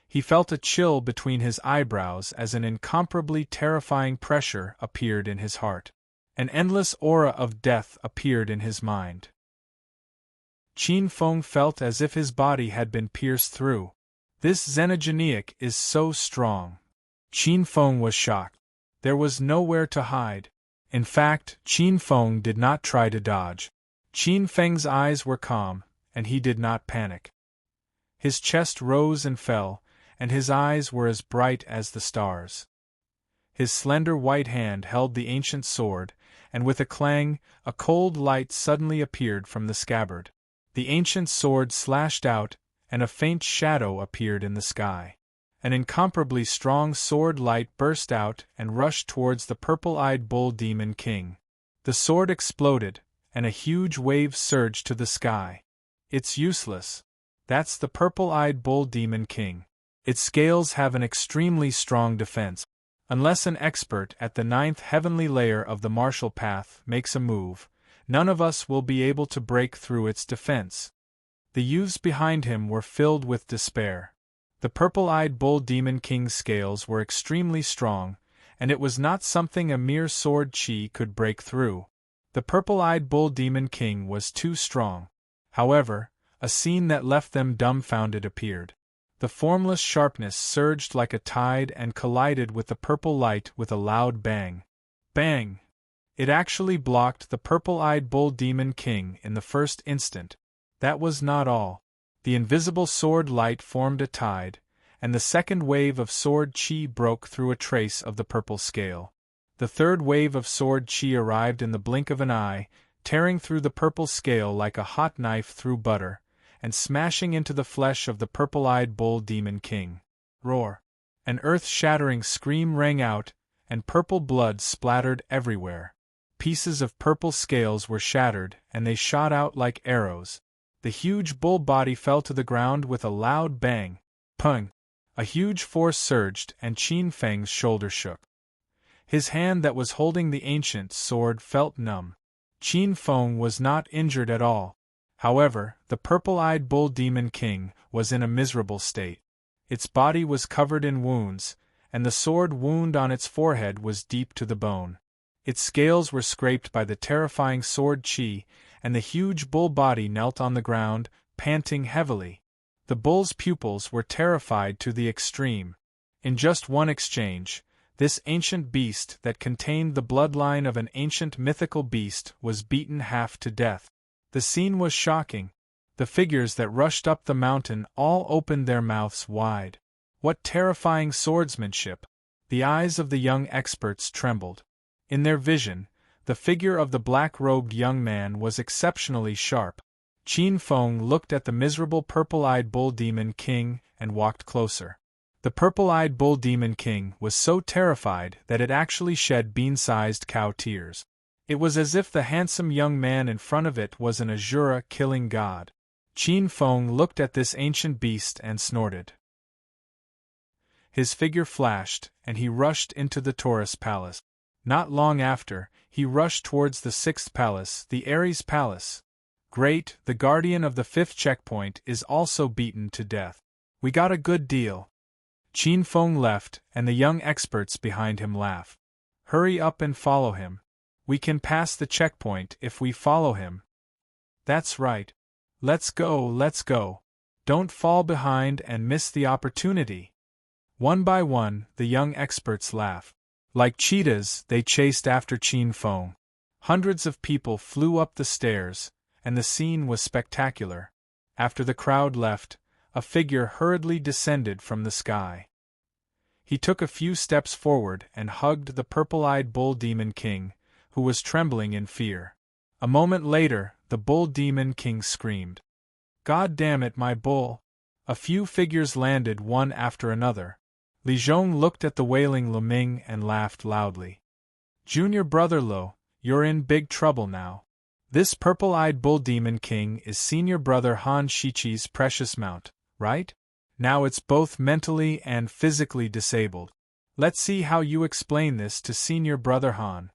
He felt a chill between his eyebrows as an incomparably terrifying pressure appeared in his heart. An endless aura of death appeared in his mind. Qin Feng felt as if his body had been pierced through. This xenogeniac is so strong. Qin Feng was shocked. There was nowhere to hide. In fact, Qin Feng did not try to dodge. Qin Feng's eyes were calm, and he did not panic. His chest rose and fell, and his eyes were as bright as the stars. His slender white hand held the ancient sword, and with a clang, a cold light suddenly appeared from the scabbard. The ancient sword slashed out, and a faint shadow appeared in the sky. An incomparably strong sword light burst out and rushed towards the purple-eyed bull demon king. The sword exploded, and a huge wave surged to the sky. It's useless. That's the purple-eyed bull demon king. Its scales have an extremely strong defense. Unless an expert at the 9th heavenly layer of the martial path makes a move, none of us will be able to break through its defense. The youths behind him were filled with despair. The purple-eyed bull demon king's scales were extremely strong, and it was not something a mere sword chi could break through. The purple-eyed bull demon king was too strong. However, a scene that left them dumbfounded appeared. The formless sharpness surged like a tide and collided with the purple light with a loud bang. Bang! It actually blocked the purple-eyed bull demon king in the first instant. That was not all. The invisible sword light formed a tide, and the second wave of sword chi broke through a trace of the purple scale. The third wave of sword chi arrived in the blink of an eye, tearing through the purple scale like a hot knife through butter, and smashing into the flesh of the purple-eyed bull demon king. Roar! An earth-shattering scream rang out, and purple blood splattered everywhere. Pieces of purple scales were shattered, and they shot out like arrows. The huge bull body fell to the ground with a loud bang. Pung! A huge force surged, and Qin Feng's shoulder shook. His hand that was holding the ancient sword felt numb. Qin Feng was not injured at all. However, the purple-eyed bull demon king was in a miserable state. Its body was covered in wounds, and the sword wound on its forehead was deep to the bone. Its scales were scraped by the terrifying sword chi, and the huge bull body knelt on the ground, panting heavily. The bull's pupils were terrified to the extreme. In just one exchange, this ancient beast that contained the bloodline of an ancient mythical beast was beaten half to death. The scene was shocking. The figures that rushed up the mountain all opened their mouths wide. What terrifying swordsmanship! The eyes of the young experts trembled. In their vision, the figure of the black-robed young man was exceptionally sharp. Qin Feng looked at the miserable purple-eyed bull demon king and walked closer. The purple-eyed bull demon king was so terrified that it actually shed bean-sized cow tears. It was as if the handsome young man in front of it was an Asura-killing god. Qin Feng looked at this ancient beast and snorted. His figure flashed, and he rushed into the Taurus Palace. Not long after, he rushed towards the 6th palace, the Ares Palace. Great, the guardian of the 5th checkpoint is also beaten to death. We got a good deal. Qin Feng left, and the young experts behind him laughed. Hurry up and follow him. We can pass the checkpoint if we follow him. That's right. Let's go, let's go. Don't fall behind and miss the opportunity. One by one, the young experts laughed. Like cheetahs, they chased after Qin Feng. Hundreds of people flew up the stairs, and the scene was spectacular. After the crowd left, a figure hurriedly descended from the sky. He took a few steps forward and hugged the purple-eyed bull demon king, who was trembling in fear. A moment later, the bull demon king screamed. God damn it, my bull! A few figures landed one after another. Li Zhong looked at the wailing Lu Ming and laughed loudly. Junior brother Lo, you're in big trouble now. This purple-eyed bull demon king is senior brother Han Shichi's precious mount, right? Now it's both mentally and physically disabled. Let's see how you explain this to senior brother Han.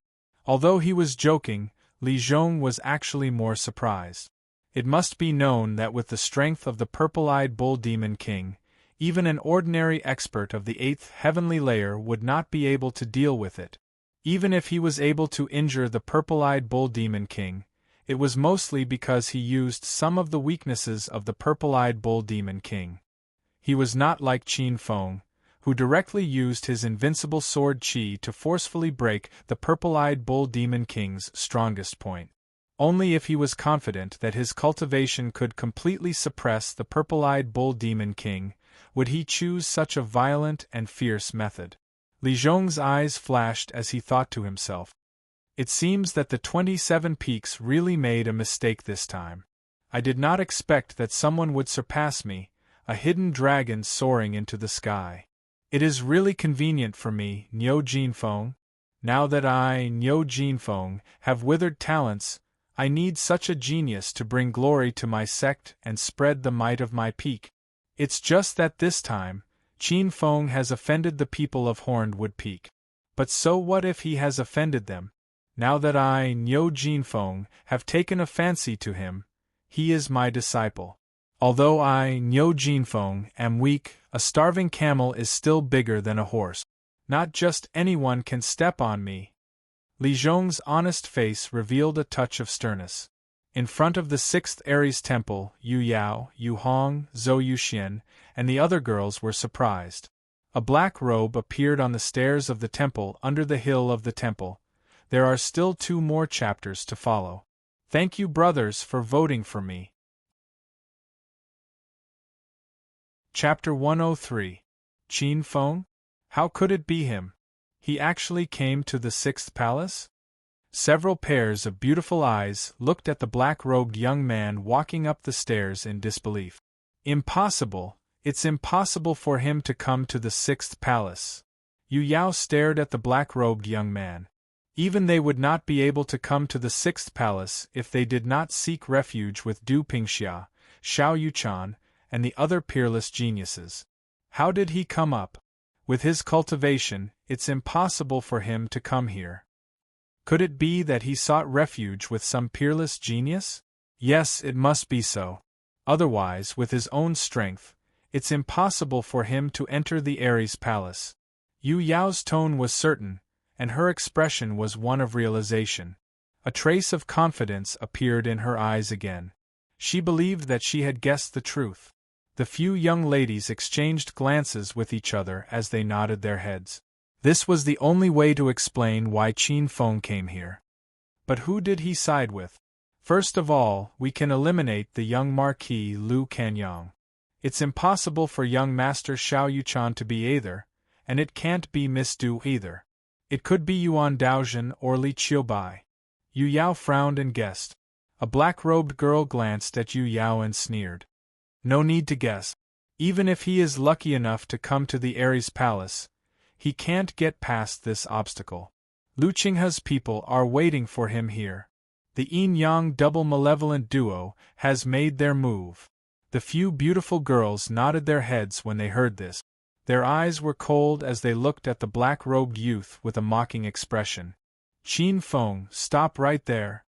Although he was joking, Li Zhong was actually more surprised. It must be known that with the strength of the purple-eyed bull demon king, even an ordinary expert of the 8th heavenly layer would not be able to deal with it. Even if he was able to injure the purple-eyed bull demon king, it was mostly because he used some of the weaknesses of the purple-eyed bull demon king. He was not like Qin Feng, who directly used his invincible sword chi to forcefully break the purple-eyed bull demon king's strongest point. Only if he was confident that his cultivation could completely suppress the purple-eyed bull demon king would he choose such a violent and fierce method. Li Zhong's eyes flashed as he thought to himself. It seems that the 27 Peaks really made a mistake this time. I did not expect that someone would surpass me, a hidden dragon soaring into the sky. It is really convenient for me, Niu Jinfeng. Now that I, Niu Jinfeng, have withered talents, I need such a genius to bring glory to my sect and spread the might of my peak. It's just that this time, Qin Feng has offended the people of Hornwood Peak. But so what if he has offended them? Now that I, Niu Jinfeng, have taken a fancy to him, he is my disciple. Although I, Niu Jinfeng, am weak, a starving camel is still bigger than a horse. Not just anyone can step on me. Li Zhong's honest face revealed a touch of sternness. In front of the 6th Aries temple, Yu Yao, Yu Hong, Zhou Yuxian, and the other girls were surprised. A black robe appeared on the stairs of the temple under the hill of the temple. There are still 2 more chapters to follow. Thank you, brothers, for voting for me. Chapter 103. Qin Feng? How could it be him? He actually came to the 6th palace? Several pairs of beautiful eyes looked at the black-robed young man walking up the stairs in disbelief. Impossible! It's impossible for him to come to the 6th palace. Yu Yao stared at the black-robed young man. Even they would not be able to come to the 6th palace if they did not seek refuge with Du Pingxia, Xiao Yuchan, and the other peerless geniuses. How did he come up? With his cultivation, it's impossible for him to come here. Could it be that he sought refuge with some peerless genius? Yes, it must be so. Otherwise, with his own strength, it's impossible for him to enter the Aries palace. Yu Yao's tone was certain, and her expression was one of realization. A trace of confidence appeared in her eyes again. She believed that she had guessed the truth. The few young ladies exchanged glances with each other as they nodded their heads. This was the only way to explain why Qin Feng came here. But who did he side with? First of all, we can eliminate the young Marquis Lu Canyang. It's impossible for young Master Xiao Yuchan to be either, and it can't be Miss Du either. It could be Yuan Daozhen or Li Qiubai. Yu Yao frowned and guessed. A black-robed girl glanced at Yu Yao and sneered. No need to guess. Even if he is lucky enough to come to the Aries palace, he can't get past this obstacle. Lu Qinghe's people are waiting for him here. The yin-yang double malevolent duo has made their move. The few beautiful girls nodded their heads when they heard this. Their eyes were cold as they looked at the black-robed youth with a mocking expression. Qin Feng, stop right there.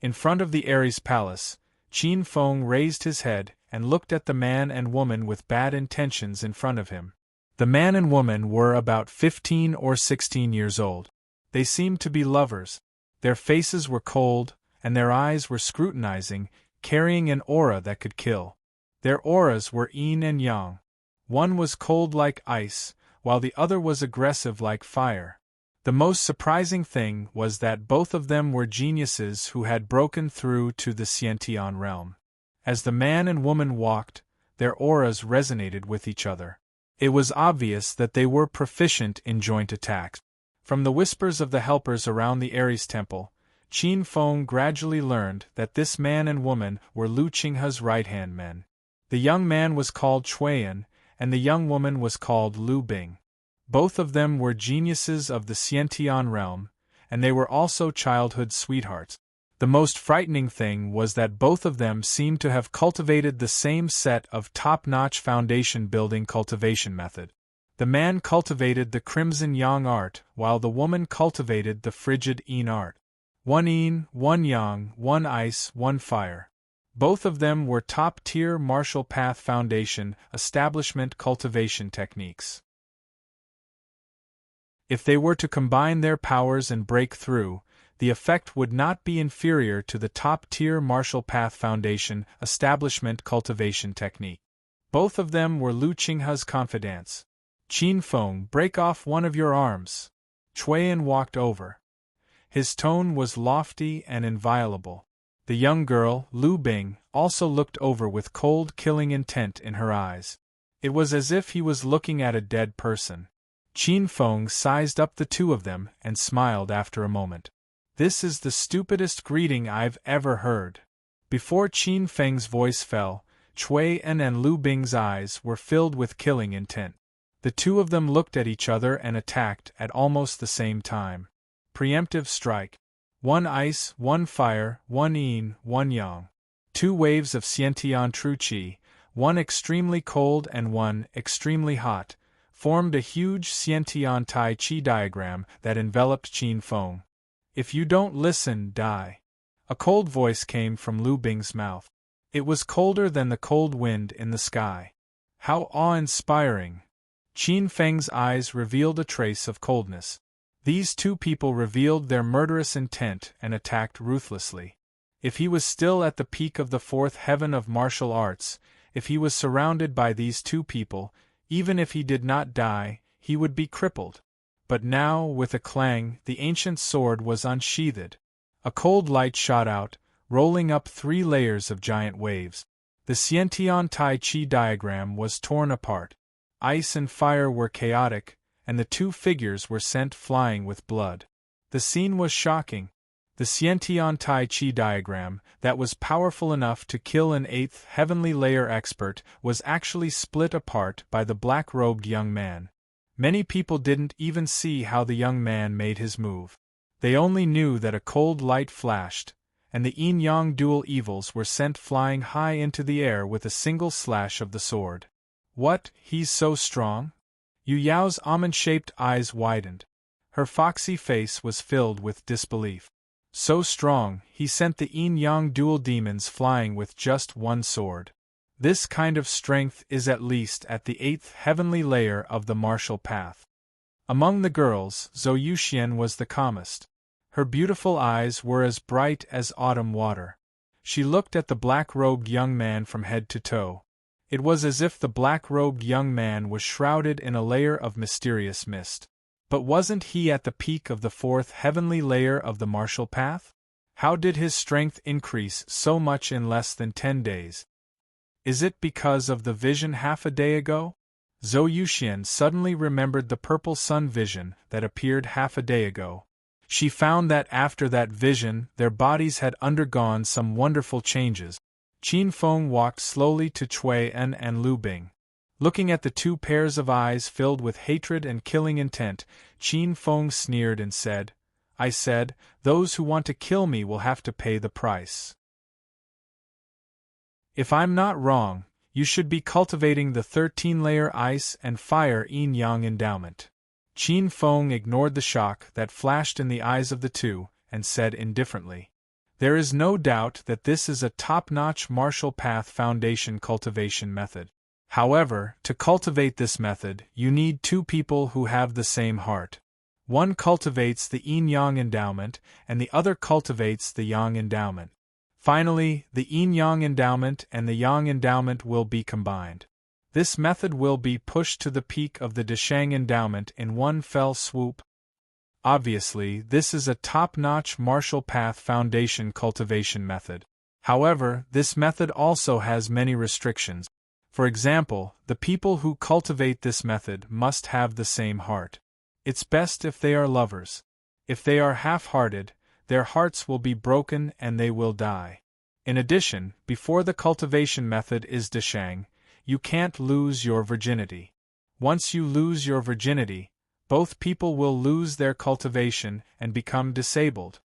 In front of the Aries palace, Qin Feng raised his head and looked at the man and woman with bad intentions in front of him. The man and woman were about 15 or 16 years old. They seemed to be lovers. Their faces were cold, and their eyes were scrutinizing, carrying an aura that could kill. Their auras were yin and yang. One was cold like ice, while the other was aggressive like fire. The most surprising thing was that both of them were geniuses who had broken through to the Xiantian realm. As the man and woman walked, their auras resonated with each other. It was obvious that they were proficient in joint attacks. From the whispers of the helpers around the Aries temple, Qin Feng gradually learned that this man and woman were Lu Qinghe's right-hand men. The young man was called Chuan, and the young woman was called Lu Bing. Both of them were geniuses of the Xiantian realm, and they were also childhood sweethearts. The most frightening thing was that both of them seemed to have cultivated the same set of top-notch foundation-building cultivation method. The man cultivated the crimson yang art, while the woman cultivated the frigid yin art. One yin, one yang, one ice, one fire. Both of them were top-tier martial path foundation establishment cultivation techniques. If they were to combine their powers and break through, the effect would not be inferior to the top-tier martial path foundation establishment cultivation technique. Both of them were Lu Qinghe's confidants. Qin Feng, break off one of your arms. Chuan walked over. His tone was lofty and inviolable. The young girl, Lu Bing, also looked over with cold, killing intent in her eyes. It was as if he was looking at a dead person. Qin Feng sized up the two of them and smiled after a moment. This is the stupidest greeting I've ever heard. Before Qin Feng's voice fell, Chuan and Lu Bing's eyes were filled with killing intent. The two of them looked at each other and attacked at almost the same time. Preemptive strike. One ice, one fire, one yin, one yang. 2 waves of Xiantian true qi, one extremely cold and one extremely hot, formed a huge Xiantian Tai Chi diagram that enveloped Qin Feng. If you don't listen, die. A cold voice came from Lu Bing's mouth. It was colder than the cold wind in the sky. How awe-inspiring! Qin Feng's eyes revealed a trace of coldness. These 2 people revealed their murderous intent and attacked ruthlessly. If he was still at the peak of the 4th heaven of martial arts, if he was surrounded by these 2 people, even if he did not die, he would be crippled. But now, with a clang, the ancient sword was unsheathed. A cold light shot out, rolling up 3 layers of giant waves. The Xiantian Tai Chi diagram was torn apart. Ice and fire were chaotic, and the 2 figures were sent flying with blood. The scene was shocking. The Xiantian Tai Chi diagram, that was powerful enough to kill an 8th heavenly layer expert, was actually split apart by the black-robed young man. Many people didn't even see how the young man made his move. They only knew that a cold light flashed, and the yin-yang dual evils were sent flying high into the air with a single slash of the sword. What, he's so strong? Yu Yao's almond-shaped eyes widened. Her foxy face was filled with disbelief. So strong, he sent the yin-yang dual demons flying with just one sword. This kind of strength is at least at the 8th heavenly layer of the martial path. Among the girls, Zhou Yuxian was the calmest. Her beautiful eyes were as bright as autumn water. She looked at the black-robed young man from head to toe. It was as if the black-robed young man was shrouded in a layer of mysterious mist. But wasn't he at the peak of the 4th heavenly layer of the martial path? How did his strength increase so much in less than 10 days? Is it because of the vision half a day ago? Zhou Yuxian suddenly remembered the purple sun vision that appeared half a day ago. She found that after that vision, their bodies had undergone some wonderful changes. Qin Feng walked slowly to Cui En and Lu Bing. Looking at the 2 pairs of eyes filled with hatred and killing intent, Qin Feng sneered and said, "I said, those who want to kill me will have to pay the price. If I'm not wrong, you should be cultivating the 13-layer ice and fire yin-yang endowment." Qin Feng ignored the shock that flashed in the eyes of the 2, and said indifferently, "There is no doubt that this is a top-notch martial path foundation cultivation method. However, to cultivate this method, you need 2 people who have the same heart. One cultivates the yin-yang endowment, and the other cultivates the yang endowment. Finally, the yin-yang endowment and the yang endowment will be combined. This method will be pushed to the peak of the Deshang endowment in one fell swoop. Obviously, this is a top-notch martial path foundation cultivation method. However, this method also has many restrictions. For example, the people who cultivate this method must have the same heart. It's best if they are lovers. If they are half-hearted, their hearts will be broken and they will die. In addition, before the cultivation method is Deshang, you can't lose your virginity. Once you lose your virginity, both people will lose their cultivation and become disabled.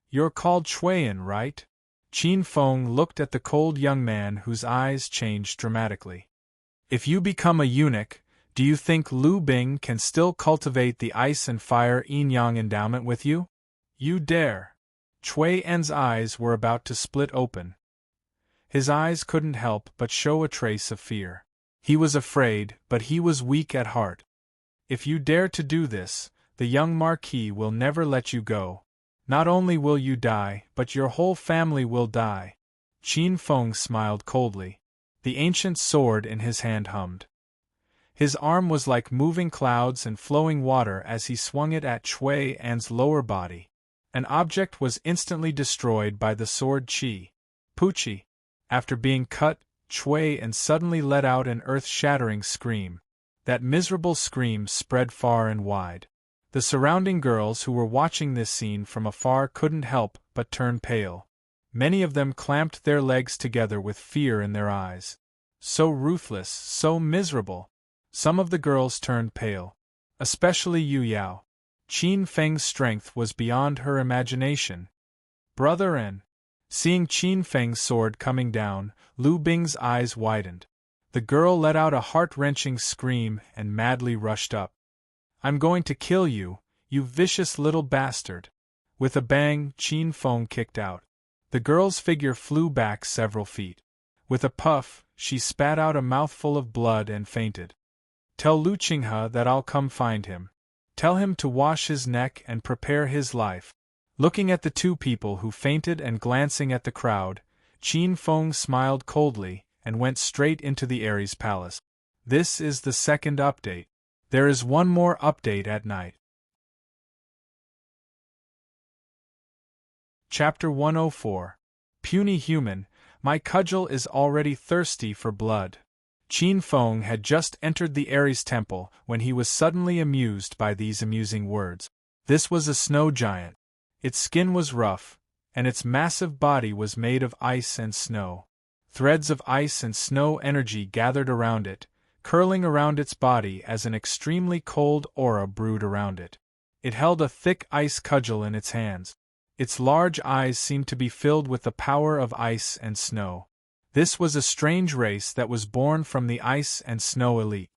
You're called Chuan, right? Qin Feng looked at the cold young man whose eyes changed dramatically. If you become a eunuch, do you think Lu Bing can still cultivate the ice and fire yin-yang endowment with you? You dare. Cui En's eyes were about to split open. His eyes couldn't help but show a trace of fear. He was afraid, but he was weak at heart. If you dare to do this, the young Marquis will never let you go. Not only will you die, but your whole family will die. Qin Feng smiled coldly. The ancient sword in his hand hummed. His arm was like moving clouds and flowing water as he swung it at Cui En's lower body. An object was instantly destroyed by the sword Qi. Puchi. After being cut, Cui En suddenly let out an earth-shattering scream. That miserable scream spread far and wide. The surrounding girls who were watching this scene from afar couldn't help but turn pale. Many of them clamped their legs together with fear in their eyes. So ruthless, so miserable. Some of the girls turned pale. Especially Yu Yao. Qin Feng's strength was beyond her imagination. Brother and seeing Qin Feng's sword coming down, Lu Bing's eyes widened. The girl let out a heart-wrenching scream and madly rushed up. I'm going to kill you, you vicious little bastard. With a bang, Qin Feng kicked out. The girl's figure flew back several feet. With a puff, she spat out a mouthful of blood and fainted. Tell Lu Qinghe that I'll come find him. Tell him to wash his neck and prepare his life. Looking at the two people who fainted and glancing at the crowd, Qin Feng smiled coldly and went straight into the Ares palace. This is the second update. There is one more update at night. Chapter 104. Puny Human, my cudgel is already thirsty for blood. Qin Feng had just entered the Ares temple when he was suddenly amused by these amusing words. This was a snow giant. Its skin was rough, and its massive body was made of ice and snow. Threads of ice and snow energy gathered around it, curling around its body as an extremely cold aura brewed around it. It held a thick ice cudgel in its hands. Its large eyes seemed to be filled with the power of ice and snow. This was a strange race that was born from the ice and snow elite.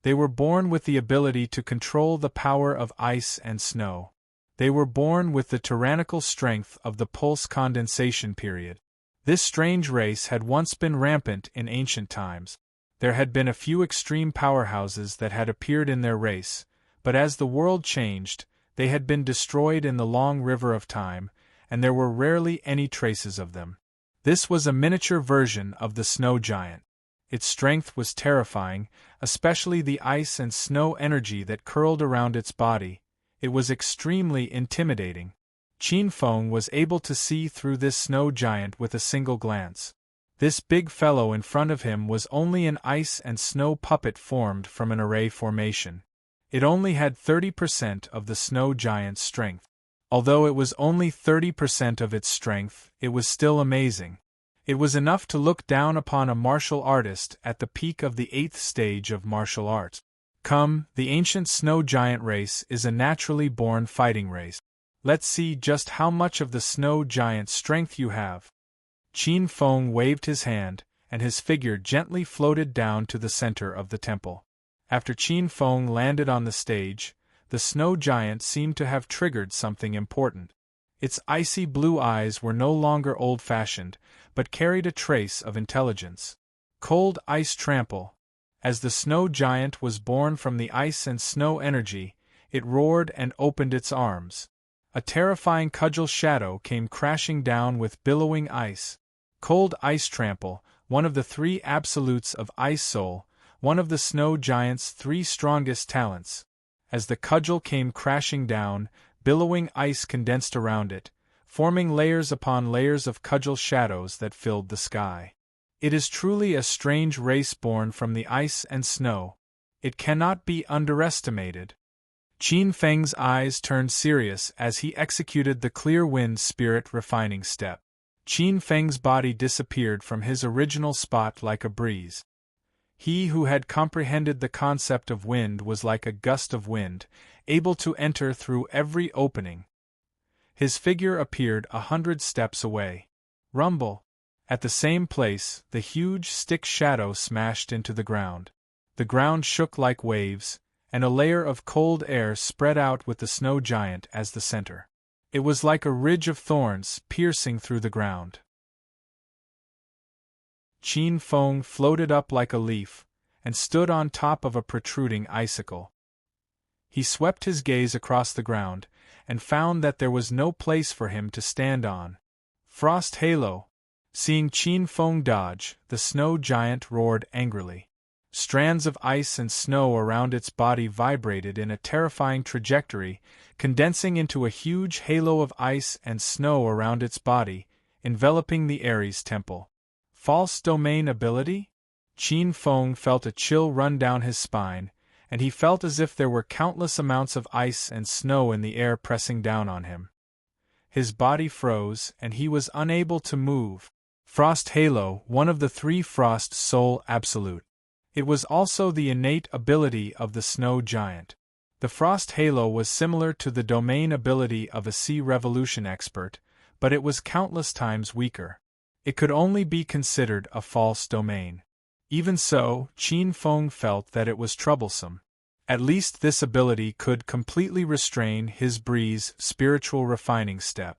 They were born with the ability to control the power of ice and snow. They were born with the tyrannical strength of the pulse condensation period. This strange race had once been rampant in ancient times. There had been a few extreme powerhouses that had appeared in their race, but as the world changed, they had been destroyed in the long river of time, and there were rarely any traces of them. This was a miniature version of the snow giant. Its strength was terrifying, especially the ice and snow energy that curled around its body. It was extremely intimidating. Qin Feng was able to see through this snow giant with a single glance. This big fellow in front of him was only an ice and snow puppet formed from an array formation. It only had 30% of the snow giant's strength. Although it was only 30% of its strength, it was still amazing. It was enough to look down upon a martial artist at the peak of the 8th stage of martial arts. Come, the ancient snow giant race is a naturally born fighting race. Let's see just how much of the snow giant's strength you have. Qin Feng waved his hand, and his figure gently floated down to the center of the temple. After Qin Feng landed on the stage, the snow giant seemed to have triggered something important. Its icy blue eyes were no longer old-fashioned, but carried a trace of intelligence. Cold ice trample. As the snow giant was born from the ice and snow energy, it roared and opened its arms. A terrifying cudgel shadow came crashing down with billowing ice. Cold ice trample, one of the 3 absolutes of Ice Soul, one of the snow giant's 3 strongest talents. As the cudgel came crashing down, billowing ice condensed around it, forming layers upon layers of cudgel shadows that filled the sky. It is truly a strange race born from the ice and snow. It cannot be underestimated. Qin Feng's eyes turned serious as he executed the clear wind spirit refining step. Qin Feng's body disappeared from his original spot like a breeze. He who had comprehended the concept of wind was like a gust of wind, able to enter through every opening. His figure appeared 100 steps away. Rumble! At the same place, the huge stick shadow smashed into the ground. The ground shook like waves, and a layer of cold air spread out with the snow giant as the center. It was like a ridge of thorns piercing through the ground. Qin Feng floated up like a leaf, and stood on top of a protruding icicle. He swept his gaze across the ground, and found that there was no place for him to stand on. Frost halo! Seeing Qin Feng dodge, the snow giant roared angrily. Strands of ice and snow around its body vibrated in a terrifying trajectory, condensing into a huge halo of ice and snow around its body, enveloping the Ares temple. False domain ability? Qin Feng felt a chill run down his spine, and he felt as if there were countless amounts of ice and snow in the air pressing down on him. His body froze, and he was unable to move. Frost Halo, one of the 3 Frost Soul Absolute. It was also the innate ability of the snow giant. The Frost Halo was similar to the domain ability of a Sea Revolution expert, but it was countless times weaker. It could only be considered a false domain. Even so, Qin Feng felt that it was troublesome. At least this ability could completely restrain his breeze spiritual refining step.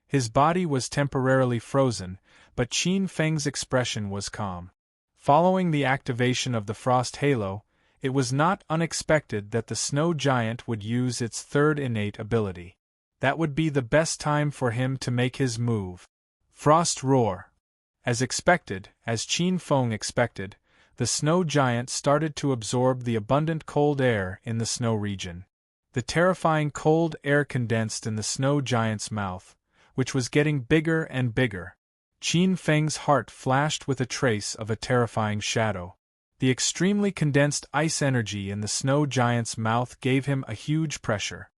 His body was temporarily frozen, but Qin Feng's expression was calm. Following the activation of the frost halo, it was not unexpected that the snow giant would use its third innate ability. That would be the best time for him to make his move. Frost roar. As expected, as Qin Feng expected, the snow giant started to absorb the abundant cold air in the snow region. The terrifying cold air condensed in the snow giant's mouth, which was getting bigger and bigger. Qin Feng's heart flashed with a trace of a terrifying shadow. The extremely condensed ice energy in the snow giant's mouth gave him a huge pressure.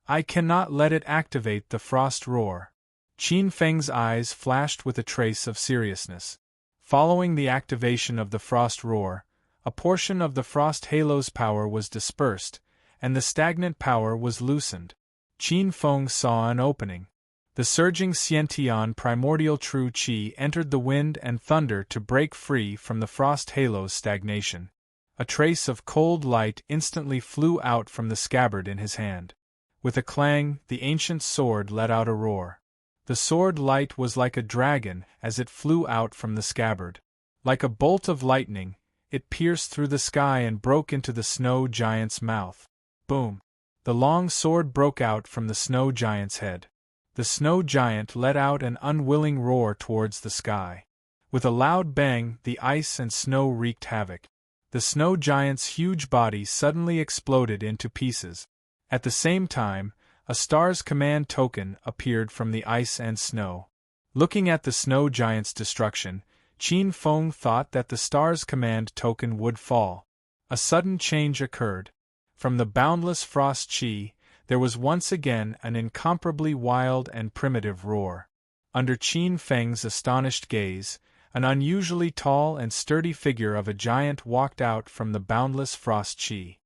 I cannot let it activate the frost roar. Qin Feng's eyes flashed with a trace of seriousness. Following the activation of the frost roar, a portion of the frost halo's power was dispersed, and the stagnant power was loosened. Qin Feng saw an opening. The surging Xiantian primordial true qi entered the wind and thunder to break free from the frost halo's stagnation. A trace of cold light instantly flew out from the scabbard in his hand. With a clang, the ancient sword let out a roar. The sword light was like a dragon as it flew out from the scabbard. Like a bolt of lightning, it pierced through the sky and broke into the snow giant's mouth. Boom! The long sword broke out from the snow giant's head. The snow giant let out an unwilling roar towards the sky. With a loud bang, the ice and snow wreaked havoc. The snow giant's huge body suddenly exploded into pieces. At the same time, a star's command token appeared from the ice and snow. Looking at the snow giant's destruction, Qin Feng thought that the star's command token would fall. A sudden change occurred. From the boundless frost qi, there was once again an incomparably wild and primitive roar. Under Qin Feng's astonished gaze, an unusually tall and sturdy figure of a giant walked out from the boundless frost qi.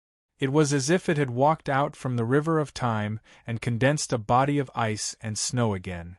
It was as if it had walked out from the river of time and condensed a body of ice and snow again.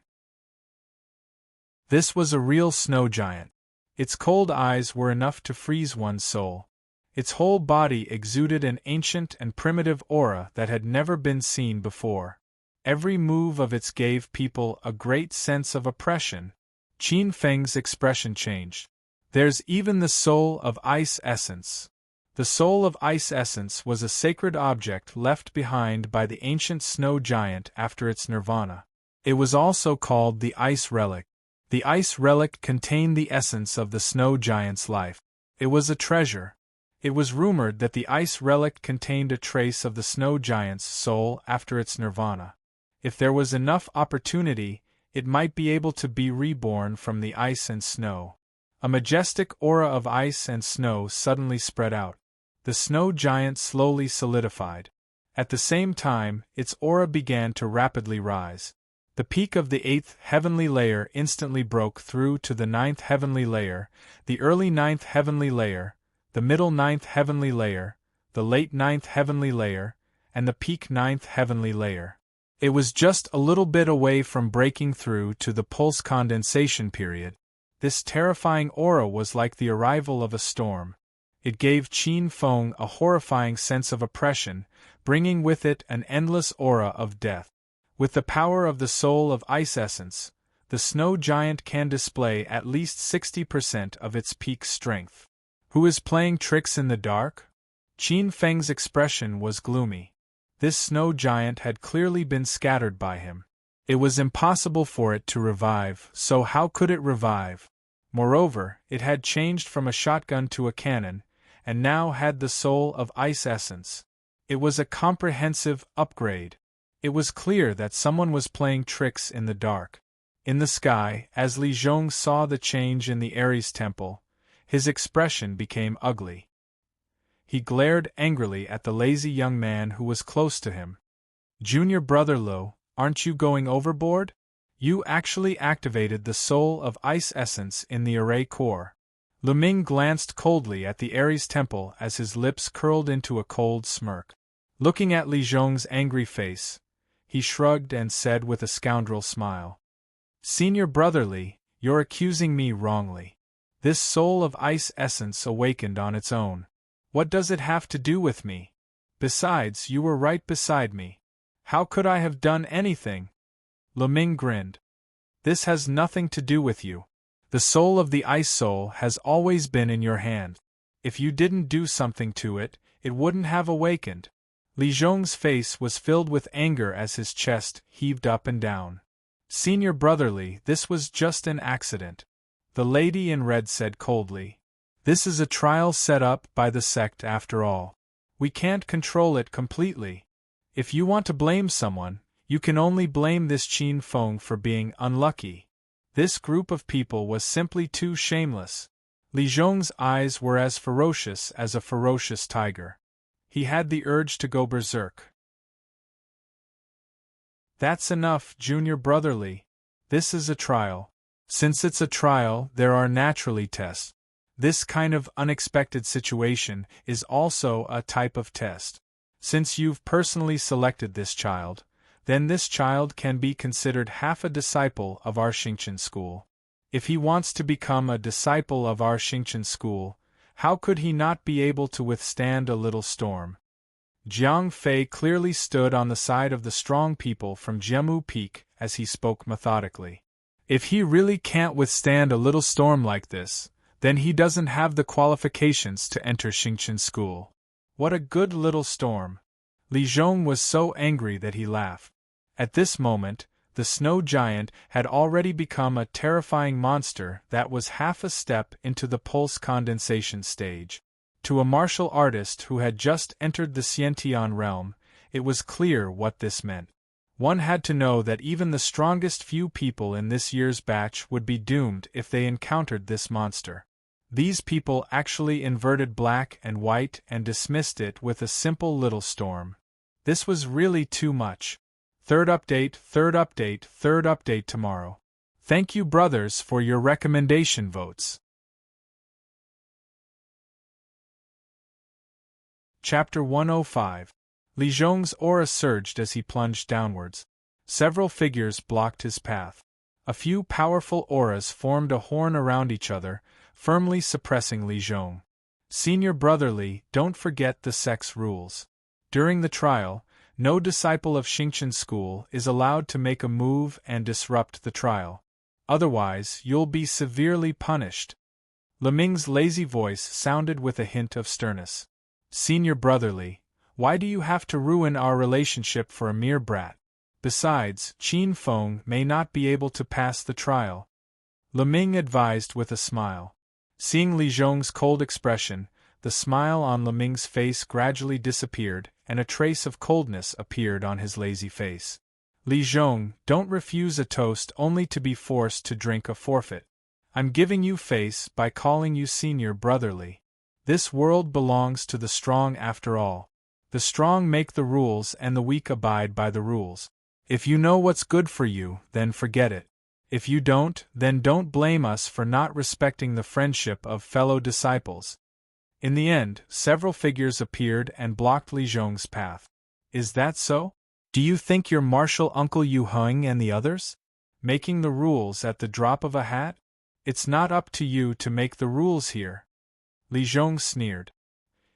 This was a real snow giant. Its cold eyes were enough to freeze one's soul. Its whole body exuded an ancient and primitive aura that had never been seen before. Every move of it gave people a great sense of oppression. Qin Feng's expression changed. There's even the soul of ice essence. The soul of ice essence was a sacred object left behind by the ancient snow giant after its nirvana. It was also called the ice relic. The ice relic contained the essence of the snow giant's life. It was a treasure. It was rumored that the ice relic contained a trace of the snow giant's soul after its nirvana. If there was enough opportunity, it might be able to be reborn from the ice and snow. A majestic aura of ice and snow suddenly spread out. The snow giant slowly solidified. At the same time, its aura began to rapidly rise. The peak of the 8th heavenly layer instantly broke through to the 9th heavenly layer, the early 9th heavenly layer, the middle 9th heavenly layer, the late 9th heavenly layer, and the peak 9th heavenly layer. It was just a little bit away from breaking through to the pulse condensation period. This terrifying aura was like the arrival of a storm. It gave Qin Feng a horrifying sense of oppression, bringing with it an endless aura of death. With the power of the soul of ice essence, the snow giant can display at least 60% of its peak strength. Who is playing tricks in the dark? Qin Feng's expression was gloomy. This snow giant had clearly been scattered by him. It was impossible for it to revive, so how could it revive? Moreover, it had changed from a shotgun to a cannon, and now had the soul of ice essence. It was a comprehensive upgrade. It was clear that someone was playing tricks in the dark. In the sky, as Li Zhong saw the change in the Ares temple, his expression became ugly. He glared angrily at the lazy young man who was close to him. Junior brother Lo, aren't you going overboard? You actually activated the soul of ice essence in the array core. Lu Ming glanced coldly at the Ares temple as his lips curled into a cold smirk. Looking at Li Zhong's angry face, he shrugged and said with a scoundrel smile, Senior Brotherly, you're accusing me wrongly. This soul of ice essence awakened on its own. What does it have to do with me? Besides, you were right beside me. How could I have done anything? Leming grinned. This has nothing to do with you. The soul of the ice soul has always been in your hand. If you didn't do something to it, it wouldn't have awakened. Li Zhong's face was filled with anger as his chest heaved up and down. Senior Brotherly, this was just an accident. The lady in red said coldly. This is a trial set up by the sect after all. We can't control it completely. If you want to blame someone, you can only blame this Qin Feng for being unlucky. This group of people was simply too shameless. Li Zhong's eyes were as ferocious as a ferocious tiger. He had the urge to go berserk. That's enough, Junior Brotherly. This is a trial. Since it's a trial, there are naturally tests. This kind of unexpected situation is also a type of test. Since you've personally selected this child, then this child can be considered half a disciple of our Xingqian school. If he wants to become a disciple of our Xingqian school, how could he not be able to withstand a little storm? Jiang Fei clearly stood on the side of the strong people from Jiamu Peak as he spoke methodically. If he really can't withstand a little storm like this, then he doesn't have the qualifications to enter Xingqian school. What a good little storm! Li Zhong was so angry that he laughed. At this moment, the snow giant had already become a terrifying monster that was half a step into the pulse condensation stage. To a martial artist who had just entered the Xiantian realm, it was clear what this meant. One had to know that even the strongest few people in this year's batch would be doomed if they encountered this monster. These people actually inverted black and white and dismissed it with a simple little storm. This was really too much. Third update tomorrow. Thank you, brothers, for your recommendation votes. Chapter 105. Li Zhong's aura surged as he plunged downwards. Several figures blocked his path. A few powerful auras formed a horn around each other, firmly suppressing Li Zhong. Senior Brotherly, don't forget the sect's rules. During the trial, no disciple of Xingqian school is allowed to make a move and disrupt the trial. Otherwise, you'll be severely punished. Leming's lazy voice sounded with a hint of sternness. Senior Brotherly, why do you have to ruin our relationship for a mere brat? Besides, Qin Feng may not be able to pass the trial. Leming advised with a smile. Seeing Li Zhong's cold expression, the smile on Leming's face gradually disappeared, and a trace of coldness appeared on his lazy face. Li Zhong, don't refuse a toast only to be forced to drink a forfeit. I'm giving you face by calling you Senior Brotherly. This world belongs to the strong after all. The strong make the rules and the weak abide by the rules. If you know what's good for you, then forget it. If you don't, then don't blame us for not respecting the friendship of fellow disciples. In the end, several figures appeared and blocked Li Zhong's path. Is that so? Do you think you're martial Uncle Yu Heng and the others? Making the rules at the drop of a hat? It's not up to you to make the rules here. Li Zhong sneered.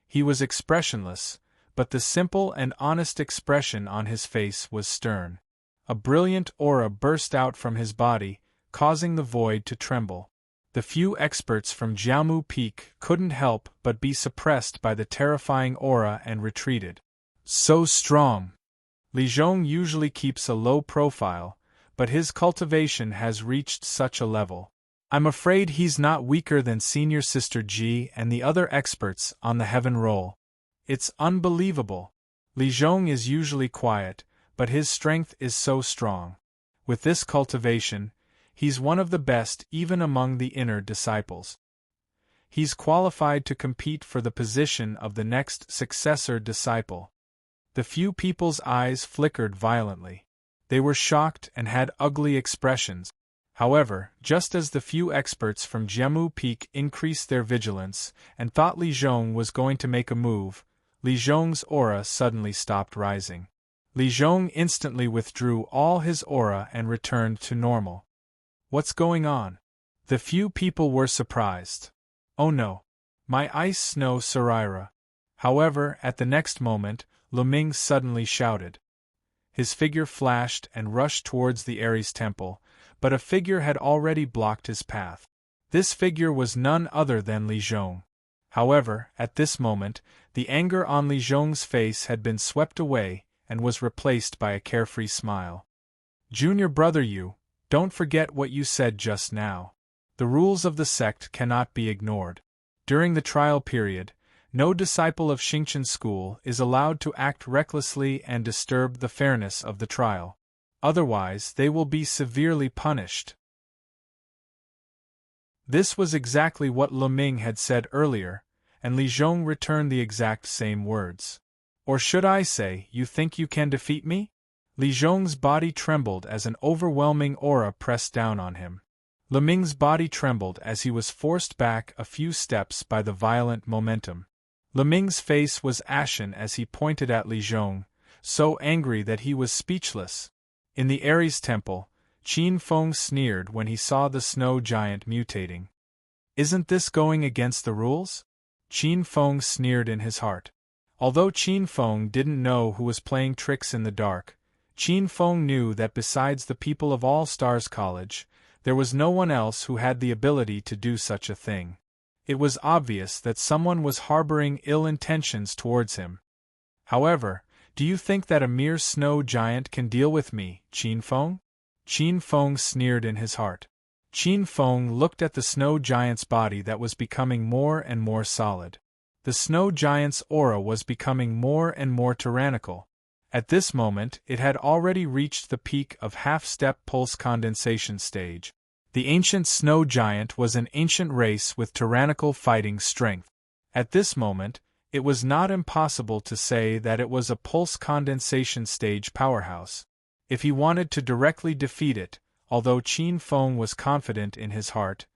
He was expressionless, but the simple and honest expression on his face was stern. A brilliant aura burst out from his body, causing the void to tremble. The few experts from Jiamu Peak couldn't help but be suppressed by the terrifying aura and retreated. So strong! Li Zhong usually keeps a low profile, but his cultivation has reached such a level. I'm afraid he's not weaker than Senior Sister Ji and the other experts on the Heaven Roll. It's unbelievable. Li Zhong is usually quiet, but his strength is so strong. With this cultivation, he's one of the best even among the inner disciples. He's qualified to compete for the position of the next successor disciple. The few people's eyes flickered violently. They were shocked and had ugly expressions. However, just as the few experts from Jiamu Peak increased their vigilance and thought Li Zhong was going to make a move, Li Zhong's aura suddenly stopped rising. Li Zhong instantly withdrew all his aura and returned to normal. What's going on? The few people were surprised. Oh no! My ice snow Sarira! However, at the next moment, Leming suddenly shouted. His figure flashed and rushed towards the Ares temple, but a figure had already blocked his path. This figure was none other than Li Zhong. However, at this moment, the anger on Li Zhong's face had been swept away and was replaced by a carefree smile. Junior brother, don't forget what you said just now. The rules of the sect cannot be ignored. During the trial period, no disciple of Xingqian school is allowed to act recklessly and disturb the fairness of the trial. Otherwise, they will be severely punished. This was exactly what Leming had said earlier, and Li Zhong returned the exact same words. Or should I say, you think you can defeat me? Li Zhong's body trembled as an overwhelming aura pressed down on him. Leming's body trembled as he was forced back a few steps by the violent momentum. Leming's face was ashen as he pointed at Li Zhong, so angry that he was speechless. In the Ares temple, Qin Feng sneered when he saw the snow giant mutating. Isn't this going against the rules? Qin Feng sneered in his heart. Although Qin Feng didn't know who was playing tricks in the dark, Qin Feng knew that besides the people of All Stars College, there was no one else who had the ability to do such a thing. It was obvious that someone was harboring ill intentions towards him. However, do you think that a mere snow giant can deal with me, Qin Feng? Qin Feng sneered in his heart. Qin Feng looked at the snow giant's body that was becoming more and more solid. The snow giant's aura was becoming more and more tyrannical. At this moment, it had already reached the peak of half-step pulse condensation stage. The ancient snow giant was an ancient race with tyrannical fighting strength. At this moment, it was not impossible to say that it was a pulse condensation stage powerhouse. If he wanted to directly defeat it, although Qin Feng was confident in his heart,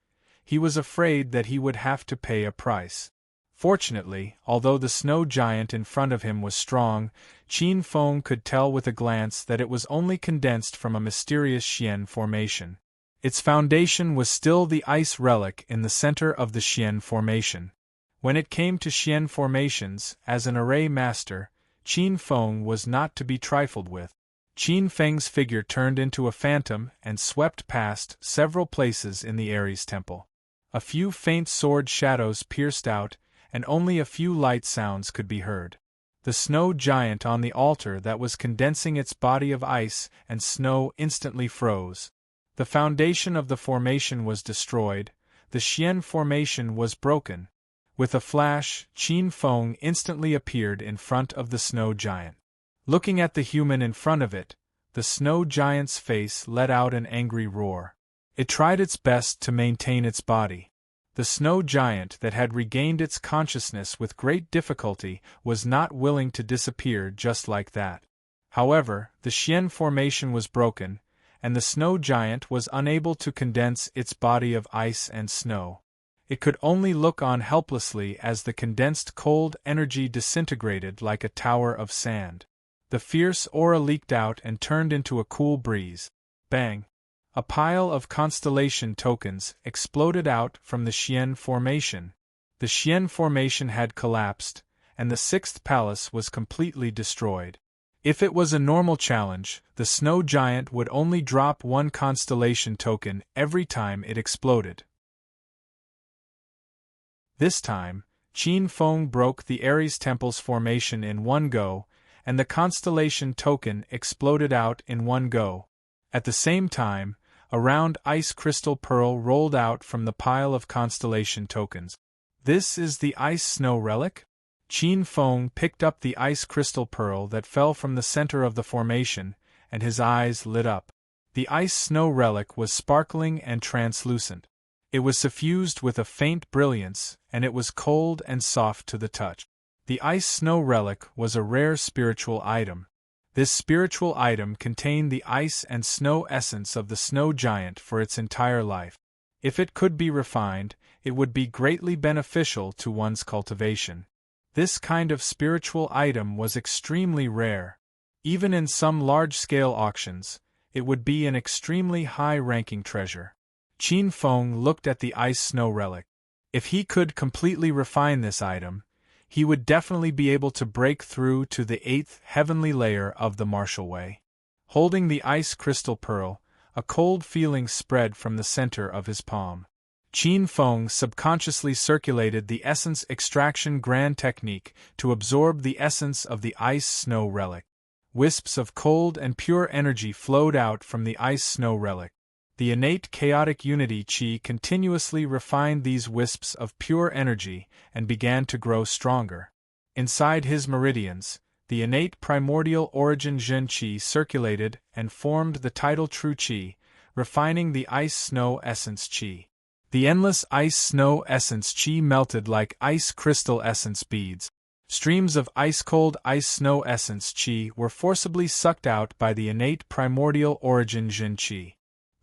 he was afraid that he would have to pay a price. Fortunately, although the snow giant in front of him was strong, Qin Feng could tell with a glance that it was only condensed from a mysterious Xian formation. Its foundation was still the ice relic in the center of the Xian formation. When it came to Xian formations, as an array master, Qin Feng was not to be trifled with. Qin Feng's figure turned into a phantom and swept past several places in the Ares temple. A few faint sword shadows pierced out, and only a few light sounds could be heard. The snow giant on the altar that was condensing its body of ice and snow instantly froze. The foundation of the formation was destroyed, the Xian formation was broken. With a flash, Qin Feng instantly appeared in front of the snow giant. Looking at the human in front of it, the snow giant's face let out an angry roar. It tried its best to maintain its body. The snow giant that had regained its consciousness with great difficulty was not willing to disappear just like that. However, the Xian formation was broken, and the snow giant was unable to condense its body of ice and snow. It could only look on helplessly as the condensed cold energy disintegrated like a tower of sand. The fierce aura leaked out and turned into a cool breeze. Bang! A pile of constellation tokens exploded out from the Xian formation. The Xian formation had collapsed, and the sixth palace was completely destroyed. If it was a normal challenge, the snow giant would only drop one constellation token every time it exploded. This time, Qin Feng broke the Ares temple's formation in one go, and the constellation token exploded out in one go. At the same time, a round ice crystal pearl rolled out from the pile of constellation tokens. This is the ice snow relic? Qin Feng picked up the ice crystal pearl that fell from the center of the formation, and his eyes lit up. The ice snow relic was sparkling and translucent. It was suffused with a faint brilliance, and it was cold and soft to the touch. The ice snow relic was a rare spiritual item. This spiritual item contained the ice and snow essence of the snow giant for its entire life. If it could be refined, it would be greatly beneficial to one's cultivation. This kind of spiritual item was extremely rare. Even in some large-scale auctions, it would be an extremely high-ranking treasure. Qin Feng looked at the ice snow relic. If he could completely refine this item, he would definitely be able to break through to the 8th heavenly layer of the martial way. Holding the ice crystal pearl, a cold feeling spread from the center of his palm. Qin Feng subconsciously circulated the essence extraction grand technique to absorb the essence of the ice snow relic. Wisps of cold and pure energy flowed out from the ice snow relic. The innate chaotic unity qi continuously refined these wisps of pure energy and began to grow stronger. Inside his meridians, the innate primordial origin Zhen qi circulated and formed the tidal true qi, refining the ice snow essence qi. The endless ice snow essence qi melted like ice crystal essence beads. Streams of ice-cold ice snow essence qi were forcibly sucked out by the innate primordial origin Zhen qi.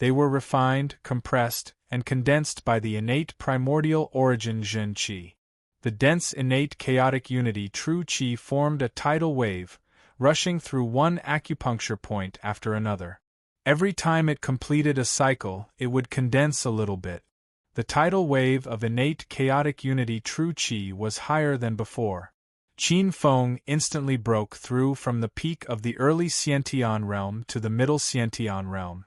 They were refined, compressed, and condensed by the innate primordial origin Zhen qi. The dense innate chaotic unity true qi formed a tidal wave, rushing through one acupuncture point after another. Every time it completed a cycle, it would condense a little bit. The tidal wave of innate chaotic unity true qi was higher than before. Qin Feng instantly broke through from the peak of the early Xiantian realm to the middle Xiantian realm.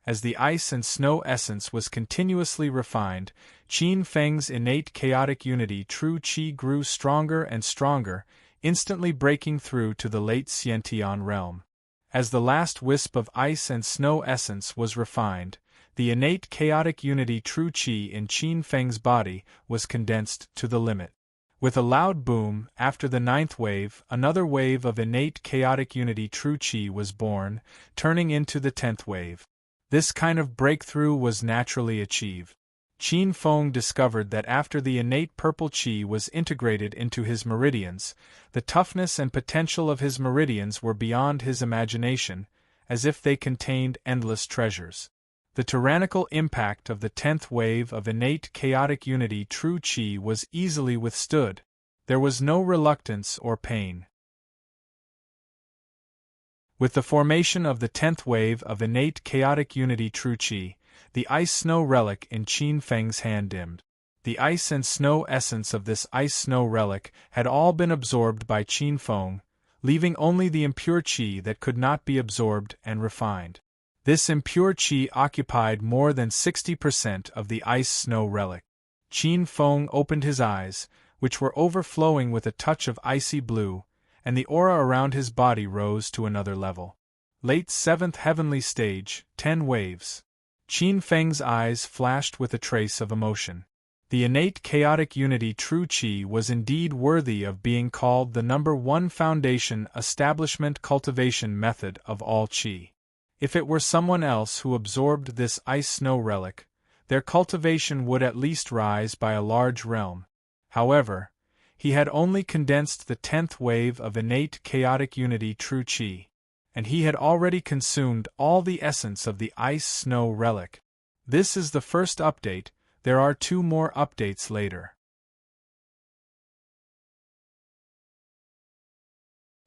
As the ice and snow essence was continuously refined, Qin Feng's innate chaotic unity true qi grew stronger and stronger, instantly breaking through to the late Xiantian realm. As the last wisp of ice and snow essence was refined, the innate chaotic unity true qi in Qin Feng's body was condensed to the limit. With a loud boom, after the 9th wave, another wave of innate chaotic unity true qi was born, turning into the 10th wave. This kind of breakthrough was naturally achieved. Qin Feng discovered that after the innate purple qi was integrated into his meridians, the toughness and potential of his meridians were beyond his imagination, as if they contained endless treasures. The tyrannical impact of the 10th wave of innate chaotic unity true qi was easily withstood. There was no reluctance or pain. With the formation of the 10th wave of innate chaotic unity true qi, the ice snow relic in Qin Feng's hand dimmed. The ice and snow essence of this ice snow relic had all been absorbed by Qin Feng, leaving only the impure qi that could not be absorbed and refined. This impure qi occupied more than 60% of the ice snow relic. Qin Feng opened his eyes, which were overflowing with a touch of icy blue, and the aura around his body rose to another level. Late 7th heavenly stage, 10 waves. Qin Feng's eyes flashed with a trace of emotion. The innate chaotic unity true qi was indeed worthy of being called the number 1 foundation establishment cultivation method of all qi. If it were someone else who absorbed this ice snow relic, their cultivation would at least rise by a large realm. However, he had only condensed the 10th wave of innate chaotic unity true qi, and he had already consumed all the essence of the ice snow relic. This is the first update, there are 2 more updates later.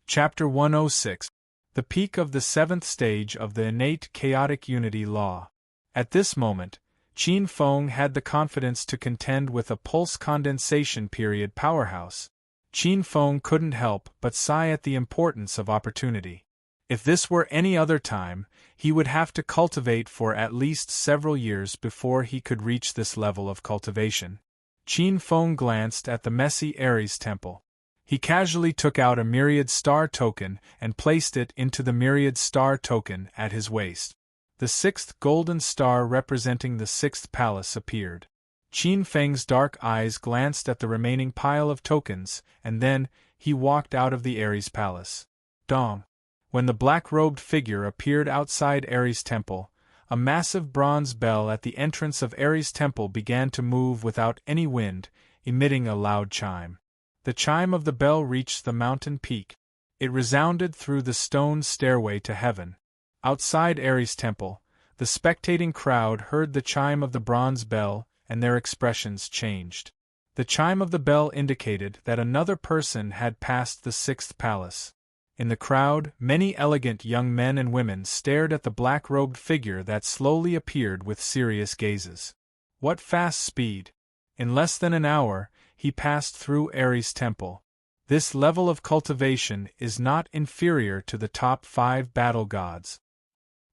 Chapter 106. The peak of the 7th stage of the innate chaotic unity law. At this moment, Qin Feng had the confidence to contend with a pulse condensation period powerhouse. Qin Feng couldn't help but sigh at the importance of opportunity. If this were any other time, he would have to cultivate for at least several years before he could reach this level of cultivation. Qin Feng glanced at the messy Ares temple. He casually took out a myriad star token and placed it into the myriad star token at his waist. The 6th golden star representing the 6th palace appeared. Qin Feng's dark eyes glanced at the remaining pile of tokens, and then he walked out of the Ares palace. Dong! When the black-robed figure appeared outside Ares temple, a massive bronze bell at the entrance of Ares temple began to move without any wind, emitting a loud chime. The chime of the bell reached the mountain peak. It resounded through the stone stairway to heaven. Outside Ares temple, the spectating crowd heard the chime of the bronze bell, and their expressions changed. The chime of the bell indicated that another person had passed the 6th palace. In the crowd, many elegant young men and women stared at the black-robed figure that slowly appeared with serious gazes. What fast speed! In less than an hour, he passed through Ares' temple. This level of cultivation is not inferior to the top 5 battle gods.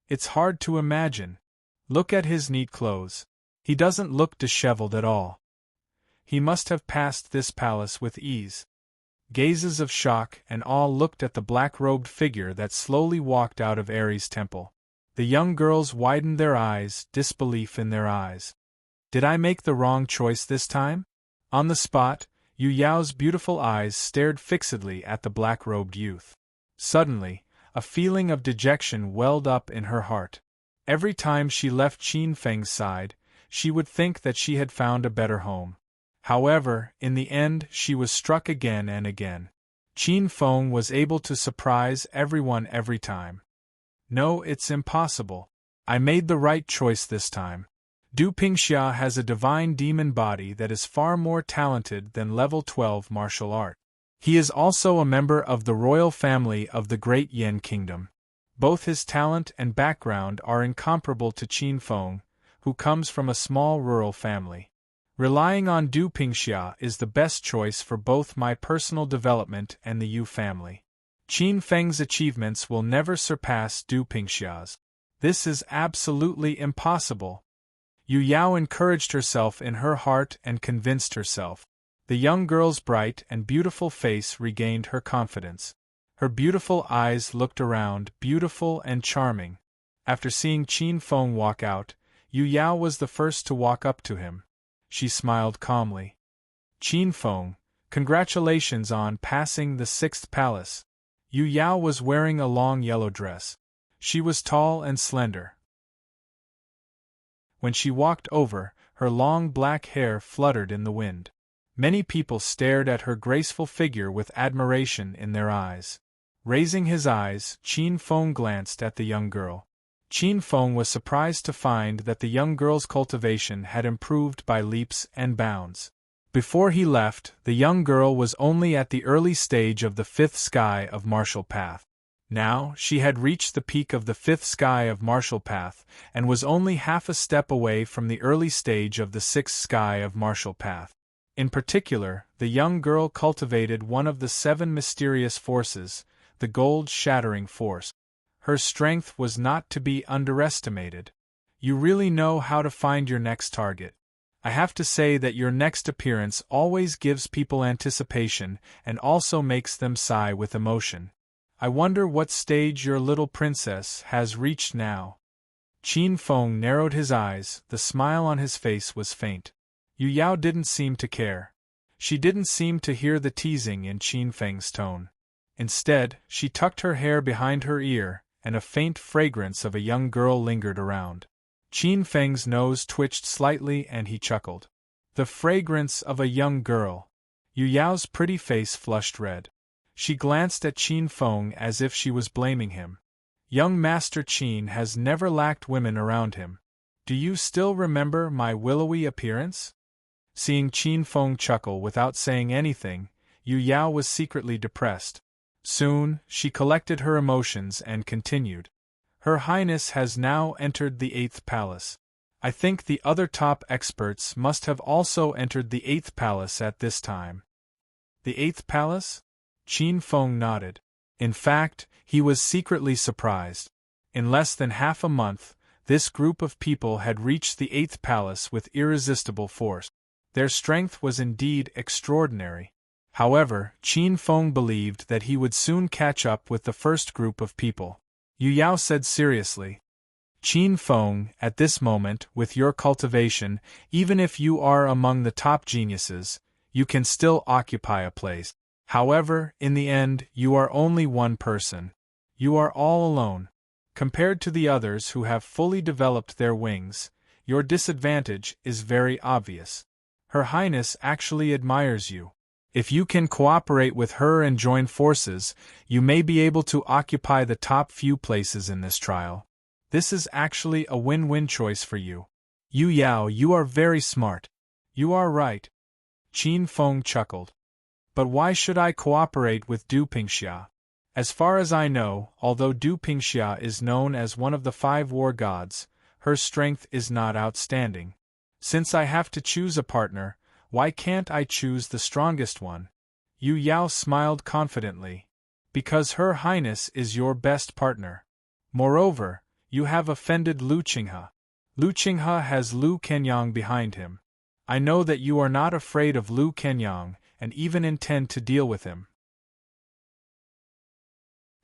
It's hard to imagine. Look at his neat clothes. He doesn't look disheveled at all. He must have passed this palace with ease. Gazes of shock and awe looked at the black-robed figure that slowly walked out of Ares' temple. The young girls widened their eyes, disbelief in their eyes. Did I make the wrong choice this time? On the spot, Yu Yao's beautiful eyes stared fixedly at the black-robed youth. Suddenly, a feeling of dejection welled up in her heart. Every time she left Qin Feng's side, she would think that she had found a better home. However, in the end she was struck again and again. Qin Feng was able to surprise everyone every time. No, it's impossible. I made the right choice this time. Du Pingxia has a divine demon body that is far more talented than level 12 martial art. He is also a member of the royal family of the Great Yin Kingdom. Both his talent and background are incomparable to Qin Feng, who comes from a small rural family. Relying on Du Pingxia is the best choice for both my personal development and the Yu family. Qin Feng's achievements will never surpass Du Pingxia's. This is absolutely impossible. Yu Yao encouraged herself in her heart and convinced herself. The young girl's bright and beautiful face regained her confidence. Her beautiful eyes looked around, beautiful and charming. After seeing Qin Feng walk out, Yu Yao was the first to walk up to him. She smiled calmly. Qin Feng, congratulations on passing the 6th palace. Yu Yao was wearing a long yellow dress. She was tall and slender. When she walked over, her long black hair fluttered in the wind. Many people stared at her graceful figure with admiration in their eyes. Raising his eyes, Qin Feng glanced at the young girl. Qin Feng was surprised to find that the young girl's cultivation had improved by leaps and bounds. Before he left, the young girl was only at the early stage of the 5th sky of martial path. Now, she had reached the peak of the 5th sky of martial path, and was only half a step away from the early stage of the 6th sky of martial path. In particular, the young girl cultivated one of the 7 mysterious forces, the gold-shattering force. Her strength was not to be underestimated. You really know how to find your next target. I have to say that your next appearance always gives people anticipation and also makes them sigh with emotion. I wonder what stage your little princess has reached now. Qin Feng narrowed his eyes, the smile on his face was faint. Yu Yao didn't seem to care. She didn't seem to hear the teasing in Qin Feng's tone. Instead, she tucked her hair behind her ear, and a faint fragrance of a young girl lingered around. Qin Feng's nose twitched slightly and he chuckled. The fragrance of a young girl. Yu Yao's pretty face flushed red. She glanced at Qin Feng as if she was blaming him. Young Master Qin has never lacked women around him. Do you still remember my willowy appearance? Seeing Qin Feng chuckle without saying anything, Yu Yao was secretly depressed. Soon, she collected her emotions and continued. Her Highness has now entered the 8th palace. I think the other top experts must have also entered the 8th palace at this time. The 8th palace? Qin Feng nodded. In fact, he was secretly surprised. In less than half a month, this group of people had reached the 8th palace with irresistible force. Their strength was indeed extraordinary. However, Qin Feng believed that he would soon catch up with the first group of people. Yu Yao said seriously. Qin Feng, at this moment, with your cultivation, even if you are among the top geniuses, you can still occupy a place. However, in the end, you are only one person. You are all alone. Compared to the others who have fully developed their wings, your disadvantage is very obvious. Her Highness actually admires you. If you can cooperate with her and join forces, you may be able to occupy the top few places in this trial. This is actually a win-win choice for you. Yu Yao, you are very smart. You are right. Qin Feng chuckled. But why should I cooperate with Du Pingxia? As far as I know, although Du Pingxia is known as one of the 5 war gods, her strength is not outstanding. Since I have to choose a partner, why can't I choose the strongest one? Yu Yao smiled confidently. Because Her Highness is your best partner. Moreover, you have offended Lu Qinghe. Lu Qinghe has Lu Kenyang behind him. I know that you are not afraid of Lu Kenyang, and even intend to deal with him.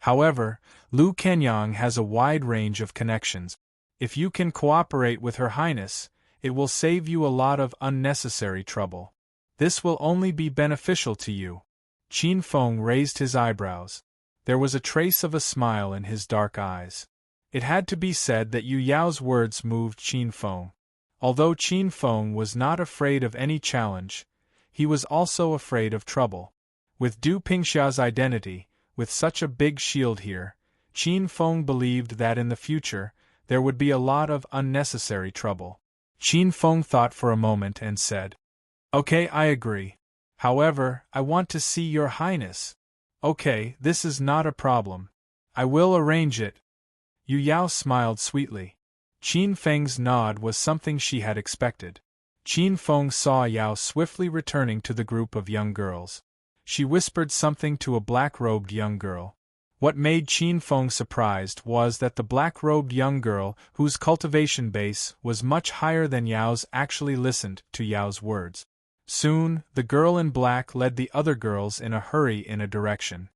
However, Lu Kenyang has a wide range of connections. If you can cooperate with Her Highness, it will save you a lot of unnecessary trouble. This will only be beneficial to you. Qin Feng raised his eyebrows. There was a trace of a smile in his dark eyes. It had to be said that Yu Yao's words moved Qin Feng. Although Qin Feng was not afraid of any challenge, he was also afraid of trouble. With Du Pingxia's identity, with such a big shield here, Qin Feng believed that in the future, there would be a lot of unnecessary trouble. Qin Feng thought for a moment and said, "Okay, I agree. However, I want to see Your Highness." "Okay, this is not a problem. I will arrange it." Yu Yao smiled sweetly. Qin Feng's nod was something she had expected. Qin Feng saw Yao swiftly returning to the group of young girls. She whispered something to a black-robed young girl. What made Qin Feng surprised was that the black-robed young girl, whose cultivation base was much higher than Yao's, actually listened to Yao's words. Soon, the girl in black led the other girls in a hurry in a direction.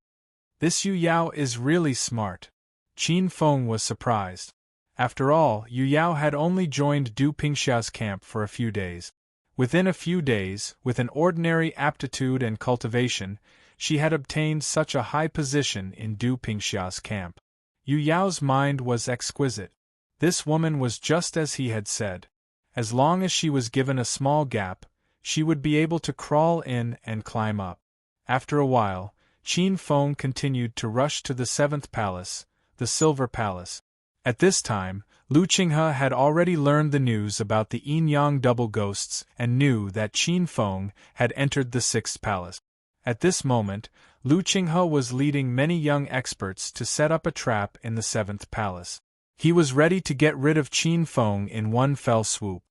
This Yu Yao is really smart. Qin Feng was surprised. After all, Yu Yao had only joined Du Pingxia's camp for a few days. Within a few days, with an ordinary aptitude and cultivation, she had obtained such a high position in Du Pingxia's camp. Yu Yao's mind was exquisite. This woman was just as he had said. As long as she was given a small gap, she would be able to crawl in and climb up. After a while, Qin Feng continued to rush to the 7th palace, the Silver Palace. At this time, Lu Qinghe had already learned the news about the yin-yang double ghosts and knew that Qin Feng had entered the 6th palace. At this moment, Lu Qinghe was leading many young experts to set up a trap in the 7th palace. He was ready to get rid of Qin Feng in one fell swoop.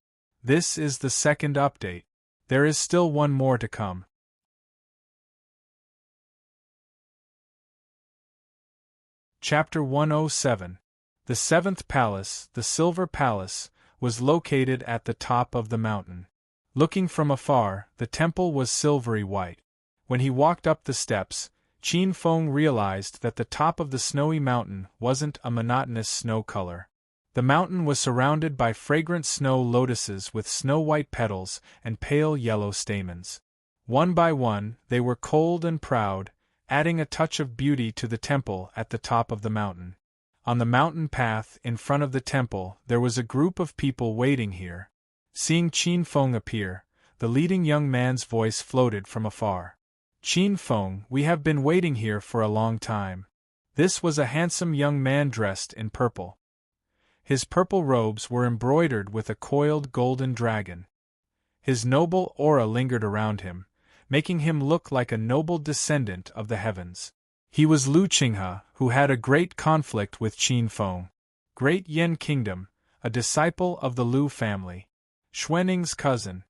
This is the second update. There is still one more to come. Chapter 107. The 7th palace, the Silver Palace, was located at the top of the mountain. Looking from afar, the temple was silvery white. When he walked up the steps, Qin Feng realized that the top of the snowy mountain wasn't a monotonous snow color. The mountain was surrounded by fragrant snow lotuses with snow-white petals and pale yellow stamens. One by one, they were cold and proud, adding a touch of beauty to the temple at the top of the mountain. On the mountain path in front of the temple, there was a group of people waiting here. Seeing Qin Feng appear, the leading young man's voice floated from afar. "Qin Feng, we have been waiting here for a long time." This was a handsome young man dressed in purple. His purple robes were embroidered with a coiled golden dragon. His noble aura lingered around him, making him look like a noble descendant of the heavens. He was Lu Qinghe, who had a great conflict with Qin Feng. Great Yin Kingdom, a disciple of the Lu family. Xuaning's cousin.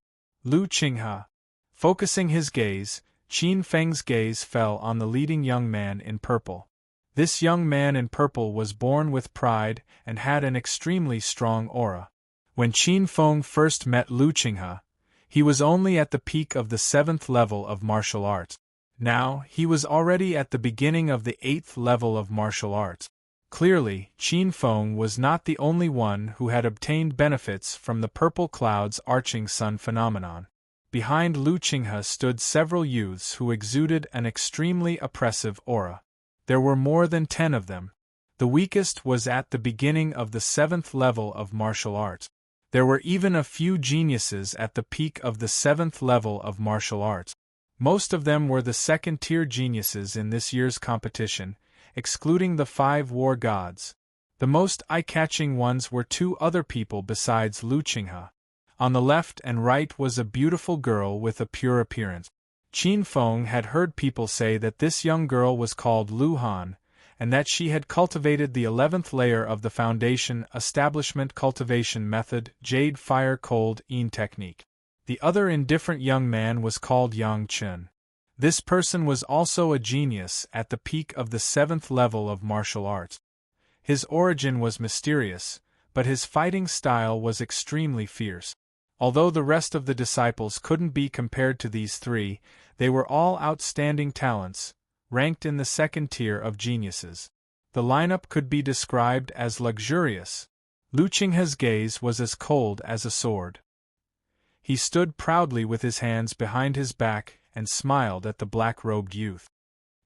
Lu Qinghe. Focusing his gaze, Qin Feng's gaze fell on the leading young man in purple. This young man in purple was born with pride and had an extremely strong aura. When Qin Feng first met Lu Qinghe, he was only at the peak of the 7th level of martial arts. Now, he was already at the beginning of the 8th level of martial arts. Clearly, Qin Feng was not the only one who had obtained benefits from the purple cloud's arching sun phenomenon. Behind Lu Qinghe stood several youths who exuded an extremely oppressive aura. There were more than 10 of them. The weakest was at the beginning of the 7th level of martial arts. There were even a few geniuses at the peak of the 7th level of martial arts. Most of them were the second-tier geniuses in this year's competition, excluding the 5 war gods. The most eye-catching ones were 2 other people besides Lu Qinghe. On the left and right was a beautiful girl with a pure appearance. Qin Feng had heard people say that this young girl was called Lu Han, and that she had cultivated the 11th layer of the foundation establishment cultivation method, Jade Fire Cold Een technique. The other indifferent young man was called Yang Chun. This person was also a genius at the peak of the 7th level of martial arts. His origin was mysterious, but his fighting style was extremely fierce. Although the rest of the disciples couldn't be compared to these three, they were all outstanding talents, ranked in the second tier of geniuses. The lineup could be described as luxurious. Lu Qinghe's gaze was as cold as a sword. He stood proudly with his hands behind his back and smiled at the black-robed youth.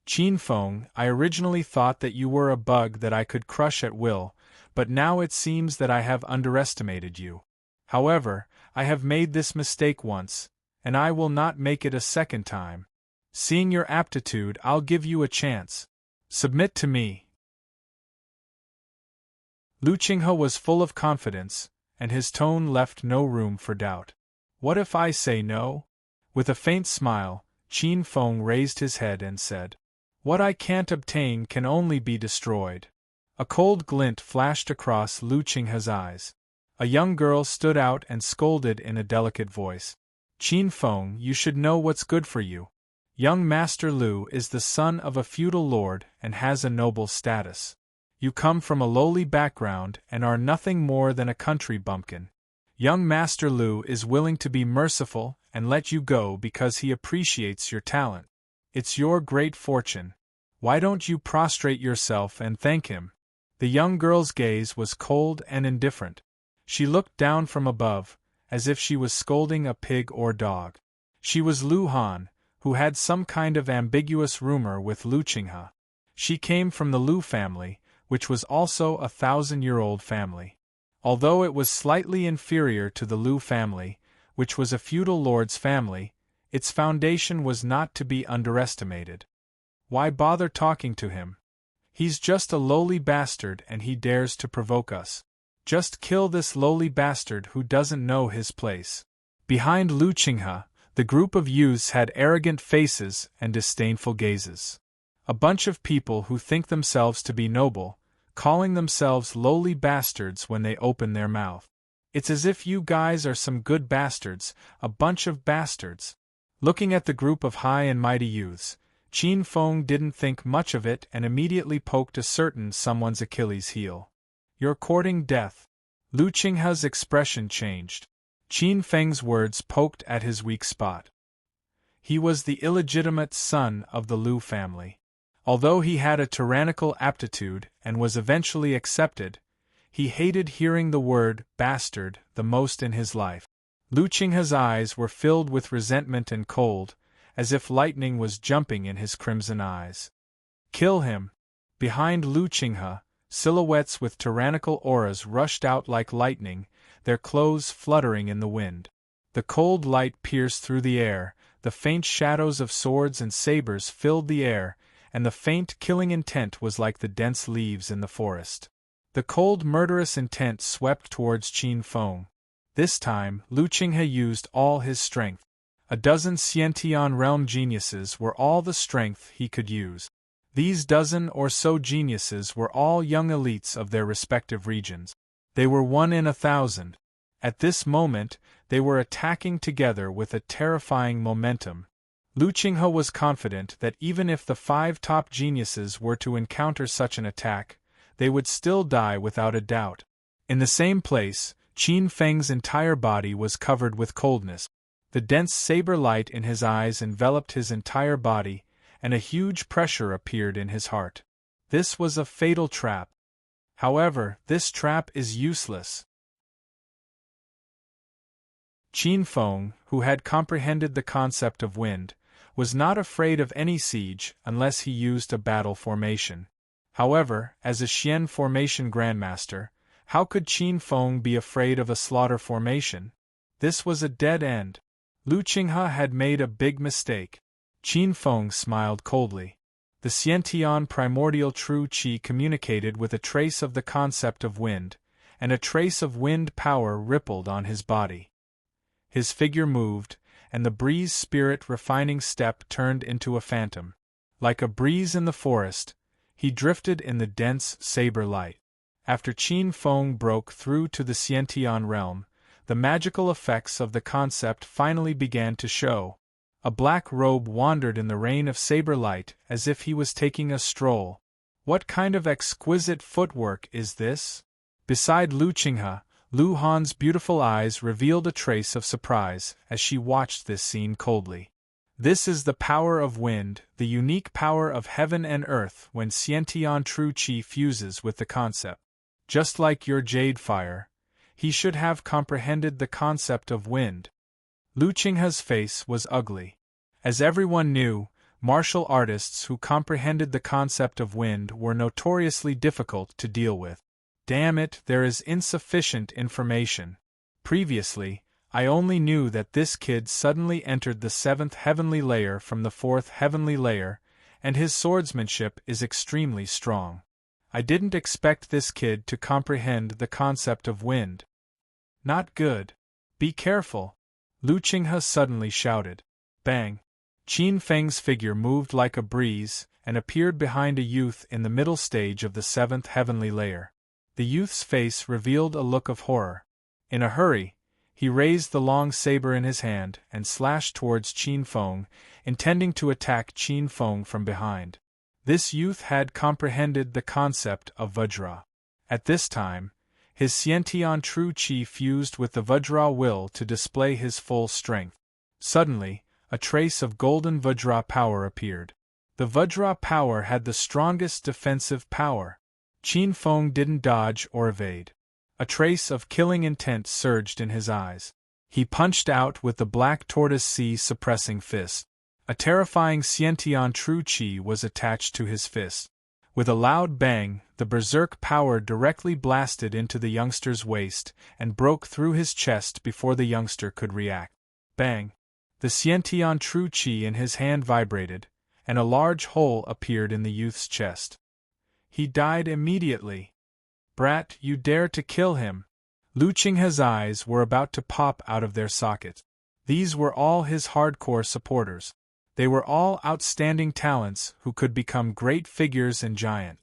Qin Feng, I originally thought that you were a bug that I could crush at will, but now it seems that I have underestimated you. However, I have made this mistake once, and I will not make it a second time. Seeing your aptitude, I'll give you a chance. Submit to me. Lu Qinghe was full of confidence, and his tone left no room for doubt. What if I say no? With a faint smile, Qin Feng raised his head and said, What I can't obtain can only be destroyed. A cold glint flashed across Lu Qinghe's eyes. A young girl stood out and scolded in a delicate voice. Qin Feng, you should know what's good for you. Young Master Lu is the son of a feudal lord and has a noble status. You come from a lowly background and are nothing more than a country bumpkin. Young Master Lu is willing to be merciful and let you go because he appreciates your talent. It's your great fortune. Why don't you prostrate yourself and thank him? The young girl's gaze was cold and indifferent. She looked down from above, as if she was scolding a pig or dog. She was Lu Han, who had some kind of ambiguous rumor with Lu Qinghe. She came from the Lu family, which was also a 1,000-year-old family. Although it was slightly inferior to the Lu family, which was a feudal lord's family, its foundation was not to be underestimated. Why bother talking to him? He's just a lowly bastard and he dares to provoke us. Just kill this lowly bastard who doesn't know his place. Behind Lu Qinghe, the group of youths had arrogant faces and disdainful gazes. A bunch of people who think themselves to be noble, calling themselves lowly bastards when they open their mouth. It's as if you guys are some good bastards, a bunch of bastards. Looking at the group of high and mighty youths, Qin Feng didn't think much of it and immediately poked a certain someone's Achilles heel. You're courting death. Lu Qinghe's expression changed. Qin Feng's words poked at his weak spot. He was the illegitimate son of the Lu family. Although he had a tyrannical aptitude and was eventually accepted, he hated hearing the word bastard the most in his life. Lu Qinghe's eyes were filled with resentment and cold, as if lightning was jumping in his crimson eyes. Kill him! Behind Lu Qinghe, silhouettes with tyrannical auras rushed out like lightning, their clothes fluttering in the wind. The cold light pierced through the air, the faint shadows of swords and sabers filled the air, and the faint killing intent was like the dense leaves in the forest. The cold murderous intent swept towards Qin Feng. This time, Lu Qinghe used all his strength. A dozen Xiantian realm geniuses were all the strength he could use. These dozen or so geniuses were all young elites of their respective regions. They were 1 in 1,000. At this moment, they were attacking together with a terrifying momentum. Lu Qinghe was confident that even if the 5 top geniuses were to encounter such an attack, they would still die without a doubt. In the same place, Qin Feng's entire body was covered with coldness. The dense saber light in his eyes enveloped his entire body, and a huge pressure appeared in his heart. This was a fatal trap. However, this trap is useless. Qin Feng, who had comprehended the concept of wind, was not afraid of any siege unless he used a battle formation. However, as a Xian formation grandmaster, how could Qin Feng be afraid of a slaughter formation? This was a dead end. Lu Qinghe had made a big mistake. Qin Feng smiled coldly. The Xiantian primordial true qi communicated with a trace of the concept of wind, and a trace of wind power rippled on his body. His figure moved, and the breeze spirit refining step turned into a phantom. Like a breeze in the forest, He drifted in the dense saber light. After Qin Feng broke through to the Xiantian realm, the magical effects of the concept finally began to show. A black robe wandered in the rain of saber light as if he was taking a stroll. What kind of exquisite footwork is this? Beside Lu Qinghe, Lu Han's beautiful eyes revealed a trace of surprise as she watched this scene coldly. This is the power of wind, the unique power of heaven and earth when Xiantian true qi fuses with the concept. Just like your jade fire, he should have comprehended the concept of wind. Lu Qinghe's face was ugly. As everyone knew, martial artists who comprehended the concept of wind were notoriously difficult to deal with. Damn it, there is insufficient information. Previously, I only knew that this kid suddenly entered the 7th heavenly layer from the 4th heavenly layer, and his swordsmanship is extremely strong. I didn't expect this kid to comprehend the concept of wind. Not good. Be careful. Lu Qinghe suddenly shouted. Bang! Qin Feng's figure moved like a breeze and appeared behind a youth in the middle stage of the 7th heavenly layer. The youth's face revealed a look of horror. In a hurry, he raised the long saber in his hand and slashed towards Qin Feng, intending to attack Qin Feng from behind. This youth had comprehended the concept of Vajra. At this time, his Xiantian true qi fused with the Vajra will to display his full strength. Suddenly, a trace of golden Vajra power appeared. The Vajra power had the strongest defensive power. Qin Feng didn't dodge or evade. A trace of killing intent surged in his eyes. He punched out with the black tortoise sea suppressing fist. A terrifying Xiantian true qi was attached to his fist. With a loud bang, the berserk power directly blasted into the youngster's waist and broke through his chest before the youngster could react. Bang! The Xiantian true qi in his hand vibrated, and a large hole appeared in the youth's chest. He died immediately. Brat, you dare to kill him! Lu Qinghe's eyes were about to pop out of their sockets. These were all his hardcore supporters. They were all outstanding talents who could become great figures and giant.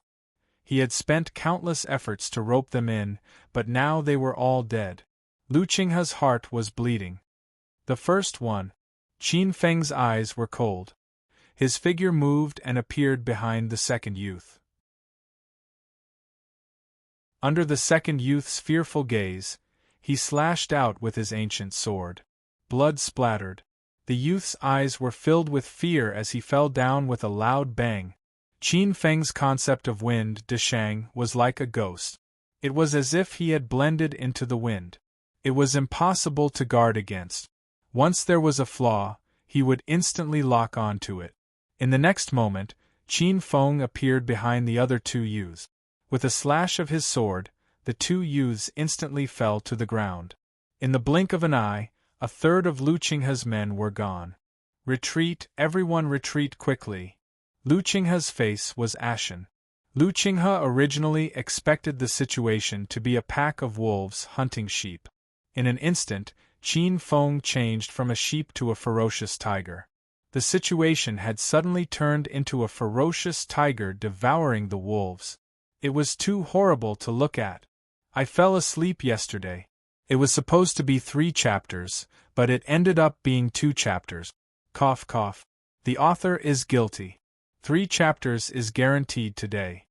He had spent countless efforts to rope them in, but now they were all dead. Lu Qinghe's heart was bleeding. The first one. Qin Feng's eyes were cold. His figure moved and appeared behind the second youth. Under the second youth's fearful gaze, he slashed out with his ancient sword. Blood splattered. The youth's eyes were filled with fear as he fell down with a loud bang. Qin Feng's concept of wind, Deshang, was like a ghost. It was as if he had blended into the wind. It was impossible to guard against. Once there was a flaw, he would instantly lock on to it. In the next moment, Qin Feng appeared behind the other two youths. With a slash of his sword, the two youths instantly fell to the ground. In the blink of an eye, a third of Lu Qinghe's men were gone. Retreat, everyone retreat quickly. Lu Qinghe's face was ashen. Lu Qinghe originally expected the situation to be a pack of wolves hunting sheep. In an instant, Qin Feng changed from a sheep to a ferocious tiger. The situation had suddenly turned into a ferocious tiger devouring the wolves. It was too horrible to look at. I fell asleep yesterday. It was supposed to be 3 chapters, but it ended up being 2 chapters. Cough cough. The author is guilty. 3 chapters is guaranteed today.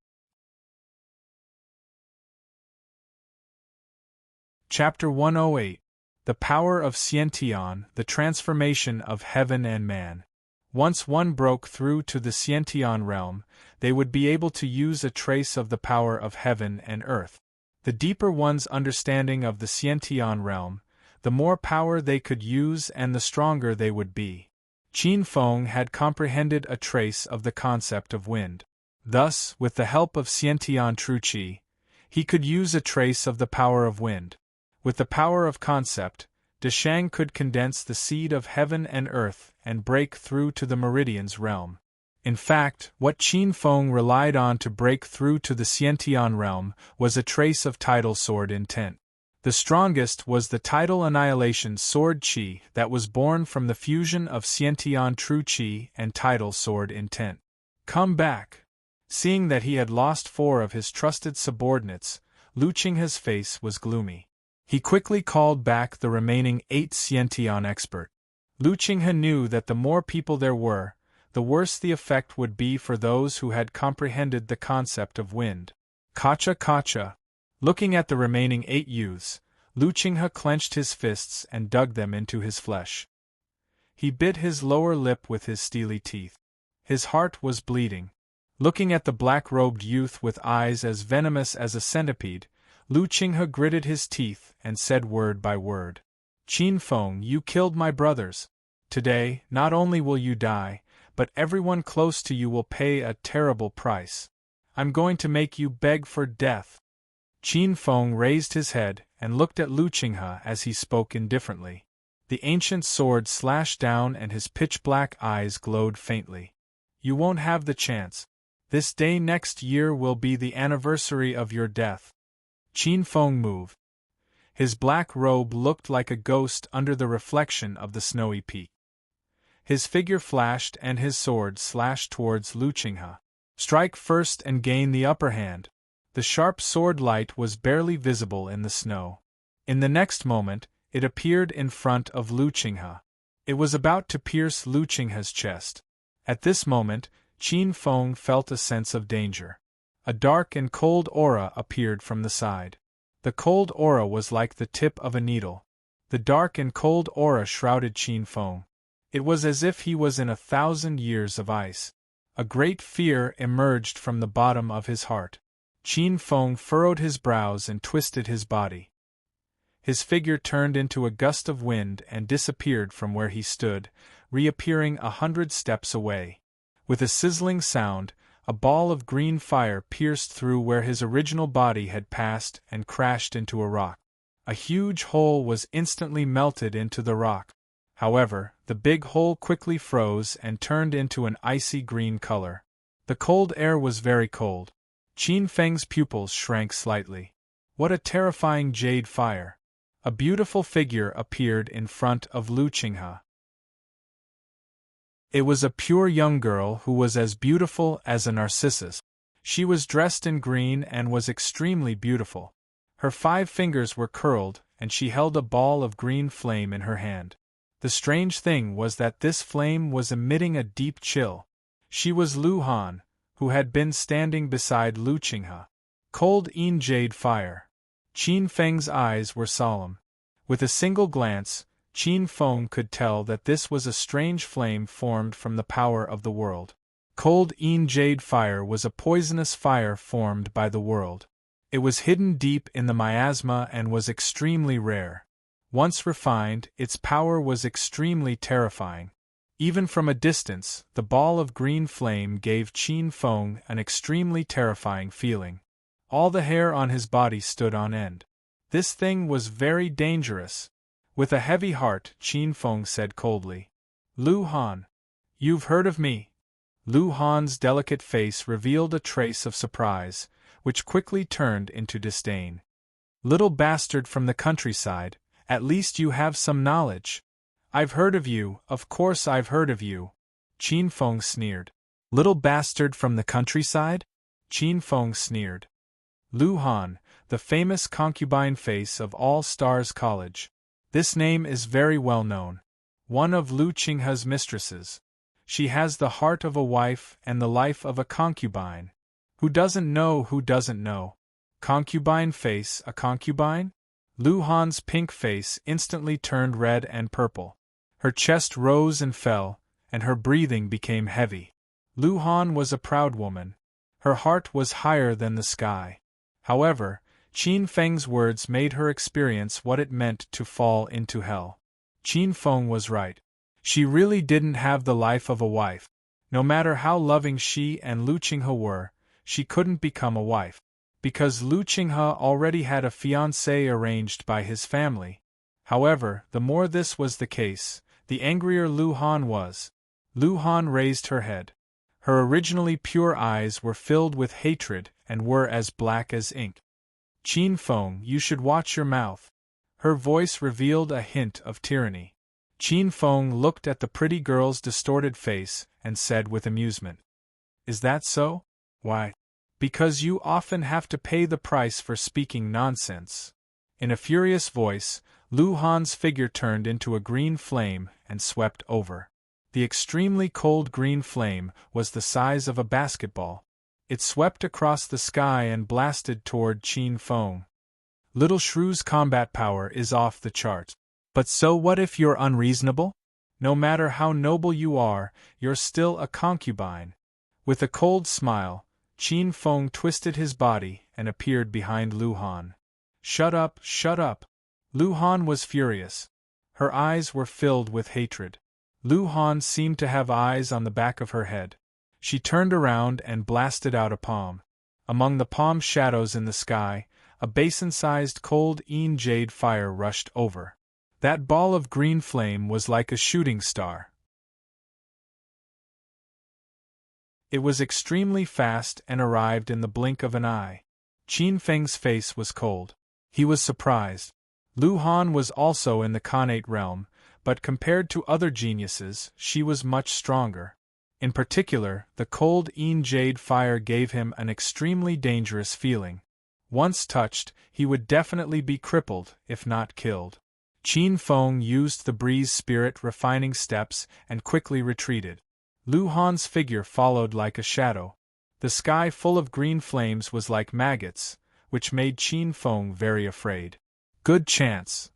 Chapter 108. The Power of Xiantian, the Transformation of Heaven and Man. Once one broke through to the Xiantian realm, they would be able to use a trace of the power of heaven and earth. The deeper one's understanding of the Xiantian realm, the more power they could use and the stronger they would be. Qin Feng had comprehended a trace of the concept of wind. Thus, with the help of Xiantian true qi, he could use a trace of the power of wind. With the power of concept, Deshang could condense the seed of heaven and earth and break through to the Meridian's realm. In fact, what Qin Feng relied on to break through to the Xiantian realm was a trace of tidal sword intent. The strongest was the tidal annihilation sword qi that was born from the fusion of Xiantian true qi and tidal sword intent. Come back! Seeing that he had lost 4 of his trusted subordinates, Lu Qinghe's face was gloomy. He quickly called back the remaining 8 Xiantian expert. Lu Qinghe knew that the more people there were, the worse the effect would be for those who had comprehended the concept of wind. Kacha kacha! Looking at the remaining 8 youths, Lu Qinghe clenched his fists and dug them into his flesh. He bit his lower lip with his steely teeth. His heart was bleeding. Looking at the black-robed youth with eyes as venomous as a centipede, Lu Qinghe gritted his teeth and said word by word. "Qin Feng, you killed my brothers. Today, not only will you die, but everyone close to you will pay a terrible price. I'm going to make you beg for death." Qin Feng raised his head and looked at Lu Qinghe as he spoke indifferently. The ancient sword slashed down and his pitch-black eyes glowed faintly. "You won't have the chance. This day next year will be the anniversary of your death." Qin Feng moved. His black robe looked like a ghost under the reflection of the snowy peak. His figure flashed and his sword slashed towards Lu Qinghe. "Strike first and gain the upper hand." The sharp sword light was barely visible in the snow. In the next moment, it appeared in front of Lu Qinghe. It was about to pierce Lu Qinghe's chest. At this moment, Qin Feng felt a sense of danger. A dark and cold aura appeared from the side. The cold aura was like the tip of a needle. The dark and cold aura shrouded Qin Feng. It was as if he was in 1,000 years of ice. A great fear emerged from the bottom of his heart. Qin Feng furrowed his brows and twisted his body. His figure turned into a gust of wind and disappeared from where he stood, reappearing 100 steps away. With a sizzling sound, a ball of green fire pierced through where his original body had passed and crashed into a rock. A huge hole was instantly melted into the rock. However, the big hole quickly froze and turned into an icy green color. The cold air was very cold. Qin Feng's pupils shrank slightly. What a terrifying jade fire! A beautiful figure appeared in front of Lu Qinghe. It was a pure young girl who was as beautiful as a narcissus. She was dressed in green and was extremely beautiful. Her 5 fingers were curled, and she held a ball of green flame in her hand. The strange thing was that this flame was emitting a deep chill. She was Lu Han, who had been standing beside Lu Qinghe. Cold jade fire. Qin Feng's eyes were solemn. With a single glance, Qin Feng could tell that this was a strange flame formed from the power of the world. Cold jade fire was a poisonous fire formed by the world. It was hidden deep in the miasma and was extremely rare. Once refined, its power was extremely terrifying. Even from a distance, the ball of green flame gave Qin Feng an extremely terrifying feeling. All the hair on his body stood on end. This thing was very dangerous. With a heavy heart, Qin Feng said coldly, "Lu Han, you've heard of me?" Lu Han's delicate face revealed a trace of surprise, which quickly turned into disdain. "Little bastard from the countryside, at least you have some knowledge." "I've heard of you, of course I've heard of you," Qin Feng sneered. "Little bastard from the countryside?" Qin Feng sneered. Lu Han, the famous concubine face of All Stars College. This name is very well known. One of Lu Qinghe's mistresses. She has the heart of a wife and the life of a concubine. Who doesn't know who doesn't know? Concubine face, a concubine? Lu Han's pink face instantly turned red and purple. Her chest rose and fell, and her breathing became heavy. Lu Han was a proud woman. Her heart was higher than the sky. However, Qin Feng's words made her experience what it meant to fall into hell. Qin Feng was right. She really didn't have the life of a wife. No matter how loving she and Lu Qinghe were, she couldn't become a wife. Because Lu Qinghe already had a fiancé arranged by his family. However, the more this was the case, the angrier Lu Han was. Lu Han raised her head. Her originally pure eyes were filled with hatred and were as black as ink. "Qin Feng, you should watch your mouth." Her voice revealed a hint of tyranny. Qin Feng looked at the pretty girl's distorted face and said with amusement, "Is that so? Why? Because you often have to pay the price for speaking nonsense. In a furious voice, Lu Han's figure turned into a green flame and swept over. The extremely cold green flame was the size of a basketball. It swept across the sky and blasted toward Qin Feng. Little Shrew's combat power is off the chart. But so what if you're unreasonable? No matter how noble you are, you're still a concubine. With a cold smile, Qin Feng twisted his body and appeared behind Lu Han. Shut up, shut up! Lu Han was furious. Her eyes were filled with hatred. Lu Han seemed to have eyes on the back of her head. She turned around and blasted out a palm. Among the palm shadows in the sky, a basin-sized cold jade fire rushed over. That ball of green flame was like a shooting star. It was extremely fast and arrived in the blink of an eye. Qin Feng's face was cold. He was surprised. Lu Han was also in the Khanate realm, but compared to other geniuses, she was much stronger. In particular, the cold jade fire gave him an extremely dangerous feeling. Once touched, he would definitely be crippled, if not killed. Qin Feng used the breeze spirit refining steps and quickly retreated. Lu Han's figure followed like a shadow. The sky full of green flames was like maggots, which made Qin Feng very afraid. Good chance.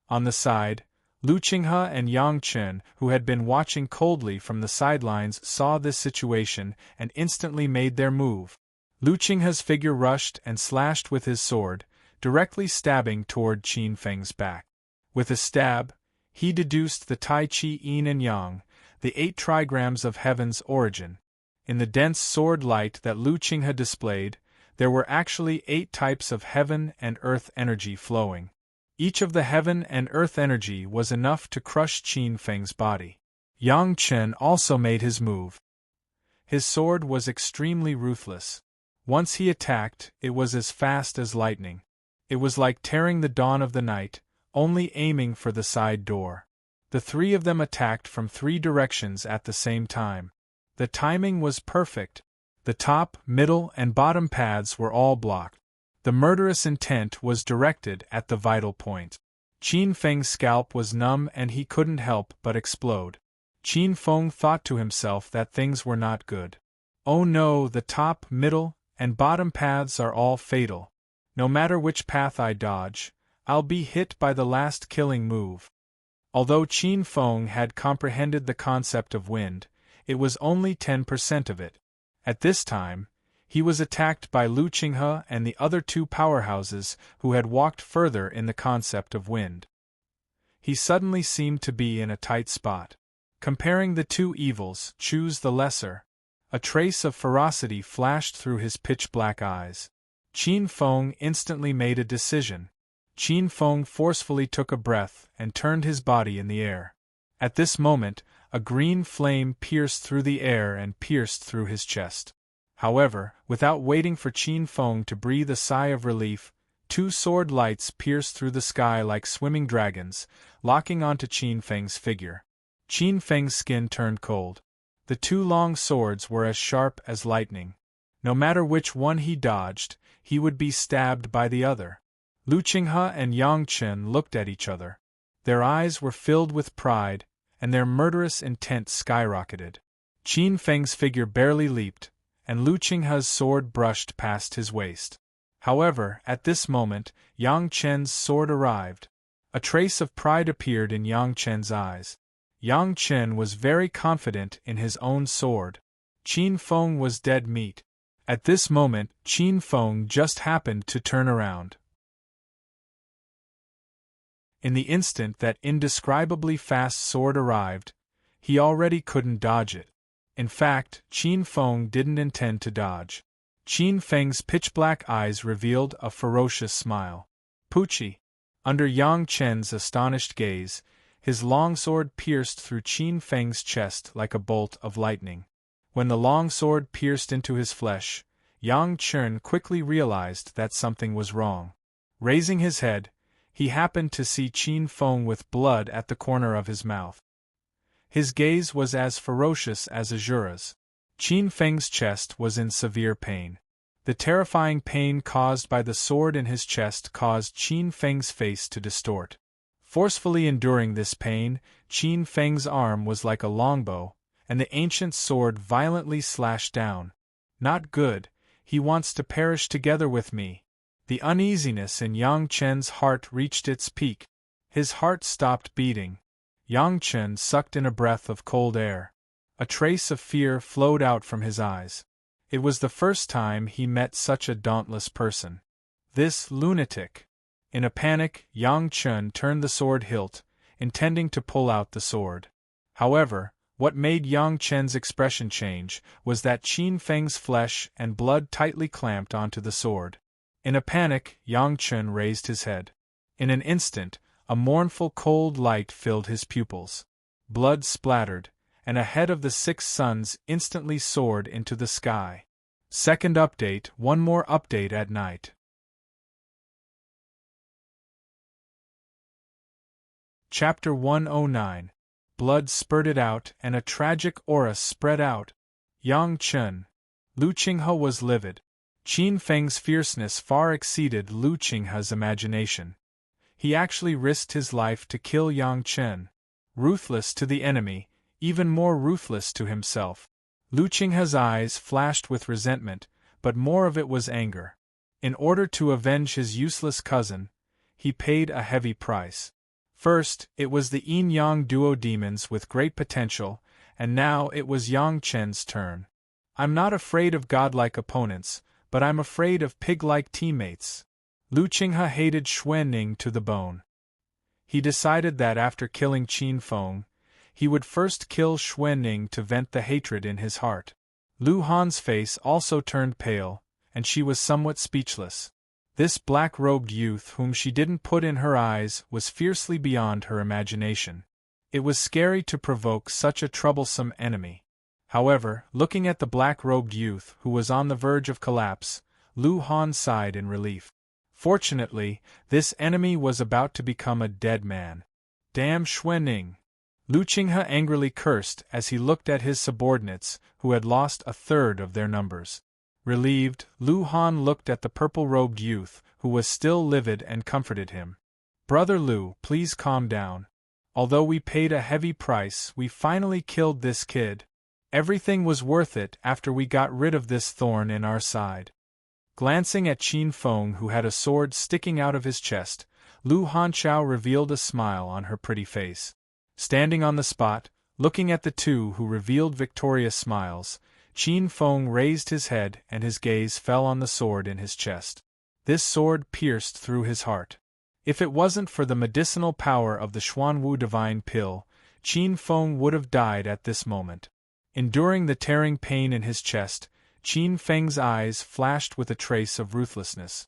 On the side, Lu Qinghe and Yang Chen, who had been watching coldly from the sidelines, saw this situation and instantly made their move. Lu Qinghe's figure rushed and slashed with his sword, directly stabbing toward Qin Feng's back. With a stab, he deduced the Tai Chi Yin and Yang, the 8 trigrams of heaven's origin. In the dense sword light that Lu Qinghe displayed, there were actually 8 types of heaven and earth energy flowing. Each of the heaven and earth energy was enough to crush Qin Feng's body. Yang Chen also made his move. His sword was extremely ruthless. Once he attacked, it was as fast as lightning. It was like tearing the dawn of the night, only aiming for the side door. The 3 of them attacked from 3 directions at the same time. The timing was perfect. The top, middle, and bottom paths were all blocked. The murderous intent was directed at the vital point. Qin Feng's scalp was numb and he couldn't help but explode. Qin Feng thought to himself that things were not good. Oh no, the top, middle, and bottom paths are all fatal. No matter which path I dodge, I'll be hit by the last killing move. Although Qin Feng had comprehended the concept of wind, it was only 10% of it. At this time, he was attacked by Lu Qinghe and the other 2 powerhouses who had walked further in the concept of wind. He suddenly seemed to be in a tight spot. Comparing the 2 evils, choose the lesser. A trace of ferocity flashed through his pitch-black eyes. Qin Feng instantly made a decision. Qin Feng forcefully took a breath and turned his body in the air. At this moment, a green flame pierced through the air and pierced through his chest. However, without waiting for Qin Feng to breathe a sigh of relief, 2 sword lights pierced through the sky like swimming dragons, locking onto Qin Feng's figure. Qin Feng's skin turned cold. The 2 long swords were as sharp as lightning. No matter which one he dodged, he would be stabbed by the other. Lu Qinghe and Yang Chen looked at each other. Their eyes were filled with pride, and their murderous intent skyrocketed. Qin Feng's figure barely leaped, and Lu Qinghe's sword brushed past his waist. However, at this moment, Yang Chen's sword arrived. A trace of pride appeared in Yang Chen's eyes. Yang Chen was very confident in his own sword. Qin Feng was dead meat. At this moment, Qin Feng just happened to turn around. In the instant that indescribably fast sword arrived, he already couldn't dodge it. In fact, Qin Feng didn't intend to dodge. Qin Feng's pitch-black eyes revealed a ferocious smile. Pucci! Under Yang Chen's astonished gaze, his longsword pierced through Qin Feng's chest like a bolt of lightning. When the longsword pierced into his flesh, Yang Chen quickly realized that something was wrong. Raising his head, he happened to see Qin Feng with blood at the corner of his mouth. His gaze was as ferocious as Azura's. Qin Feng's chest was in severe pain. The terrifying pain caused by the sword in his chest caused Qin Feng's face to distort. Forcefully enduring this pain, Qin Feng's arm was like a longbow, and the ancient sword violently slashed down. Not good, he wants to perish together with me. The uneasiness in Yang Chen's heart reached its peak. His heart stopped beating. Yang Chen sucked in a breath of cold air. A trace of fear flowed out from his eyes. It was the first time he met such a dauntless person. This lunatic. In a panic, Yang Chen turned the sword hilt, intending to pull out the sword. However, what made Yang Chen's expression change was that Qin Feng's flesh and blood tightly clamped onto the sword. In a panic, Yang Chen raised his head. In an instant, a mournful cold light filled his pupils. Blood splattered, and a head of the 6 suns instantly soared into the sky. Second update, one more update at night. Chapter 109. Blood spurted out and a tragic aura spread out. Yang Chen. Lu Qinghe was livid. Qin Feng's fierceness far exceeded Lu Qinghe's imagination. He actually risked his life to kill Yang Chen. Ruthless to the enemy, even more ruthless to himself. Lu Qinghe's eyes flashed with resentment, but more of it was anger. In order to avenge his useless cousin, he paid a heavy price. First, it was the yin-yang duo demons with great potential, and now it was Yang Chen's turn. I'm not afraid of godlike opponents, but I'm afraid of pig-like teammates. Lu Qinghe hated Xuanning to the bone. He decided that after killing Qin Feng, he would first kill Xuanning to vent the hatred in his heart. Lu Han's face also turned pale, and she was somewhat speechless. This black-robed youth whom she didn't put in her eyes was fiercely beyond her imagination. It was scary to provoke such a troublesome enemy. However, looking at the black-robed youth who was on the verge of collapse, Lu Han sighed in relief. Fortunately, this enemy was about to become a dead man. Damn Xuanning! Lu Qinghe angrily cursed as he looked at his subordinates, who had lost a third of their numbers. Relieved, Lu Han looked at the purple-robed youth, who was still livid, and comforted him. Brother Lu, please calm down. Although we paid a heavy price, we finally killed this kid. Everything was worth it after we got rid of this thorn in our side. Glancing at Qin Feng, who had a sword sticking out of his chest, Lu Hanchao revealed a smile on her pretty face. Standing on the spot, looking at the two who revealed victorious smiles, Qin Feng raised his head and his gaze fell on the sword in his chest. This sword pierced through his heart. If it wasn't for the medicinal power of the Xuanwu divine pill, Qin Feng would have died at this moment. Enduring the tearing pain in his chest, Qin Feng's eyes flashed with a trace of ruthlessness.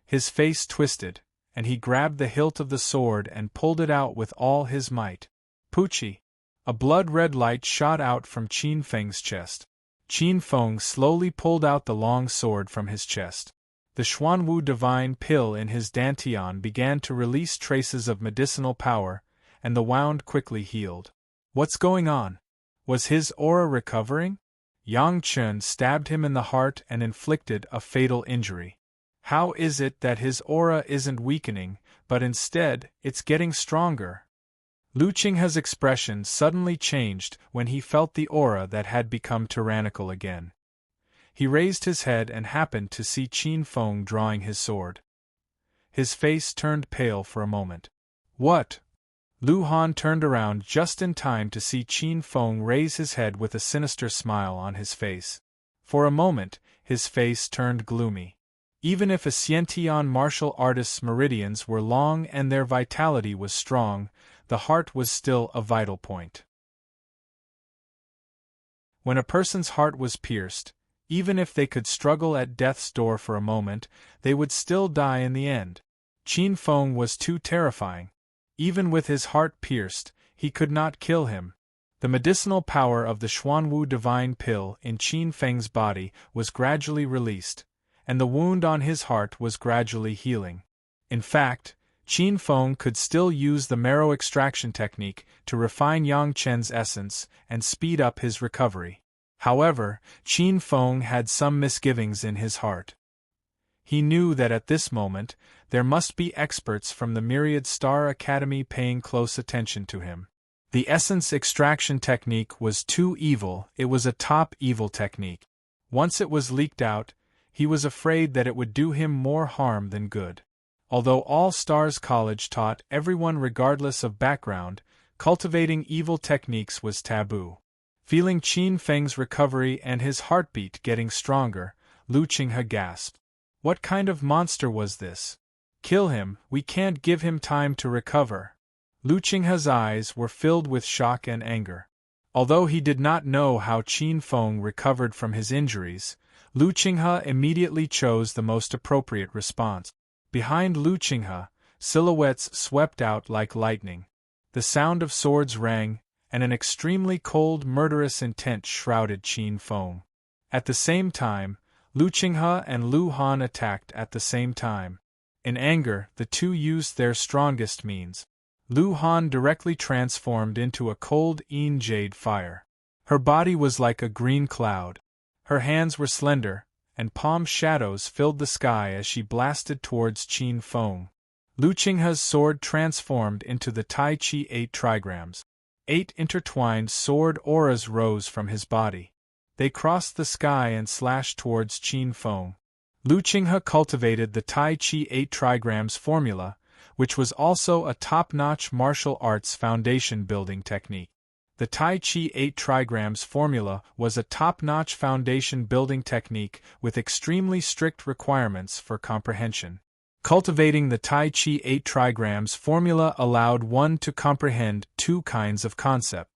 His face twisted, and he grabbed the hilt of the sword and pulled it out with all his might. Puchi! A blood-red light shot out from Qin Feng's chest. Qin Feng slowly pulled out the long sword from his chest. The Xuanwu divine pill in his dantian began to release traces of medicinal power, and the wound quickly healed. What's going on? Was his aura recovering? Yang Chen stabbed him in the heart and inflicted a fatal injury. How is it that his aura isn't weakening, but instead, it's getting stronger? Lu Qinghe's expression suddenly changed when he felt the aura that had become tyrannical again. He raised his head and happened to see Qin Feng drawing his sword. His face turned pale for a moment. What? Lu Han turned around just in time to see Qin Feng raise his head with a sinister smile on his face. For a moment, his face turned gloomy. Even if a Xiantian martial artist's meridians were long and their vitality was strong, the heart was still a vital point. When a person's heart was pierced, even if they could struggle at death's door for a moment, they would still die in the end. Qin Feng was too terrifying. Even with his heart pierced, he could not kill him. The medicinal power of the Xuanwu divine pill in Qin Feng's body was gradually released, and the wound on his heart was gradually healing. In fact, Qin Feng could still use the marrow extraction technique to refine Yang Chen's essence and speed up his recovery. However, Qin Feng had some misgivings in his heart. He knew that at this moment, there must be experts from the Myriad Star Academy paying close attention to him. The essence extraction technique was too evil, it was a top evil technique. Once it was leaked out, he was afraid that it would do him more harm than good. Although All Stars College taught everyone regardless of background, cultivating evil techniques was taboo. Feeling Qin Feng's recovery and his heartbeat getting stronger, Lu Qinghe gasped. What kind of monster was this? Kill him, we can't give him time to recover. Lu Qinghe's eyes were filled with shock and anger. Although he did not know how Qin Feng recovered from his injuries, Lu Qinghe immediately chose the most appropriate response. Behind Lu Qinghe, silhouettes swept out like lightning. The sound of swords rang, and an extremely cold, murderous intent shrouded Qin Feng. At the same time, Lu Qinghe and Lu Han attacked at the same time. In anger, the two used their strongest means. Lu Han directly transformed into a cold Yin jade fire. Her body was like a green cloud. Her hands were slender, and palm shadows filled the sky as she blasted towards Qin Feng. Lu Qinghe's sword transformed into the Tai Chi 8 trigrams. 8 intertwined sword auras rose from his body. They crossed the sky and slashed towards Qin Feng. Lu Qinghe cultivated the Tai Chi 8 trigrams formula, which was also a top-notch martial arts foundation building technique. The Tai Chi 8 trigrams formula was a top-notch foundation building technique with extremely strict requirements for comprehension. Cultivating the Tai Chi 8 trigrams formula allowed one to comprehend two kinds of concept.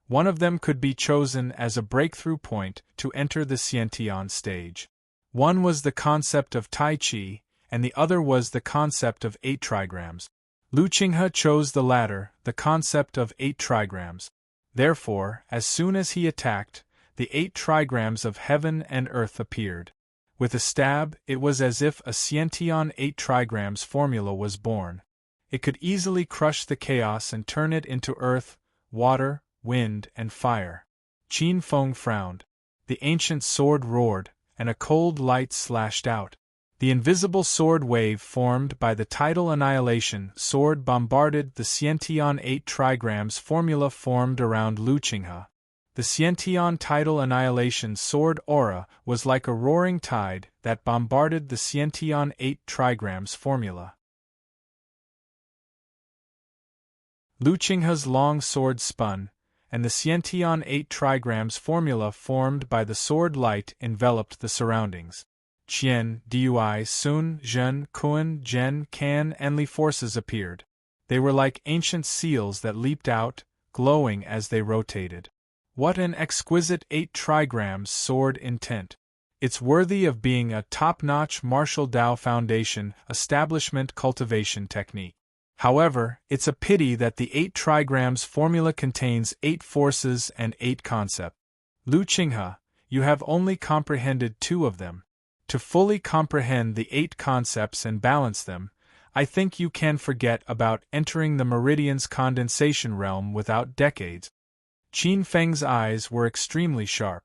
One of them could be chosen as a breakthrough point to enter the Xiantian stage. One was the concept of Tai Chi, and the other was the concept of 8 trigrams. Lu Qinghe chose the latter, the concept of 8 trigrams. Therefore, as soon as he attacked, the 8 trigrams of heaven and earth appeared. With a stab, it was as if a Xiantian 8 trigrams formula was born. It could easily crush the chaos and turn it into earth, water, wind, and fire. Qin Feng frowned. The ancient sword roared, and a cold light slashed out. The invisible sword wave formed by the tidal annihilation sword bombarded the Xiantian 8 trigrams formula formed around Lu Qinghe. The Xiantian tidal annihilation sword aura was like a roaring tide that bombarded the Xiantian 8 trigrams formula. Lu Qinghe's long sword spun, and the Xiantian 8 trigrams formula formed by the sword light enveloped the surroundings. Qian, Dui, Sun, Zhen, Kun, Zhen, Kan, and Li forces appeared. They were like ancient seals that leaped out, glowing as they rotated. What an exquisite 8 trigrams sword intent! It's worthy of being a top-notch martial Dao foundation establishment cultivation technique. However, it's a pity that the 8 trigrams formula contains 8 forces and 8 concepts. Lu Qinghe, you have only comprehended 2 of them. To fully comprehend the 8 concepts and balance them, I think you can forget about entering the Meridian's condensation realm without decades. Qin Feng's eyes were extremely sharp.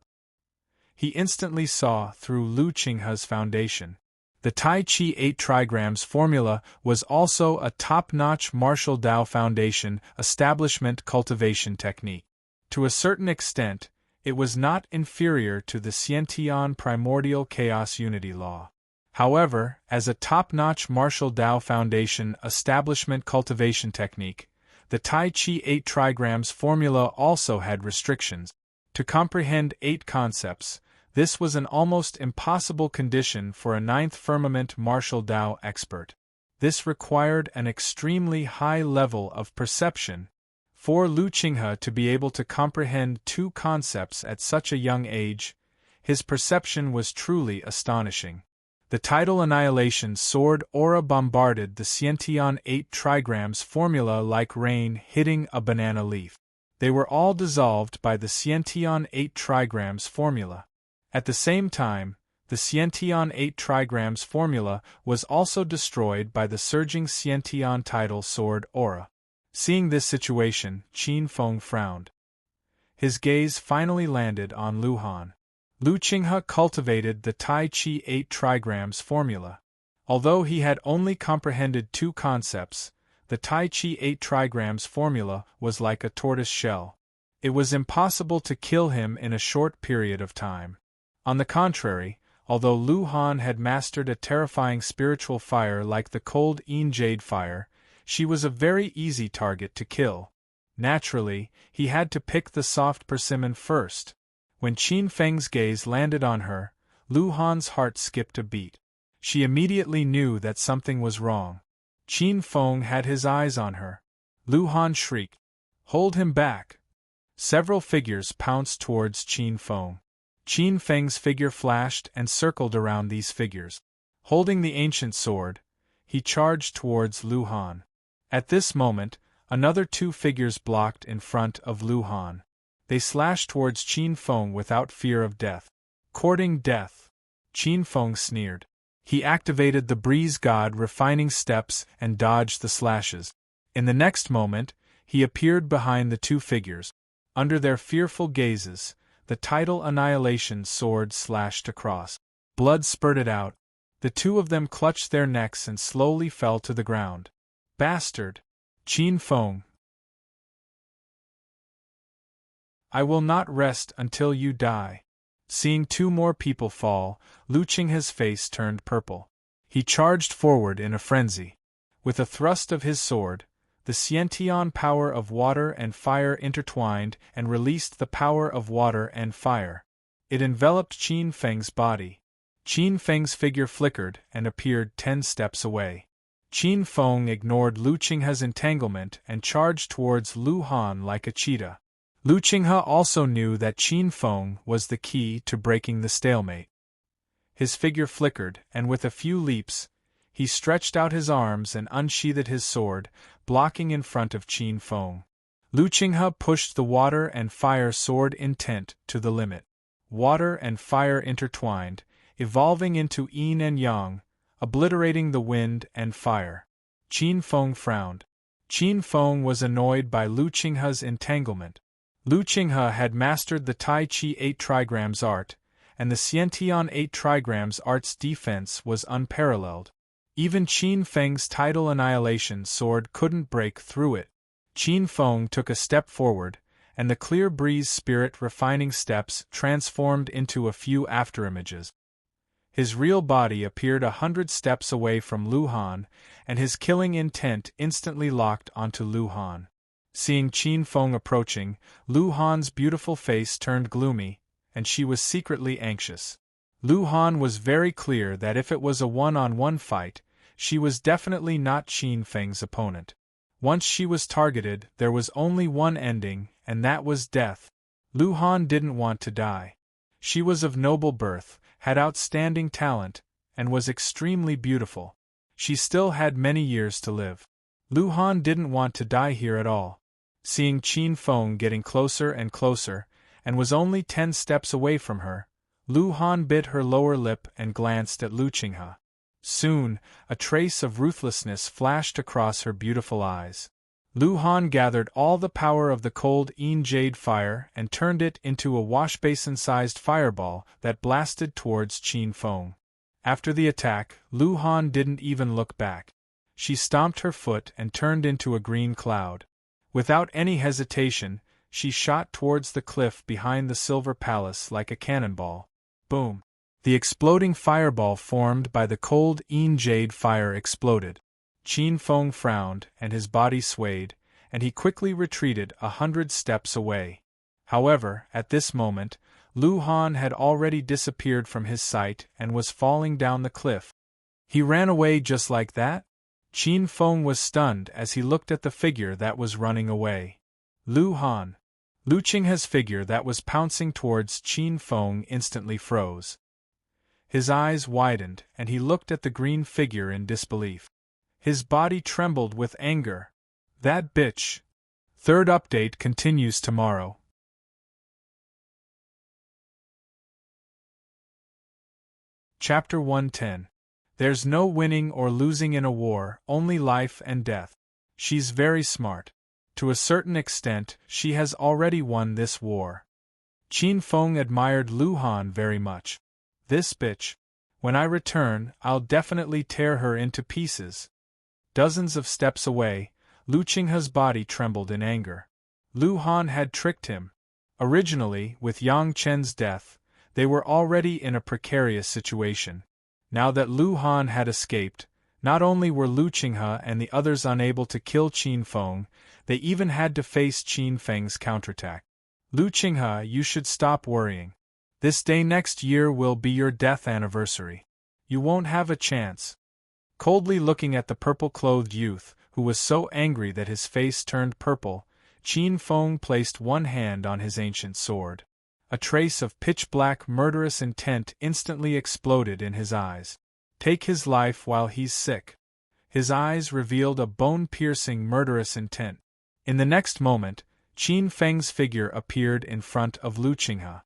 He instantly saw through Lu Qinghe's foundation. The Tai Chi 8 trigrams formula was also a top-notch martial Dao foundation establishment cultivation technique. To a certain extent, it was not inferior to the Xiantian primordial chaos unity law. However, as a top-notch martial Dao foundation establishment cultivation technique, the Tai Chi 8 trigrams formula also had restrictions. To comprehend 8 concepts, this was an almost impossible condition for a 9th firmament martial Dao expert. This required an extremely high level of perception. For Lu Qinghe to be able to comprehend 2 concepts at such a young age, his perception was truly astonishing. The tidal annihilation sword aura bombarded the Xiantian 8 trigrams formula like rain hitting a banana leaf. They were all dissolved by the Xiantian 8 trigrams formula. At the same time, the Xiantian 8 trigrams formula was also destroyed by the surging Xiantian tidal sword aura. Seeing this situation, Qin Feng frowned. His gaze finally landed on Lu Han. Lu Qinghe cultivated the Tai Chi 8 trigrams formula. Although he had only comprehended 2 concepts, the Tai Chi 8 trigrams formula was like a tortoise shell. It was impossible to kill him in a short period of time. On the contrary, although Lu Han had mastered a terrifying spiritual fire like the cold Yin Jade fire, she was a very easy target to kill. Naturally, he had to pick the soft persimmon first. When Qin Feng's gaze landed on her, Lu Han's heart skipped a beat. She immediately knew that something was wrong. Qin Feng had his eyes on her. Lu Han shrieked, "Hold him back!" Several figures pounced towards Qin Feng. Qin Feng's figure flashed and circled around these figures. Holding the ancient sword, he charged towards Lu Han. At this moment, another 2 figures blocked in front of Lu Han. They slashed towards Qin Feng without fear of death. Courting death. Qin Feng sneered. He activated the breeze god refining steps and dodged the slashes. In the next moment, he appeared behind the 2 figures. Under their fearful gazes, the tidal annihilation sword slashed across. Blood spurted out. The 2 of them clutched their necks and slowly fell to the ground. Bastard! Qin Feng! I will not rest until you die. Seeing 2 more people fall, Lu Qinghe's face turned purple. He charged forward in a frenzy. With a thrust of his sword, the Xiantian power of water and fire intertwined and released the power of water and fire. It enveloped Qin Feng's body. Qin Feng's figure flickered and appeared 10 steps away. Qin Feng ignored Lu Qinghe's entanglement and charged towards Lu Han like a cheetah. Lu Qinghe also knew that Qin Feng was the key to breaking the stalemate. His figure flickered, and with a few leaps, he stretched out his arms and unsheathed his sword, blocking in front of Qin Feng. Lu Qinghe pushed the water and fire sword intent to the limit. Water and fire intertwined, evolving into yin and yang, obliterating the wind and fire. Qin Feng frowned. Qin Feng was annoyed by Lu Qinghe's entanglement. Lu Qinghe had mastered the Tai Chi 8 trigrams art, and the Xiantian 8 trigrams art's defense was unparalleled. Even Qin Feng's tidal annihilation sword couldn't break through it. Qin Feng took a step forward, and the clear breeze spirit refining steps transformed into a few afterimages. His real body appeared 100 steps away from Lu Han, and his killing intent instantly locked onto Lu Han. Seeing Qin Feng approaching, Lu Han's beautiful face turned gloomy, and she was secretly anxious. Lu Han was very clear that if it was a one-on-one fight, she was definitely not Qin Feng's opponent. Once she was targeted, there was only one ending, and that was death. Lu Han didn't want to die. She was of noble birth, had outstanding talent, and was extremely beautiful. She still had many years to live. Lu Han didn't want to die here at all. Seeing Qin Feng getting closer and closer, and was only 10 steps away from her, Lu Han bit her lower lip and glanced at Lu Qinghe. Soon, a trace of ruthlessness flashed across her beautiful eyes. Lu Han gathered all the power of the cold Yin Jade fire and turned it into a washbasin-sized fireball that blasted towards Qin Feng. After the attack, Lu Han didn't even look back. She stomped her foot and turned into a green cloud. Without any hesitation, she shot towards the cliff behind the Silver Palace like a cannonball. Boom! The exploding fireball formed by the cold Yin Jade fire exploded. Qin Feng frowned, and his body swayed, and he quickly retreated 100 steps away. However, at this moment, Lu Han had already disappeared from his sight and was falling down the cliff. He ran away just like that? Qin Feng was stunned as he looked at the figure that was running away. Lu Han. Lu Qinghe's figure that was pouncing towards Qin Feng instantly froze. His eyes widened, and he looked at the green figure in disbelief. His body trembled with anger. That bitch. Third update continues tomorrow. Chapter 110. There's no winning or losing in a war, only life and death. She's very smart. To a certain extent, she has already won this war. Qin Feng admired Lu Han very much. This bitch. When I return, I'll definitely tear her into pieces. Dozens of steps away, Lu Qinghe's body trembled in anger. Lu Han had tricked him. Originally, with Yang Chen's death, they were already in a precarious situation. Now that Lu Han had escaped, not only were Lu Qinghe and the others unable to kill Qin Feng, they even had to face Qin Feng's counterattack. Lu Qinghe, you should stop worrying. This day next year will be your death anniversary. You won't have a chance. Coldly looking at the purple-clothed youth, who was so angry that his face turned purple, Qin Feng placed one hand on his ancient sword. A trace of pitch-black murderous intent instantly exploded in his eyes. Take his life while he's sick. His eyes revealed a bone-piercing murderous intent. In the next moment, Qin Feng's figure appeared in front of Lu Qinghe.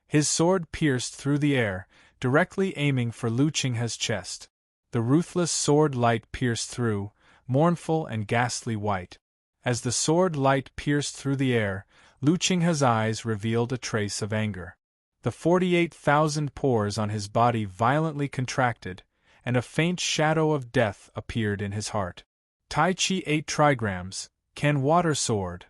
His sword pierced through the air, directly aiming for Lu Qinghe's chest. The ruthless sword light pierced through, mournful and ghastly white. As the sword light pierced through the air, Lu Qinghe's eyes revealed a trace of anger. The 48,000 pores on his body violently contracted, and a faint shadow of death appeared in his heart. Tai Chi 8 trigrams, Ken water sword.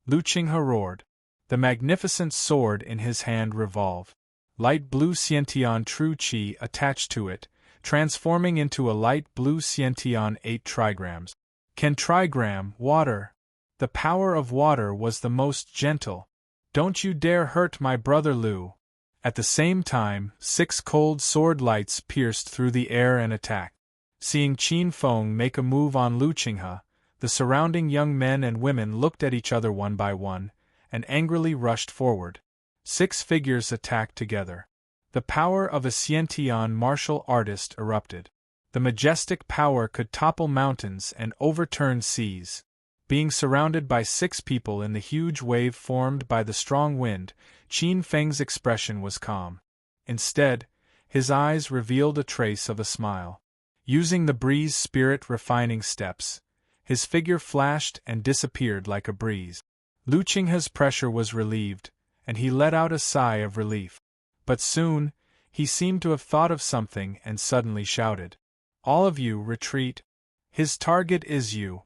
Lu Qinghe roared. The magnificent sword in his hand revolved. Light blue Xiantian true Qi attached to it, transforming into a light blue Xiantian 8 trigrams. Ken trigram, water. The power of water was the most gentle. Don't you dare hurt my brother Lu. At the same time, 6 cold sword lights pierced through the air and attacked. Seeing Qin Feng make a move on Lu Qinghe, the surrounding young men and women looked at each other one by one, and angrily rushed forward. 6 figures attacked together. The power of a Xiantian martial artist erupted. The majestic power could topple mountains and overturn seas. Being surrounded by 6 people in the huge wave formed by the strong wind, Qin Feng's expression was calm. Instead, his eyes revealed a trace of a smile. Using the breeze spirit-refining steps, his figure flashed and disappeared like a breeze. Lu Qinghe's pressure was relieved, and he let out a sigh of relief. But soon, he seemed to have thought of something and suddenly shouted, "All of you, retreat! His target is you!"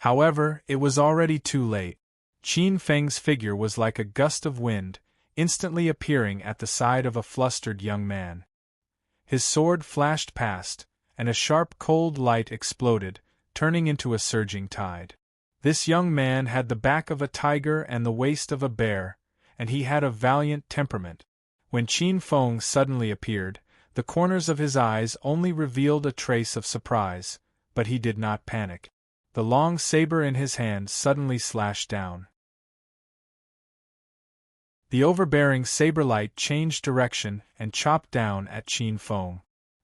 However, it was already too late. Qin Feng's figure was like a gust of wind, instantly appearing at the side of a flustered young man. His sword flashed past, and a sharp cold light exploded, turning into a surging tide. This young man had the back of a tiger and the waist of a bear, and he had a valiant temperament. When Qin Feng suddenly appeared, the corners of his eyes only revealed a trace of surprise, but he did not panic. The long saber in his hand suddenly slashed down. The overbearing saber light changed direction and chopped down at Qin Feng.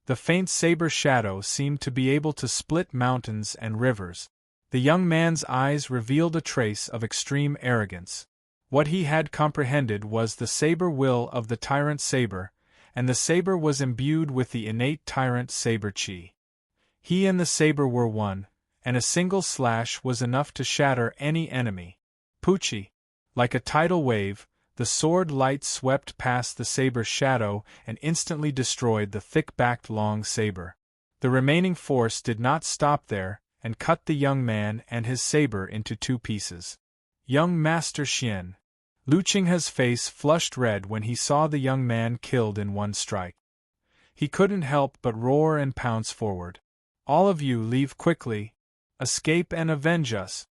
The faint saber shadow seemed to be able to split mountains and rivers. The young man's eyes revealed a trace of extreme arrogance. What he had comprehended was the saber will of the tyrant saber, and the saber was imbued with the innate tyrant saber chi. He and the saber were one, and a single slash was enough to shatter any enemy. Pucci. Like a tidal wave, the sword light swept past the saber's shadow and instantly destroyed the thick-backed long saber. The remaining force did not stop there, and cut the young man and his saber into 2 pieces. Young Master Xian. Lu Qinghe's face flushed red when he saw the young man killed in one strike. He couldn't help but roar and pounce forward. All of you leave quickly. Escape and avenge us.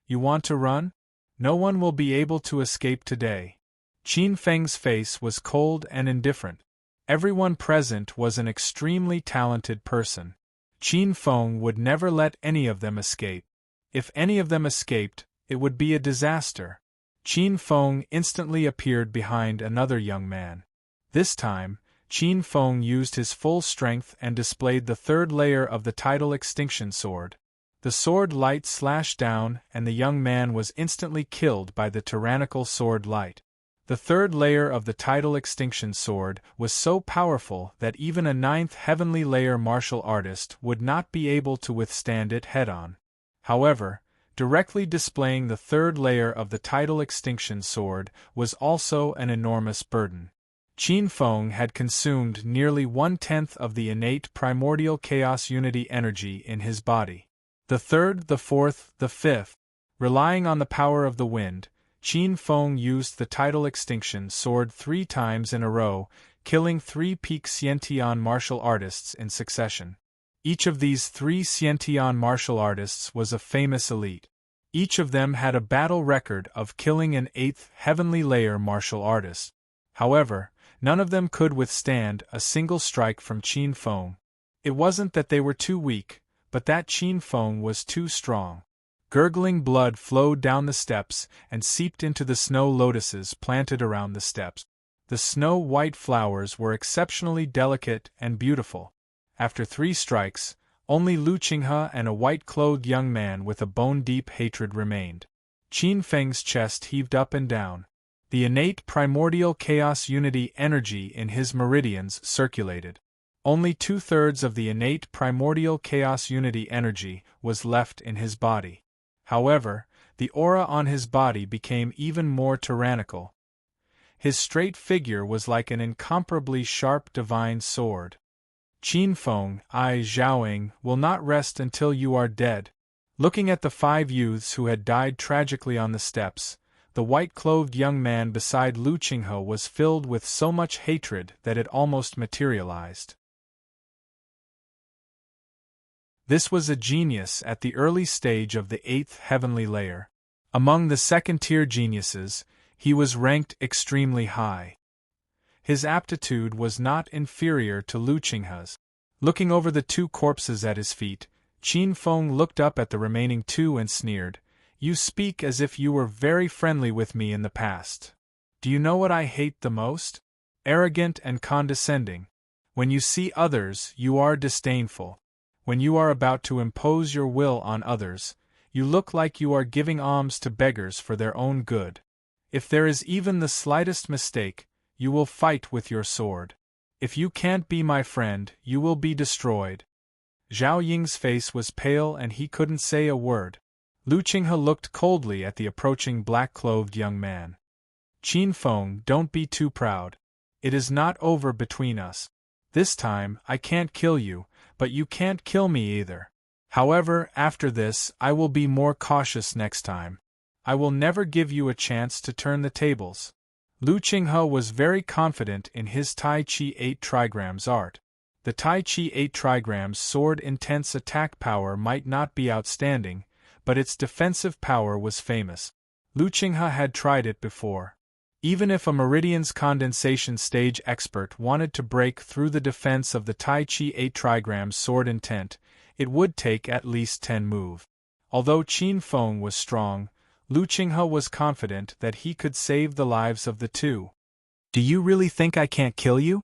You want to run? No one will be able to escape today. Qin Feng's face was cold and indifferent. Everyone present was an extremely talented person. Qin Feng would never let any of them escape. If any of them escaped, it would be a disaster. Qin Feng instantly appeared behind another young man. This time, Qin Feng used his full strength and displayed the 3rd layer of the tidal extinction sword. The sword light slashed down, and the young man was instantly killed by the tyrannical sword light. The 3rd layer of the tidal extinction sword was so powerful that even a 9th heavenly layer martial artist would not be able to withstand it head-on. However, directly displaying the third layer of the tidal extinction sword, was also an enormous burden. Qin Feng had consumed nearly 1/10 of the innate primordial chaos unity energy in his body. The third, the fourth, the fifth. Relying on the power of the wind, Qin Feng used the tidal extinction sword 3 times in a row, killing 3 peak Xiantian martial artists in succession. Each of these 3 Xiantian martial artists was a famous elite. Each of them had a battle record of killing an 8th heavenly layer martial artist. However, none of them could withstand a single strike from Qin Feng. It wasn't that they were too weak, but that Qin Feng was too strong. Gurgling blood flowed down the steps and seeped into the snow lotuses planted around the steps. The snow-white flowers were exceptionally delicate and beautiful. After 3 strikes, only Lu Qinghe and a white-clothed young man with a bone-deep hatred remained. Qin Feng's chest heaved up and down. The innate primordial chaos unity energy in his meridians circulated. Only 2/3 of the innate primordial chaos unity energy was left in his body. However, the aura on his body became even more tyrannical. His straight figure was like an incomparably sharp divine sword. Qin Feng, I, Zhaoying, will not rest until you are dead. Looking at the 5 youths who had died tragically on the steps, the white-clothed young man beside Lu Qinghe was filled with so much hatred that it almost materialized. This was a genius at the early stage of the 8th heavenly layer. Among the second-tier geniuses, he was ranked extremely high. His aptitude was not inferior to Lu Qinghe's. Looking over the 2 corpses at his feet, Qin Feng looked up at the remaining 2 and sneered, "You speak as if you were very friendly with me in the past. Do you know what I hate the most? Arrogant and condescending. When you see others, you are disdainful. When you are about to impose your will on others, you look like you are giving alms to beggars for their own good. If there is even the slightest mistake, you will fight with your sword. If you can't be my friend, you will be destroyed." Zhao Ying's face was pale and he couldn't say a word. Lu Qinghe looked coldly at the approaching black-clothed young man. "Qin Feng, don't be too proud. It is not over between us. This time, I can't kill you, but you can't kill me either. However, after this, I will be more cautious next time. I will never give you a chance to turn the tables." Lu Qinghe was very confident in his Tai Chi 8 trigrams art. The Tai Chi 8 trigrams sword intense attack power might not be outstanding, but its defensive power was famous. Lu Qinghe had tried it before. Even if a Meridian's condensation stage expert wanted to break through the defense of the Tai Chi 8 trigrams sword intent, it would take at least 10 moves. Although Qin Feng was strong, Lu Qinghe was confident that he could save the lives of the 2. "Do you really think I can't kill you?"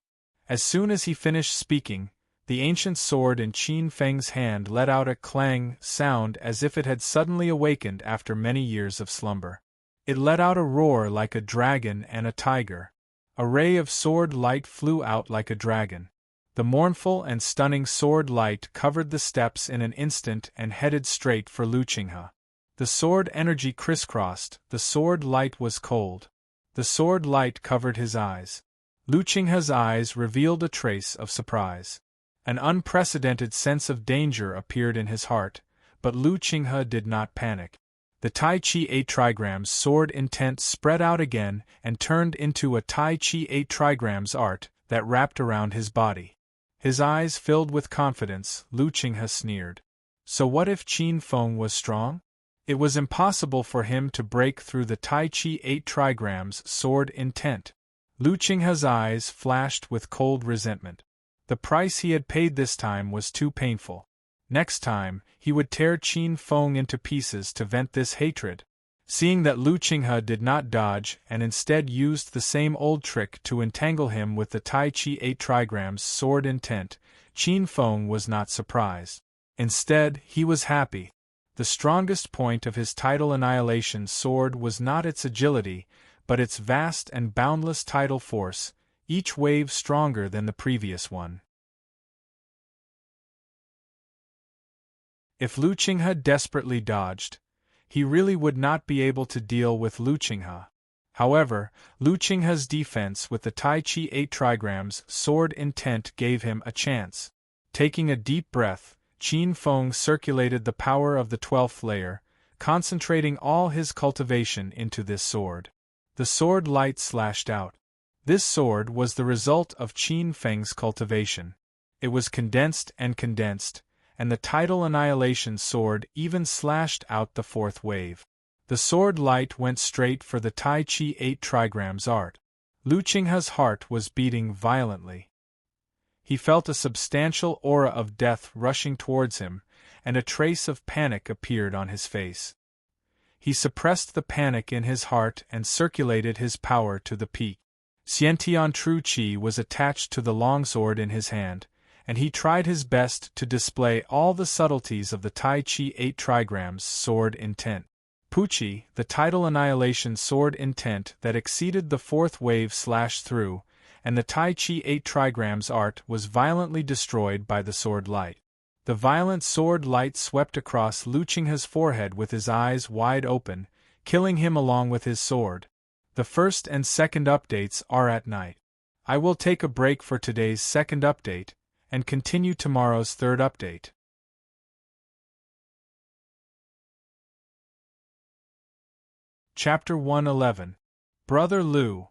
As soon as he finished speaking, the ancient sword in Qin Feng's hand let out a clang sound as if it had suddenly awakened after many years of slumber. It let out a roar like a dragon and a tiger. A ray of sword light flew out like a dragon. The mournful and stunning sword light covered the steps in an instant and headed straight for Lu Qinghe. The sword energy crisscrossed, the sword light was cold. The sword light covered his eyes. Lu Qinghe's eyes revealed a trace of surprise. An unprecedented sense of danger appeared in his heart, but Lu Qinghe did not panic. The Tai Chi 8 trigrams sword intent spread out again and turned into a Tai Chi 8 trigrams art that wrapped around his body. His eyes filled with confidence, Lu Qinghe sneered. So what if Qin Feng was strong? It was impossible for him to break through the Tai Chi 8 trigrams sword intent. Lu Qinghe's eyes flashed with cold resentment. The price he had paid this time was too painful. Next time, he would tear Qin Feng into pieces to vent this hatred. Seeing that Lu Qinghe did not dodge and instead used the same old trick to entangle him with the Tai Chi 8 trigrams sword intent, Qin Feng was not surprised. Instead, he was happy. The strongest point of his tidal annihilation sword was not its agility, but its vast and boundless tidal force, each wave stronger than the previous one. If Lu Qinghe desperately dodged, he really would not be able to deal with Lu Qinghe. However, Lu Qinghe's defense with the Tai Chi 8 trigrams sword intent gave him a chance. Taking a deep breath, Qin Feng circulated the power of the 12th layer, concentrating all his cultivation into this sword. The sword light slashed out. This sword was the result of Qin Feng's cultivation. It was condensed, and the tidal annihilation sword even slashed out the 4th wave. The sword light went straight for the Tai Chi 8 trigrams art. Lu Qinghe's heart was beating violently. He felt a substantial aura of death rushing towards him, and a trace of panic appeared on his face. He suppressed the panic in his heart and circulated his power to the peak. Xiantian True Qi was attached to the longsword in his hand, and he tried his best to display all the subtleties of the Tai Chi 8 trigrams sword intent. Puqi, the tidal annihilation sword intent that exceeded the 4th wave slashed through, and the Tai Chi 8 trigrams art was violently destroyed by the sword light. The violent sword light swept across Lu Qinghe's forehead with his eyes wide open, killing him along with his sword. The first and second updates are at night. I will take a break for today's second update, and continue tomorrow's third update. Chapter 111. Brother Lu.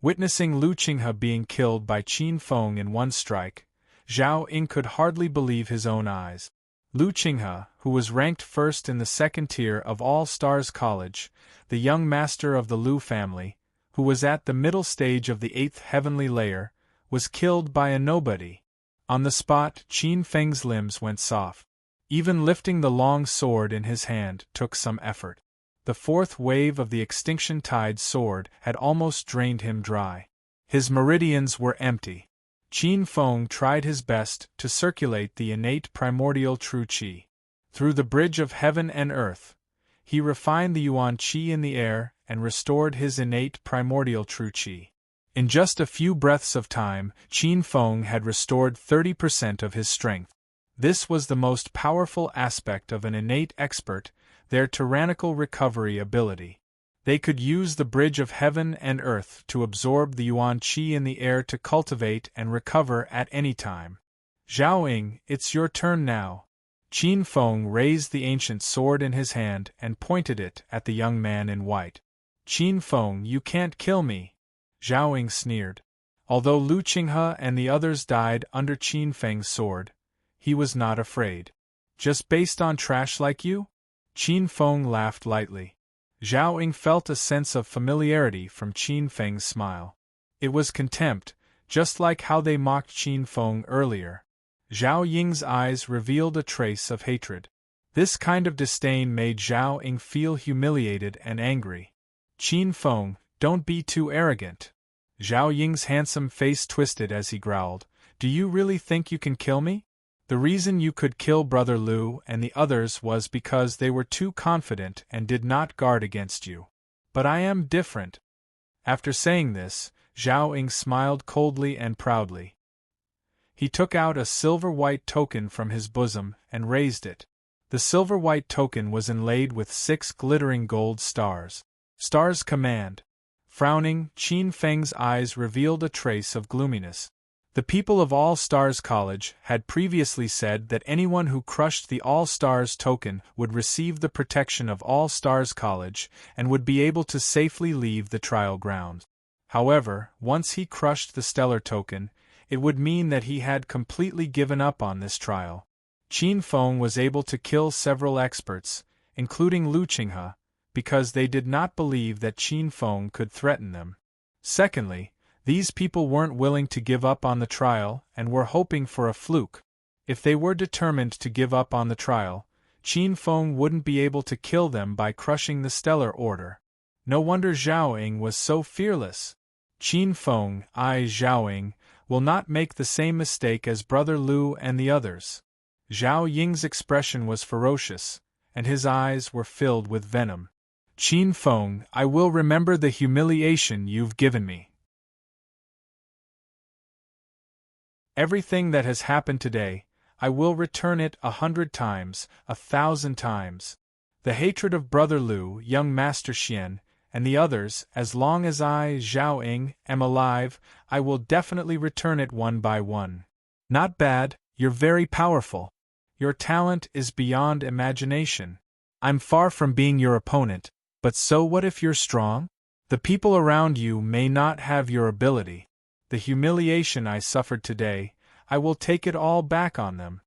Witnessing Lu Qinghe being killed by Qin Feng in one strike, Zhao Ying could hardly believe his own eyes. Lu Qinghe, who was ranked first in the 2nd tier of All Stars College, the young master of the Lu family, who was at the middle stage of the 8th heavenly layer, was killed by a nobody. On the spot, Qin Feng's limbs went soft. Even lifting the long sword in his hand took some effort. The 4th wave of the extinction tide sword had almost drained him dry. His meridians were empty. Qin Feng tried his best to circulate the innate primordial true qi. Through the bridge of heaven and earth, he refined the yuan qi in the air and restored his innate primordial true qi. In just a few breaths of time, Qin Feng had restored 30% of his strength. This was the most powerful aspect of an innate expert, their tyrannical recovery ability. They could use the bridge of heaven and earth to absorb the yuan qi in the air to cultivate and recover at any time. Zhao Ying, it's your turn now. Qin Feng raised the ancient sword in his hand and pointed it at the young man in white. Qin Feng, you can't kill me. Zhao Ying sneered. Although Lu Qinghe and the others died under Qin Feng's sword, he was not afraid. Just based on trash like you? Qin Feng laughed lightly. Zhao Ying felt a sense of familiarity from Qin Feng's smile. It was contempt, just like how they mocked Qin Feng earlier. Zhao Ying's eyes revealed a trace of hatred. This kind of disdain made Zhao Ying feel humiliated and angry. Qin Feng, don't be too arrogant. Zhao Ying's handsome face twisted as he growled, do you really think you can kill me? The reason you could kill Brother Lu and the others was because they were too confident and did not guard against you. But I am different. After saying this, Zhao Ying smiled coldly and proudly. He took out a silver-white token from his bosom and raised it. The silver-white token was inlaid with 6 glittering gold stars. Stars command. Frowning, Qin Feng's eyes revealed a trace of gloominess. The people of All Stars College had previously said that anyone who crushed the All Stars token would receive the protection of All Stars College and would be able to safely leave the trial ground. However, once he crushed the stellar token, it would mean that he had completely given up on this trial. Qin Feng was able to kill several experts, including Lu Qinghe, because they did not believe that Qin Feng could threaten them. Secondly, these people weren't willing to give up on the trial and were hoping for a fluke. If they were determined to give up on the trial, Qin Feng wouldn't be able to kill them by crushing the stellar order. No wonder Zhao Ying was so fearless. Qin Feng, Zhao Ying, will not make the same mistake as Brother Lu and the others. Zhao Ying's expression was ferocious, and his eyes were filled with venom. Qin Feng, I will remember the humiliation you've given me. Everything that has happened today, I will return it 100 times, 1,000 times. The hatred of Brother Liu, young Master Xian, and the others, as long as I, Zhao Ying, am alive, I will definitely return it one by one. Not bad, you're very powerful. Your talent is beyond imagination. I'm far from being your opponent, but so what if you're strong? The people around you may not have your ability. The humiliation I suffered today, I will take it all back on them.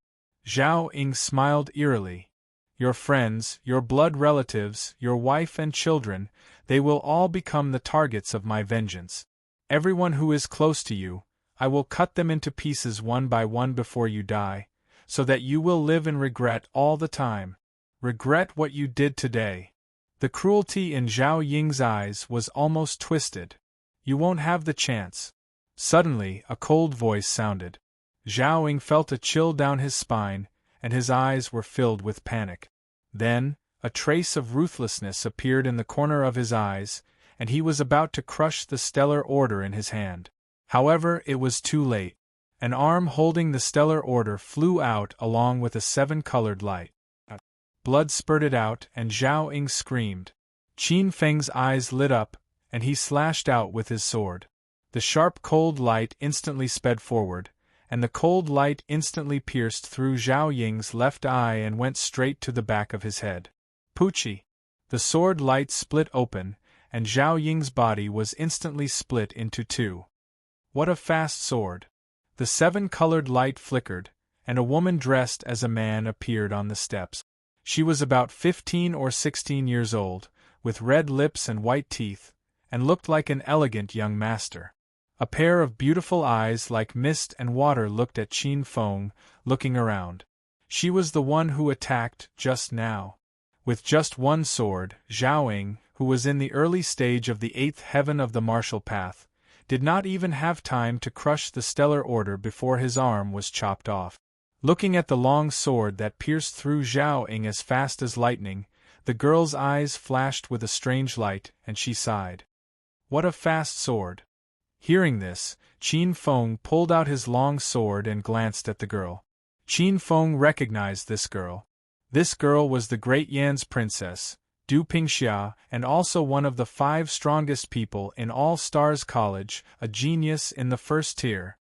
Zhao Ying smiled eerily. Your friends, your blood relatives, your wife and children, they will all become the targets of my vengeance. Everyone who is close to you, I will cut them into pieces one by one before you die, so that you will live in regret all the time. Regret what you did today. The cruelty in Zhao Ying's eyes was almost twisted. You won't have the chance. Suddenly, a cold voice sounded. Zhao Ying felt a chill down his spine, and his eyes were filled with panic. Then, a trace of ruthlessness appeared in the corner of his eyes, and he was about to crush the stellar order in his hand. However, it was too late. An arm holding the stellar order flew out along with a seven-colored light. Blood spurted out, and Zhao Ying screamed. Qin Feng's eyes lit up, and he slashed out with his sword. The sharp cold light instantly sped forward, and the cold light instantly pierced through Zhao Ying's left eye and went straight to the back of his head. Poochie! The sword light split open, and Zhao Ying's body was instantly split into two. What a fast sword! The seven-colored light flickered, and a woman dressed as a man appeared on the steps. She was about 15 or 16 years old, with red lips and white teeth, and looked like an elegant young master. A pair of beautiful eyes like mist and water looked at Qin Feng, looking around. She was the one who attacked just now. With just one sword, Zhao Ying, who was in the early stage of the eighth heaven of the martial path, did not even have time to crush the stellar order before his arm was chopped off. Looking at the long sword that pierced through Zhao Ying as fast as lightning, the girl's eyes flashed with a strange light, and she sighed. What a fast sword! Hearing this, Qin Feng pulled out his long sword and glanced at the girl. Qin Feng recognized this girl. This girl was the Great Yan's princess, Du Pingxia, and also one of the 5 strongest people in All Stars College, a genius in the first tier.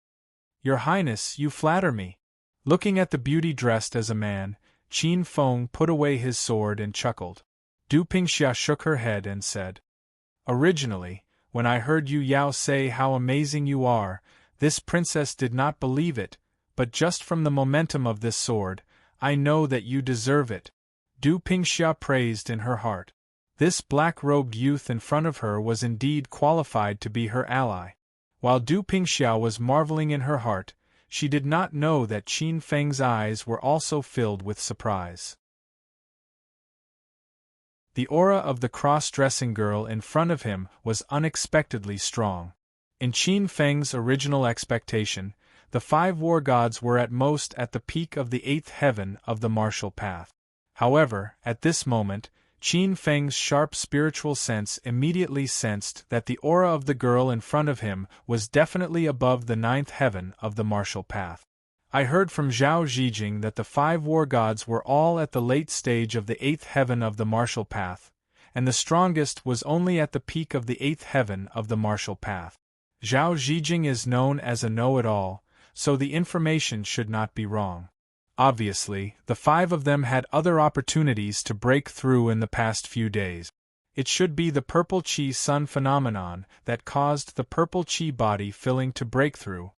Your Highness, you flatter me. Looking at the beauty dressed as a man, Qin Feng put away his sword and chuckled. Du Pingxia shook her head and said, Originally, when I heard Yu Yao say how amazing you are, this princess did not believe it, but just from the momentum of this sword, I know that you deserve it. Du Pingxia praised in her heart. This black-robed youth in front of her was indeed qualified to be her ally. While Du Pingxia was marveling in her heart, she did not know that Qin Feng's eyes were also filled with surprise. The aura of the cross-dressing girl in front of him was unexpectedly strong. In Qin Feng's original expectation, the 5 war gods were at most at the peak of the 8th heaven of the martial path. However, at this moment, Qin Feng's sharp spiritual sense immediately sensed that the aura of the girl in front of him was definitely above the 9th heaven of the martial path. I heard from Zhao Zhijing that the 5 war gods were all at the late stage of the 8th heaven of the martial path, and the strongest was only at the peak of the 8th heaven of the martial path. Zhao Zhijing is known as a know-it-all, so the information should not be wrong. Obviously, the 5 of them had other opportunities to break through in the past few days. It should be the purple chi sun phenomenon that caused the purple chi body filling to break through.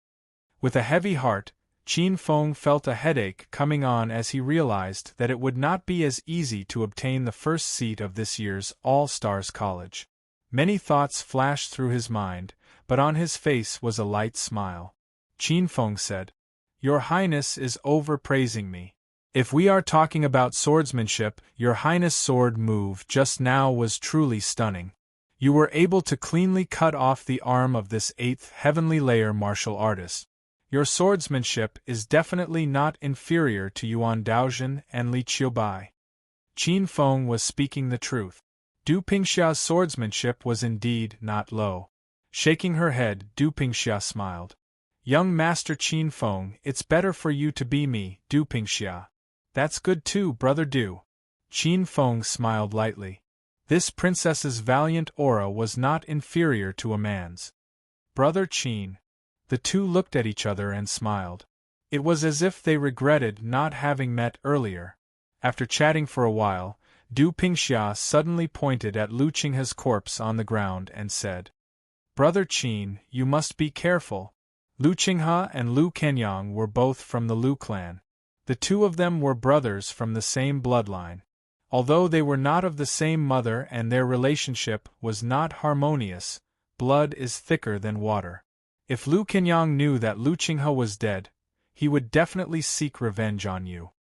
With a heavy heart, Qin Feng felt a headache coming on as he realized that it would not be as easy to obtain the first seat of this year's All-Stars College. Many thoughts flashed through his mind, but on his face was a light smile. Qin Feng said, Your Highness is overpraising me. If we are talking about swordsmanship, Your Highness' sword move just now was truly stunning. You were able to cleanly cut off the arm of this 8th heavenly layer martial artist. Your swordsmanship is definitely not inferior to Yuan Daozhen and Li Qiubai. Qin Feng was speaking the truth. Du Pingxia's swordsmanship was indeed not low. Shaking her head, Du Pingxia smiled. Young Master Qin Feng, it's better for you to be me, Du Pingxia. That's good too, brother Du. Qin Feng smiled lightly. This princess's valiant aura was not inferior to a man's. Brother Qin. The two looked at each other and smiled. It was as if they regretted not having met earlier. After chatting for a while, Du Pingxia suddenly pointed at Lu Qinghe's corpse on the ground and said, "Brother Qin, you must be careful." Lu Qinghe and Lu Kenyang were both from the Lu clan. The two of them were brothers from the same bloodline. Although they were not of the same mother and their relationship was not harmonious, blood is thicker than water. If Lu Kenyang knew that Lu Qinghe was dead, he would definitely seek revenge on you.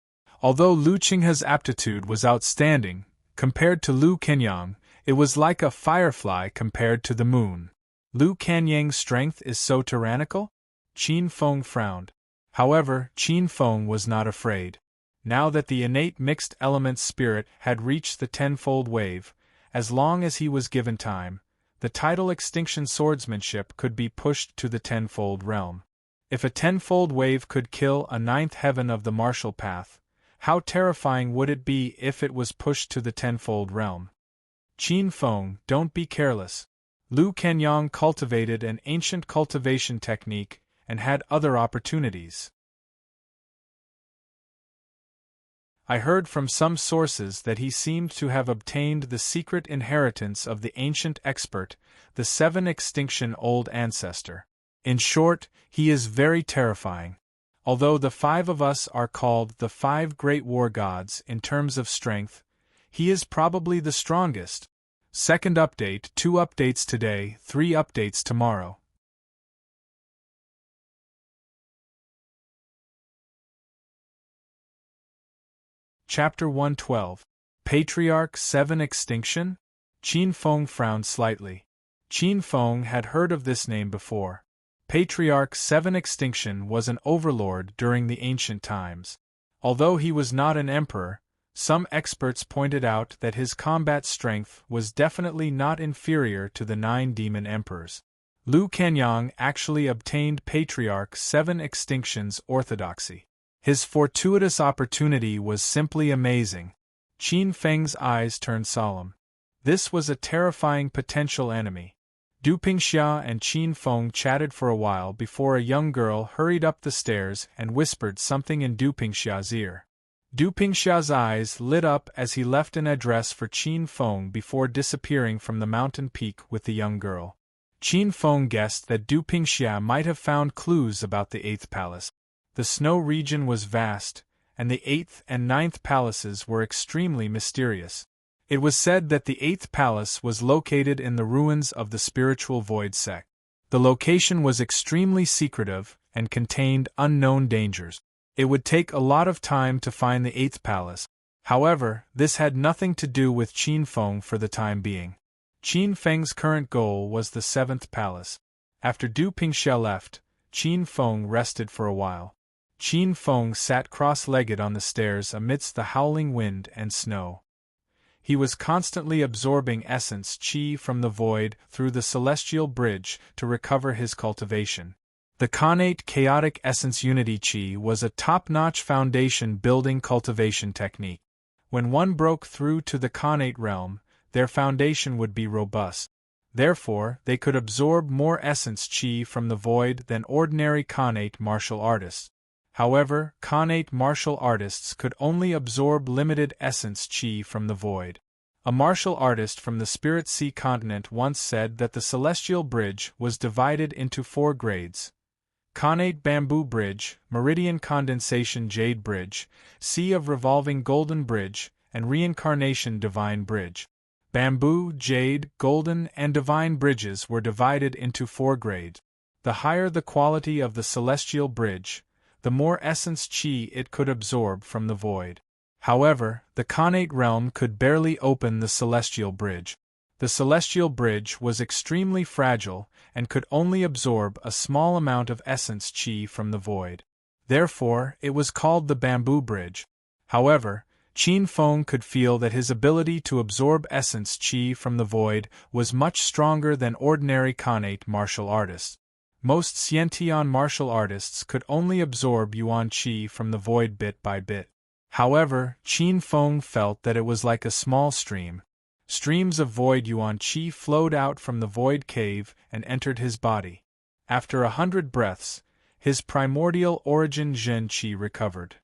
Although Lu Qinghe's aptitude was outstanding, compared to Lu Kenyang, it was like a firefly compared to the moon. Lu Kenyang's strength is so tyrannical? Qin Feng frowned. However, Qin Feng was not afraid. Now that the innate mixed element spirit had reached the tenfold wave, as long as he was given time, the tidal extinction swordsmanship could be pushed to the tenfold realm. If a tenfold wave could kill a ninth heaven of the martial path, how terrifying would it be if it was pushed to the tenfold realm? Qin Feng, don't be careless. Lu Kenyang cultivated an ancient cultivation technique and had other opportunities. I heard from some sources that he seemed to have obtained the secret inheritance of the ancient expert, the 7 extinction old ancestor. In short, he is very terrifying. Although the 5 of us are called the 5 great war gods in terms of strength, he is probably the strongest. Second update, 2 updates today, 3 updates tomorrow. Chapter 112. Patriarch 7 Extinction? Qin Feng frowned slightly. Qin Feng had heard of this name before. Patriarch 7 Extinction was an overlord during the ancient times. Although he was not an emperor, some experts pointed out that his combat strength was definitely not inferior to the 9 demon emperors. Lu Kenyang actually obtained Patriarch 7 Extinction's orthodoxy. His fortuitous opportunity was simply amazing. Qin Feng's eyes turned solemn. This was a terrifying potential enemy. Du Pingxia and Qin Feng chatted for a while before a young girl hurried up the stairs and whispered something in Du Pingxia's ear. Du Pingxia's eyes lit up as he left an address for Qin Feng before disappearing from the mountain peak with the young girl. Qin Feng guessed that Du Pingxia might have found clues about the 8th palace. The snow region was vast, and the 8th and 9th palaces were extremely mysterious. It was said that the 8th palace was located in the ruins of the spiritual void sect. The location was extremely secretive and contained unknown dangers. It would take a lot of time to find the 8th palace. However, this had nothing to do with Qin Feng for the time being. Qin Feng's current goal was the 7th palace. After Du Pingxia left, Qin Feng rested for a while. Qin Feng sat cross-legged on the stairs amidst the howling wind and snow. He was constantly absorbing essence qi from the void through the celestial bridge to recover his cultivation. The Khanate Chaotic Essence Unity Qi was a top-notch foundation-building cultivation technique. When one broke through to the Khanate realm, their foundation would be robust. Therefore, they could absorb more essence qi from the void than ordinary Khanate martial artists. However, Khanate martial artists could only absorb limited essence qi from the void. A martial artist from the Spirit Sea continent once said that the Celestial Bridge was divided into 4 grades: Khanate Bamboo Bridge, Meridian Condensation Jade Bridge, Sea of Revolving Golden Bridge, and Reincarnation Divine Bridge. Bamboo, Jade, Golden, and Divine Bridges were divided into 4 grades. The higher the quality of the Celestial Bridge, the more essence qi it could absorb from the void. However, the Khanate realm could barely open the Celestial Bridge. The Celestial Bridge was extremely fragile and could only absorb a small amount of essence qi from the void. Therefore, it was called the Bamboo Bridge. However, Qin Feng could feel that his ability to absorb essence qi from the void was much stronger than ordinary Khanate martial artists. Most Xiantian martial artists could only absorb Yuan qi from the void bit by bit. However, Qin Feng felt that it was like a small stream. Streams of void yuan qi flowed out from the void cave and entered his body. After 100 breaths, his primordial origin zhen qi recovered.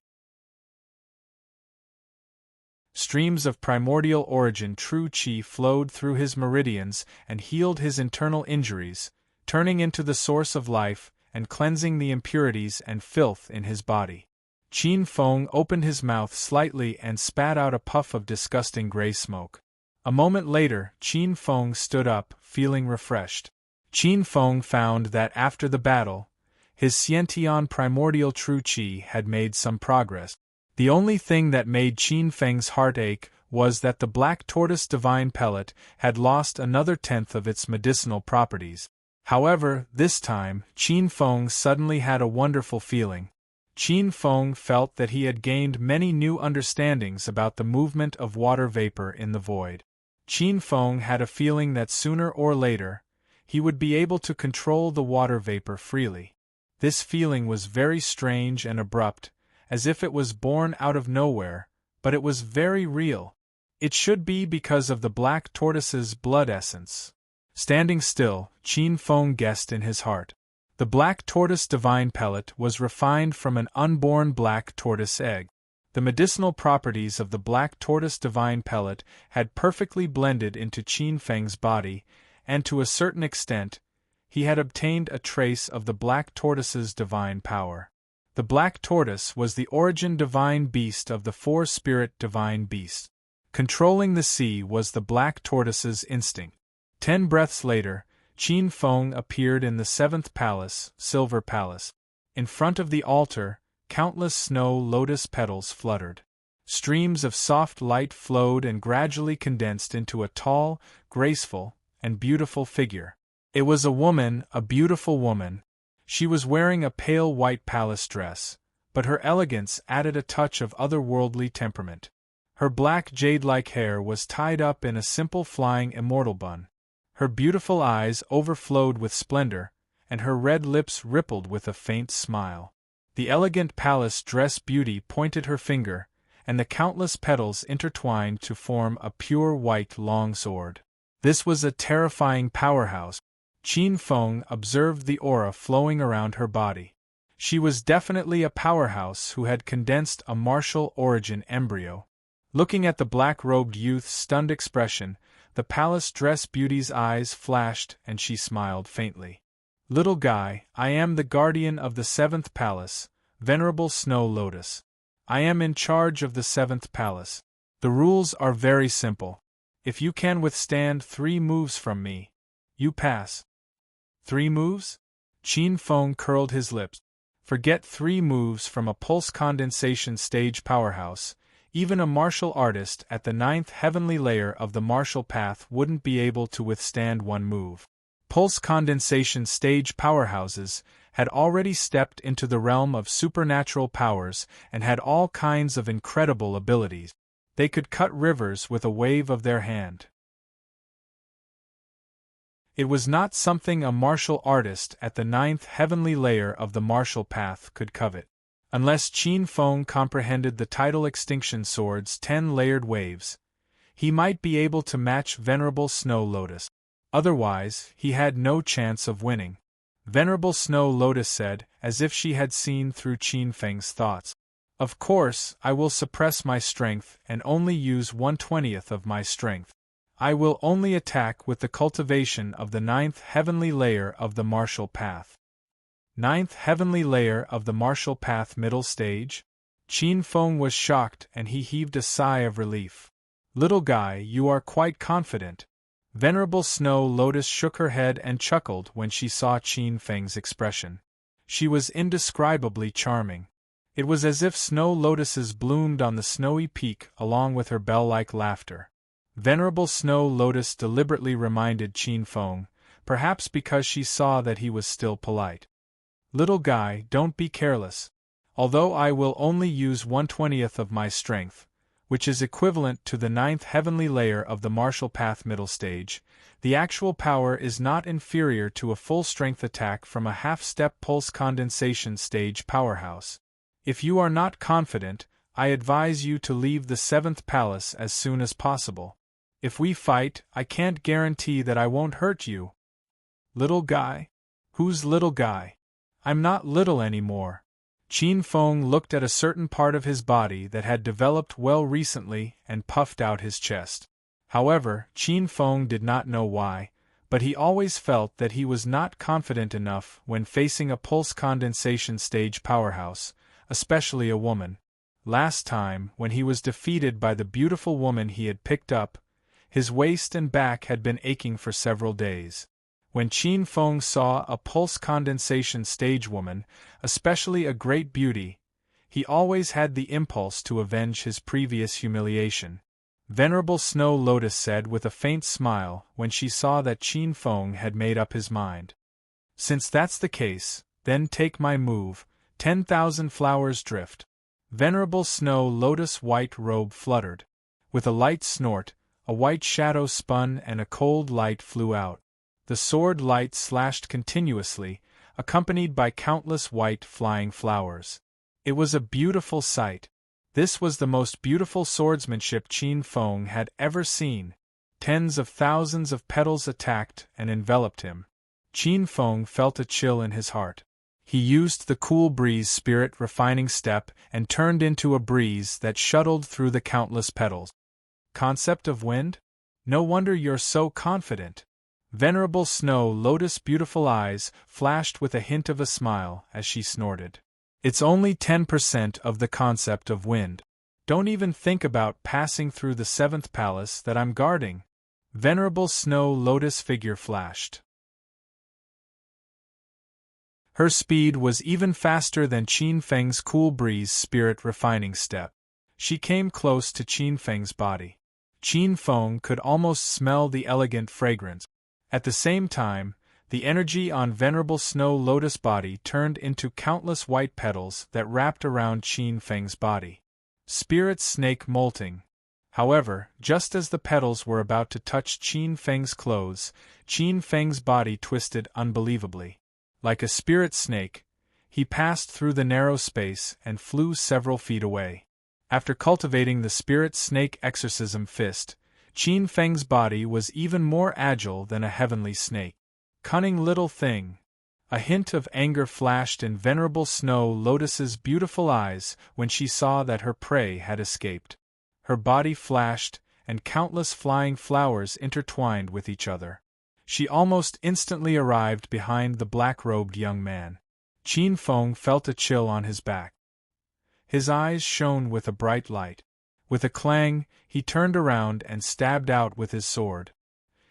Streams of primordial origin true qi flowed through his meridians and healed his internal injuries, turning into the source of life and cleansing the impurities and filth in his body. Qin Feng opened his mouth slightly and spat out a puff of disgusting gray smoke. A moment later, Qin Feng stood up, feeling refreshed. Qin Feng found that after the battle, his Xiantian primordial true qi had made some progress. The only thing that made Qin Feng's heart ache was that the black tortoise divine pellet had lost another tenth of its medicinal properties. However, this time, Qin Feng suddenly had a wonderful feeling. Qin Feng felt that he had gained many new understandings about the movement of water vapor in the void. Qin Feng had a feeling that sooner or later, he would be able to control the water vapor freely. This feeling was very strange and abrupt, as if it was born out of nowhere, but it was very real. It should be because of the black tortoise's blood essence. Standing still, Qin Feng guessed in his heart. The black tortoise divine pellet was refined from an unborn black tortoise egg. The medicinal properties of the black tortoise divine pellet had perfectly blended into Qin Feng's body, and to a certain extent, he had obtained a trace of the black tortoise's divine power. The black tortoise was the origin divine beast of the four-spirit divine beasts. Controlling the sea was the black tortoise's instinct. 10 breaths later, Qin Feng appeared in the 7th palace, Silver Palace. In front of the altar, countless snow lotus petals fluttered. Streams of soft light flowed and gradually condensed into a tall, graceful, and beautiful figure. It was a woman, a beautiful woman. She was wearing a pale white palace dress, but her elegance added a touch of otherworldly temperament. Her black jade-like hair was tied up in a simple flying immortal bun. Her beautiful eyes overflowed with splendor, and her red lips rippled with a faint smile. The elegant palace dress beauty pointed her finger, and the countless petals intertwined to form a pure white long sword. This was a terrifying powerhouse. Qin Feng observed the aura flowing around her body. She was definitely a powerhouse who had condensed a martial origin embryo. Looking at the black-robed youth's stunned expression, the palace dress beauty's eyes flashed and she smiled faintly. "Little guy, I am the guardian of the 7th palace, Venerable Snow Lotus. I am in charge of the 7th palace. The rules are very simple. If you can withstand 3 moves from me, you pass." 3 moves? Qin Feng curled his lips. Forget 3 moves from a pulse condensation stage powerhouse. Even a martial artist at the 9th heavenly layer of the martial path wouldn't be able to withstand 1 move. Pulse condensation stage powerhouses had already stepped into the realm of supernatural powers and had all kinds of incredible abilities. They could cut rivers with a wave of their hand. It was not something a martial artist at the 9th heavenly layer of the martial path could covet. Unless Qin Feng comprehended the tidal extinction sword's 10 layered waves, he might be able to match Venerable Snow Lotus. Otherwise, he had no chance of winning. Venerable Snow Lotus said, as if she had seen through Qin Feng's thoughts. "Of course, I will suppress my strength and only use 1/20th of my strength. I will only attack with the cultivation of the 9th heavenly layer of the martial path." 9th heavenly layer of the martial path middle stage? Qin Feng was shocked and he heaved a sigh of relief. "Little guy, you are quite confident." Venerable Snow Lotus shook her head and chuckled when she saw Qin Feng's expression. She was indescribably charming. It was as if snow lotuses bloomed on the snowy peak along with her bell-like laughter. Venerable Snow Lotus deliberately reminded Qin Feng, perhaps because she saw that he was still polite. "Little guy, don't be careless. Although I will only use 1/20th of my strength, which is equivalent to the 9th heavenly layer of the martial path middle stage, the actual power is not inferior to a full-strength attack from a half-step pulse condensation stage powerhouse. If you are not confident, I advise you to leave the 7th palace as soon as possible. If we fight, I can't guarantee that I won't hurt you. Little guy? Who's little guy? I'm not little anymore. Qin Feng looked at a certain part of his body that had developed well recently and puffed out his chest. However, Qin Feng did not know why, but he always felt that he was not confident enough when facing a pulse condensation stage powerhouse, especially a woman. Last time, when he was defeated by the beautiful woman he had picked up, his waist and back had been aching for several days. When Qin Feng saw a pulse condensation stage woman, especially a great beauty, he always had the impulse to avenge his previous humiliation. Venerable Snow Lotus said with a faint smile when she saw that Qin Feng had made up his mind. Since that's the case, then take my move, 10,000 flowers drift. Venerable Snow Lotus' white robe fluttered. With a light snort, a white shadow spun and a cold light flew out. The sword light slashed continuously, accompanied by countless white flying flowers. It was a beautiful sight. This was the most beautiful swordsmanship Qin Feng had ever seen. Tens of thousands of petals attacked and enveloped him. Qin Feng felt a chill in his heart. He used the cool breeze spirit refining step and turned into a breeze that shuttled through the countless petals. Concept of wind? No wonder you're so confident. Venerable Snow Lotus' beautiful eyes flashed with a hint of a smile as she snorted. It's only 10% of the concept of wind. Don't even think about passing through the 7th palace that I'm guarding. Venerable Snow Lotus' figure flashed. Her speed was even faster than Qin Feng's cool breeze spirit refining step. She came close to Qin Feng's body. Qin Feng could almost smell the elegant fragrance. At the same time, the energy on Venerable Snow Lotus' body turned into countless white petals that wrapped around Qin Feng's body. Spirit snake molting. However, just as the petals were about to touch Qin Feng's clothes, Qin Feng's body twisted unbelievably. Like a spirit snake, he passed through the narrow space and flew several feet away. After cultivating the spirit snake exorcism fist, Qin Feng's body was even more agile than a heavenly snake. Cunning little thing. A hint of anger flashed in Venerable Snow Lotus's beautiful eyes when she saw that her prey had escaped. Her body flashed, and countless flying flowers intertwined with each other. She almost instantly arrived behind the black-robed young man. Qin Feng felt a chill on his back. His eyes shone with a bright light. With a clang, he turned around and stabbed out with his sword.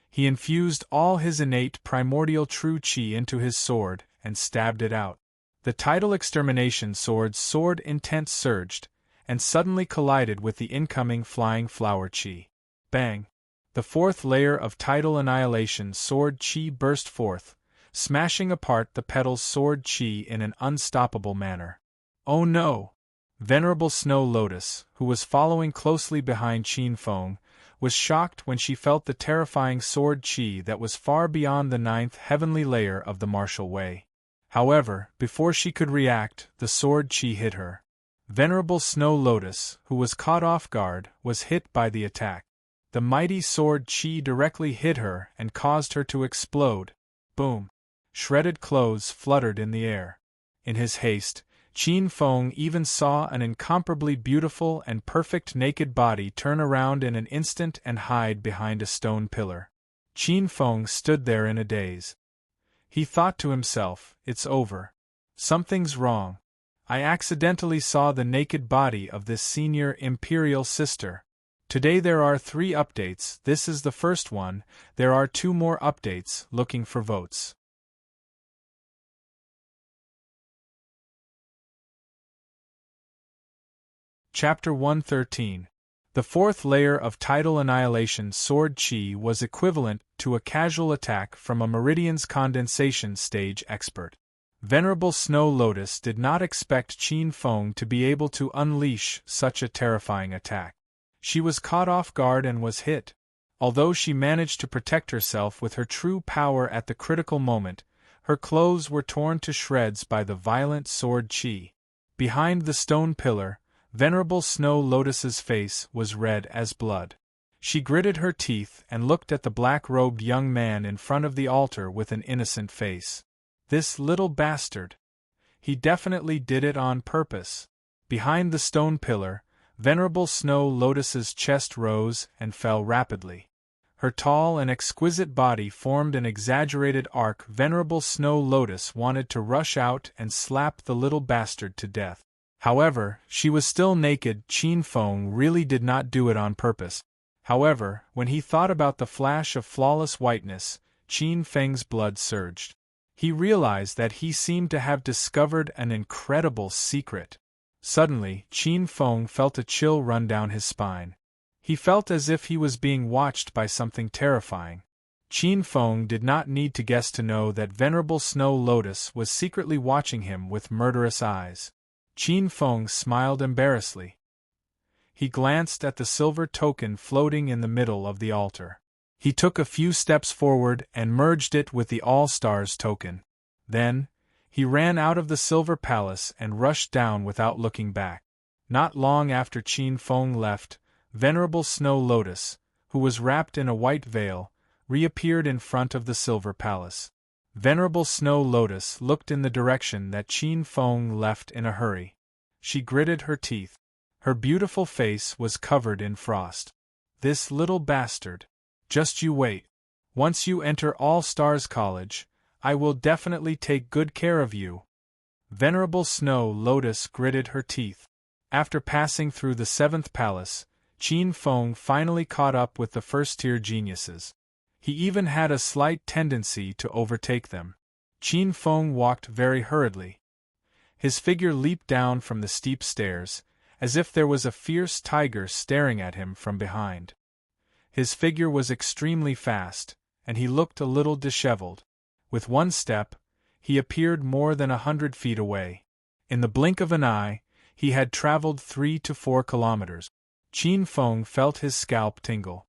He infused all his innate primordial true qi into his sword and stabbed it out. The tidal extermination sword's sword intent surged, and suddenly collided with the incoming flying flower qi. Bang! The 4th layer of tidal annihilation sword qi burst forth, smashing apart the petal's sword qi in an unstoppable manner. Oh no! Venerable Snow Lotus, who was following closely behind Qin Feng, was shocked when she felt the terrifying sword qi that was far beyond the 9th heavenly layer of the martial way. However, before she could react, the sword qi hit her. Venerable Snow Lotus, who was caught off guard, was hit by the attack. The mighty sword qi directly hit her and caused her to explode. Boom! Shredded clothes fluttered in the air. In his haste, Qin Feng even saw an incomparably beautiful and perfect naked body turn around in an instant and hide behind a stone pillar. Qin Feng stood there in a daze. He thought to himself, it's over. Something's wrong. I accidentally saw the naked body of this senior imperial sister. Today there are 3 updates, this is the first one, there are 2 more updates, looking for votes. Chapter 113. The 4th layer of tidal annihilation sword qi was equivalent to a casual attack from a meridian's condensation stage expert. Venerable Snow Lotus did not expect Qin Feng to be able to unleash such a terrifying attack. She was caught off guard and was hit. Although she managed to protect herself with her true power at the critical moment, her clothes were torn to shreds by the violent sword qi. Behind the stone pillar, Venerable Snow Lotus's face was red as blood. She gritted her teeth and looked at the black-robed young man in front of the altar with an innocent face. This little bastard. He definitely did it on purpose. Behind the stone pillar, Venerable Snow Lotus's chest rose and fell rapidly. Her tall and exquisite body formed an exaggerated arc. Venerable Snow Lotus wanted to rush out and slap the little bastard to death. However, she was still naked. Qin Feng really did not do it on purpose. However, when he thought about the flash of flawless whiteness, Qin Feng's blood surged. He realized that he seemed to have discovered an incredible secret. Suddenly, Qin Feng felt a chill run down his spine. He felt as if he was being watched by something terrifying. Qin Feng did not need to guess to know that Venerable Snow Lotus was secretly watching him with murderous eyes. Qin Feng smiled embarrassedly. He glanced at the silver token floating in the middle of the altar. He took a few steps forward and merged it with the All-Stars token. Then, he ran out of the Silver Palace and rushed down without looking back. Not long after Qin Feng left, Venerable Snow Lotus, who was wrapped in a white veil, reappeared in front of the Silver Palace. Venerable Snow Lotus looked in the direction that Qin Feng left in a hurry. She gritted her teeth. Her beautiful face was covered in frost. This little bastard. Just you wait. Once you enter All-Stars College, I will definitely take good care of you. Venerable Snow Lotus gritted her teeth. After passing through the 7th palace, Qin Feng finally caught up with the first-tier geniuses. He even had a slight tendency to overtake them. Qin Feng walked very hurriedly. His figure leaped down from the steep stairs, as if there was a fierce tiger staring at him from behind. His figure was extremely fast, and he looked a little disheveled. With one step, he appeared more than 100 feet away. In the blink of an eye, he had traveled 3 to 4 kilometers. Qin Feng felt his scalp tingle.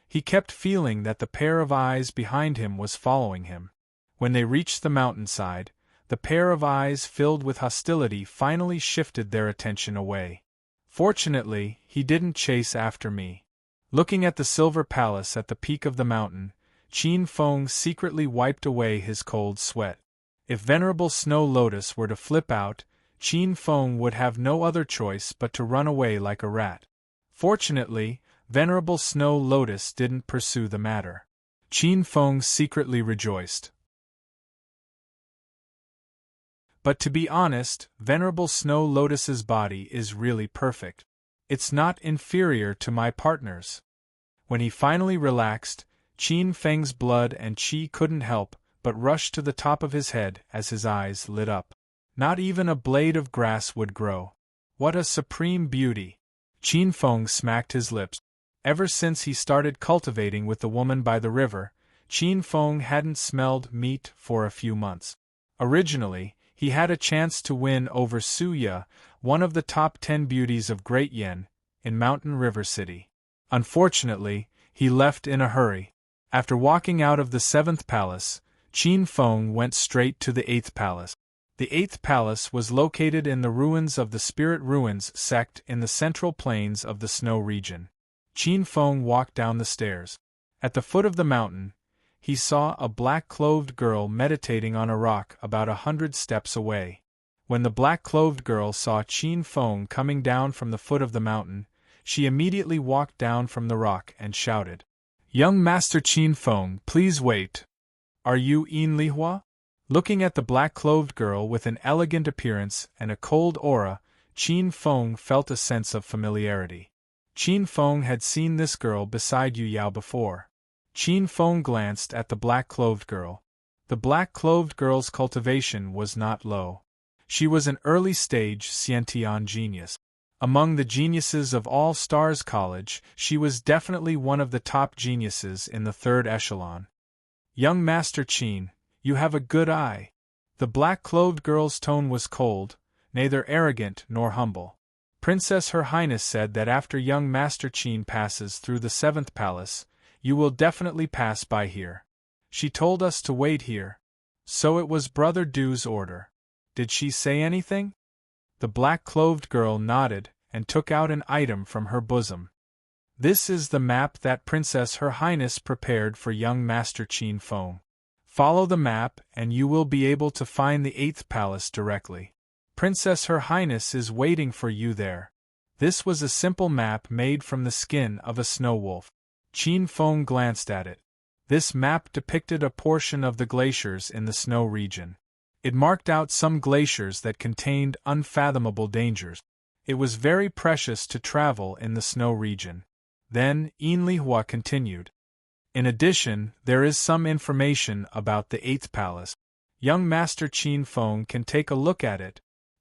He kept feeling that the pair of eyes behind him was following him. When they reached the mountainside, the pair of eyes filled with hostility finally shifted their attention away. Fortunately, he didn't chase after me. Looking at the Silver Palace at the peak of the mountain, Qin Feng secretly wiped away his cold sweat. If Venerable Snow Lotus were to flip out, Qin Feng would have no other choice but to run away like a rat. Fortunately, Venerable Snow Lotus didn't pursue the matter. Qin Feng secretly rejoiced. But to be honest, Venerable Snow Lotus's body is really perfect. It's not inferior to my partner's. When he finally relaxed, Qin Feng's blood and qi couldn't help but rush to the top of his head as his eyes lit up. Not even a blade of grass would grow. What a supreme beauty! Qin Feng smacked his lips. Ever since he started cultivating with the woman by the river, Qin Feng hadn't smelled meat for a few months. Originally, he had a chance to win over Suya, one of the top 10 beauties of Great Yen, in Mountain River City. Unfortunately, he left in a hurry. After walking out of the 7th palace, Qin Feng went straight to the 8th palace. The 8th palace was located in the ruins of the Spirit Ruins sect in the central plains of the snow region. Qin Feng walked down the stairs. At the foot of the mountain, he saw a black-clothed girl meditating on a rock about 100 steps away. When the black-clothed girl saw Qin Feng coming down from the foot of the mountain, she immediately walked down from the rock and shouted, "Young Master Qin Feng, please wait. Are you Yin Lihua?" Looking at the black-clothed girl with an elegant appearance and a cold aura, Qin Feng felt a sense of familiarity. Qin Feng had seen this girl beside Yu Yao before. Qin Feng glanced at the black-clothed girl. The black-clothed girl's cultivation was not low. She was an early-stage Xiantian genius. Among the geniuses of All-Stars College, she was definitely one of the top geniuses in the 3rd echelon. "Young Master Qin, you have a good eye." The black-clothed girl's tone was cold, neither arrogant nor humble. "Princess Her Highness said that after young Master Qin passes through the 7th palace, you will definitely pass by here. She told us to wait here. So it was Brother Du's order. Did she say anything?" The black-clothed girl nodded and took out an item from her bosom. This is the map that Princess Her Highness prepared for young Master Qin Feng. Follow the map and you will be able to find the 8th palace directly. Princess Her Highness is waiting for you there. This was a simple map made from the skin of a snow wolf. Qin Feng glanced at it. This map depicted a portion of the glaciers in the snow region. It marked out some glaciers that contained unfathomable dangers. It was very precious to travel in the snow region. Then, Enlihua continued. In addition, there is some information about the 8th palace. Young Master Qin Feng can take a look at it.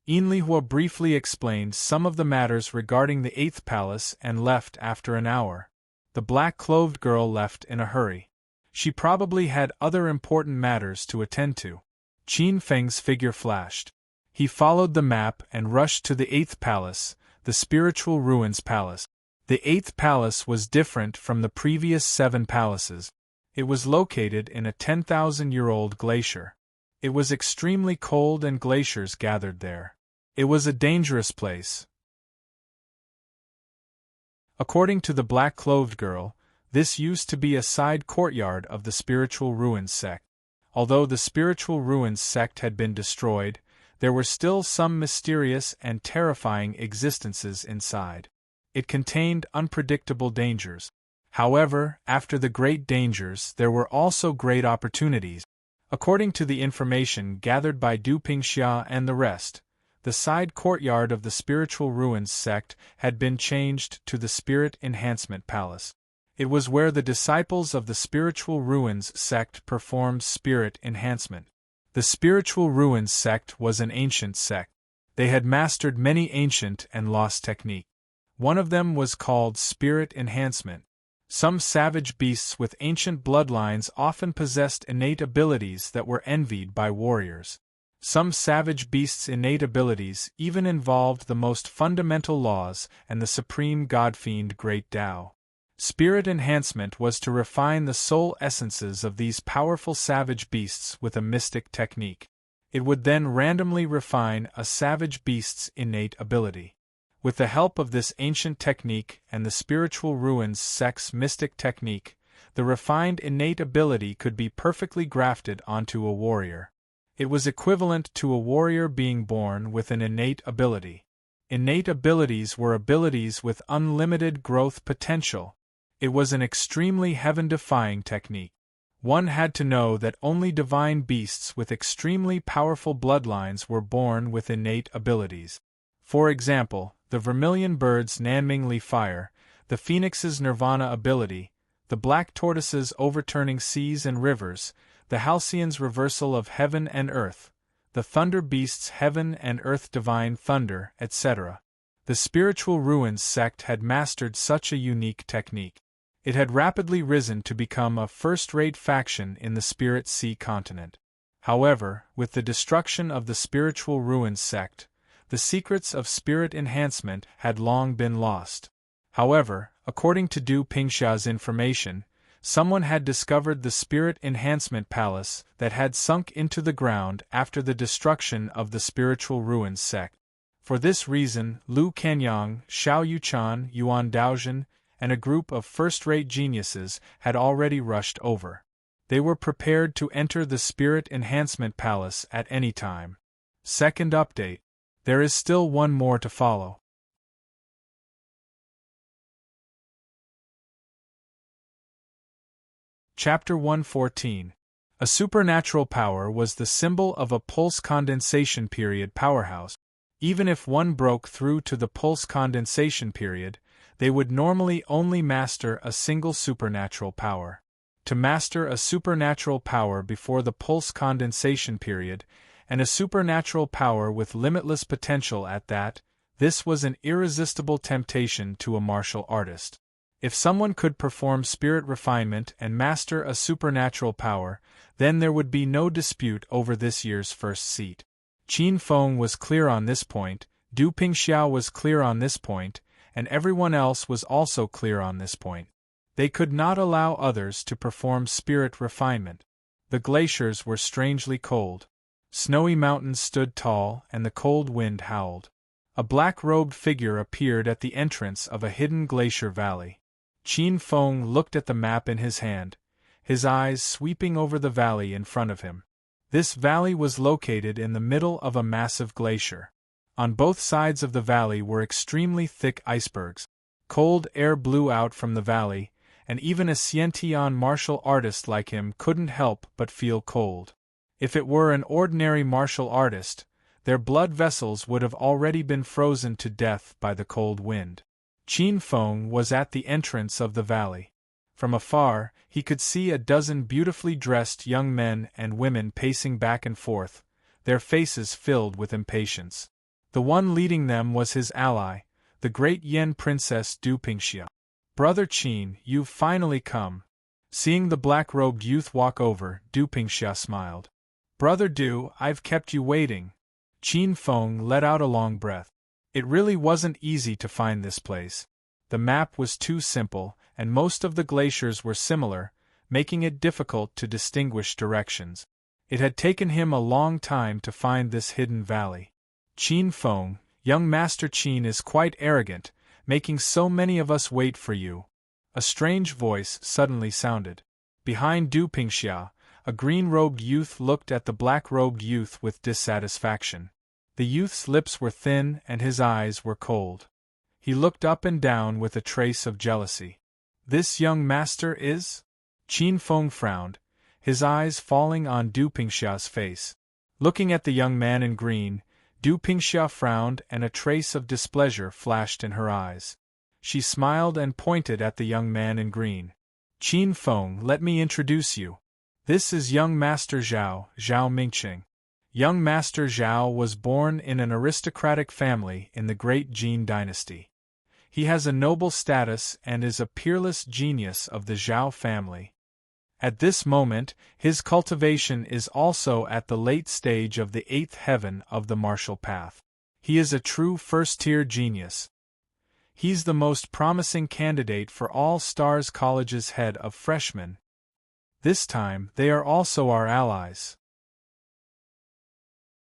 Enlihua briefly explained some of the matters regarding the 8th palace and left after an hour. The black-clothed girl left in a hurry. She probably had other important matters to attend to. Qin Feng's figure flashed. He followed the map and rushed to the 8th palace, the Spiritual Ruins Palace. The 8th palace was different from the previous 7 palaces. It was located in a 10,000-year-old glacier. It was extremely cold and glaciers gathered there. It was a dangerous place. According to the black-clothed girl, this used to be a side courtyard of the Spiritual Ruins sect. Although the Spiritual Ruins sect had been destroyed, there were still some mysterious and terrifying existences inside. It contained unpredictable dangers. However, after the great dangers, there were also great opportunities. According to the information gathered by Du Pingxia and the rest, the side courtyard of the Spiritual Ruins sect had been changed to the Spirit Enhancement Palace. It was where the disciples of the Spiritual Ruins sect performed spirit enhancement. The Spiritual Ruins sect was an ancient sect. They had mastered many ancient and lost techniques. One of them was called spirit enhancement. Some savage beasts with ancient bloodlines often possessed innate abilities that were envied by warriors. Some savage beasts' innate abilities even involved the most fundamental laws and the supreme god-fiend Great Tao. Spirit enhancement was to refine the soul essences of these powerful savage beasts with a mystic technique. It would then randomly refine a savage beast's innate ability. With the help of this ancient technique and the Spiritual Ruins sect's mystic technique, the refined innate ability could be perfectly grafted onto a warrior. It was equivalent to a warrior being born with an innate ability. Innate abilities were abilities with unlimited growth potential. It was an extremely heaven-defying technique. One had to know that only divine beasts with extremely powerful bloodlines were born with innate abilities. For example, the vermilion bird's Nanming Li fire, the phoenix's nirvana ability, the black tortoise's overturning seas and rivers, the halcyon's reversal of heaven and earth, the thunder beast's heaven and earth divine thunder, etc. The Spiritual Ruins sect had mastered such a unique technique. It had rapidly risen to become a first-rate faction in the Spirit Sea continent. However, with the destruction of the Spiritual Ruins sect, the secrets of spirit enhancement had long been lost. However, according to Du Pingxia's information, someone had discovered the Spirit Enhancement Palace that had sunk into the ground after the destruction of the Spiritual Ruins sect. For this reason, Lu Kanyang, Xiao Yuchan, Yuan Daozhen, and a group of first-rate geniuses had already rushed over. They were prepared to enter the Spirit Enhancement Palace at any time. Second update. There is still one more to follow. Chapter 114. A supernatural power was the symbol of a pulse condensation period powerhouse. Even if one broke through to the pulse condensation period, they would normally only master a single supernatural power. To master a supernatural power before the pulse condensation period, and a supernatural power with limitless potential at that, this was an irresistible temptation to a martial artist. If someone could perform spirit refinement and master a supernatural power, then there would be no dispute over this year's first seat. Qin Feng was clear on this point, Du Pingxiao was clear on this point, and everyone else was also clear on this point. They could not allow others to perform spirit refinement. The glaciers were strangely cold. Snowy mountains stood tall and the cold wind howled. A black-robed figure appeared at the entrance of a hidden glacier valley. Qin Feng looked at the map in his hand, his eyes sweeping over the valley in front of him. This valley was located in the middle of a massive glacier. On both sides of the valley were extremely thick icebergs. Cold air blew out from the valley, and even a Xiantian martial artist like him couldn't help but feel cold. If it were an ordinary martial artist, their blood vessels would have already been frozen to death by the cold wind. Qin Feng was at the entrance of the valley. From afar, he could see a dozen beautifully dressed young men and women pacing back and forth, their faces filled with impatience. The one leading them was his ally, the great Yen Princess Du Pingxia. "Brother Qin, you've finally come." Seeing the black-robed youth walk over, Du Pingxia smiled. "Brother Du, I've kept you waiting." Qin Feng let out a long breath. It really wasn't easy to find this place. The map was too simple, and most of the glaciers were similar, making it difficult to distinguish directions. It had taken him a long time to find this hidden valley. "Qin Feng, young Master Qin is quite arrogant, making so many of us wait for you." A strange voice suddenly sounded. Behind Du Pingxia, a green-robed youth looked at the black-robed youth with dissatisfaction. The youth's lips were thin and his eyes were cold. He looked up and down with a trace of jealousy. "This young master is?" Qin Feng frowned, his eyes falling on Du Pingxia's face. Looking at the young man in green, Du Pingxia frowned and a trace of displeasure flashed in her eyes. She smiled and pointed at the young man in green. "Qin Feng, let me introduce you. This is young Master Zhao, Zhao Mingqing." Young Master Zhao was born in an aristocratic family in the Great Jin dynasty. He has a noble status and is a peerless genius of the Zhao family. At this moment, his cultivation is also at the late stage of the 8th heaven of the martial path. He is a true first-tier genius. He's the most promising candidate for All Stars College's head of freshmen. This time, they are also our allies.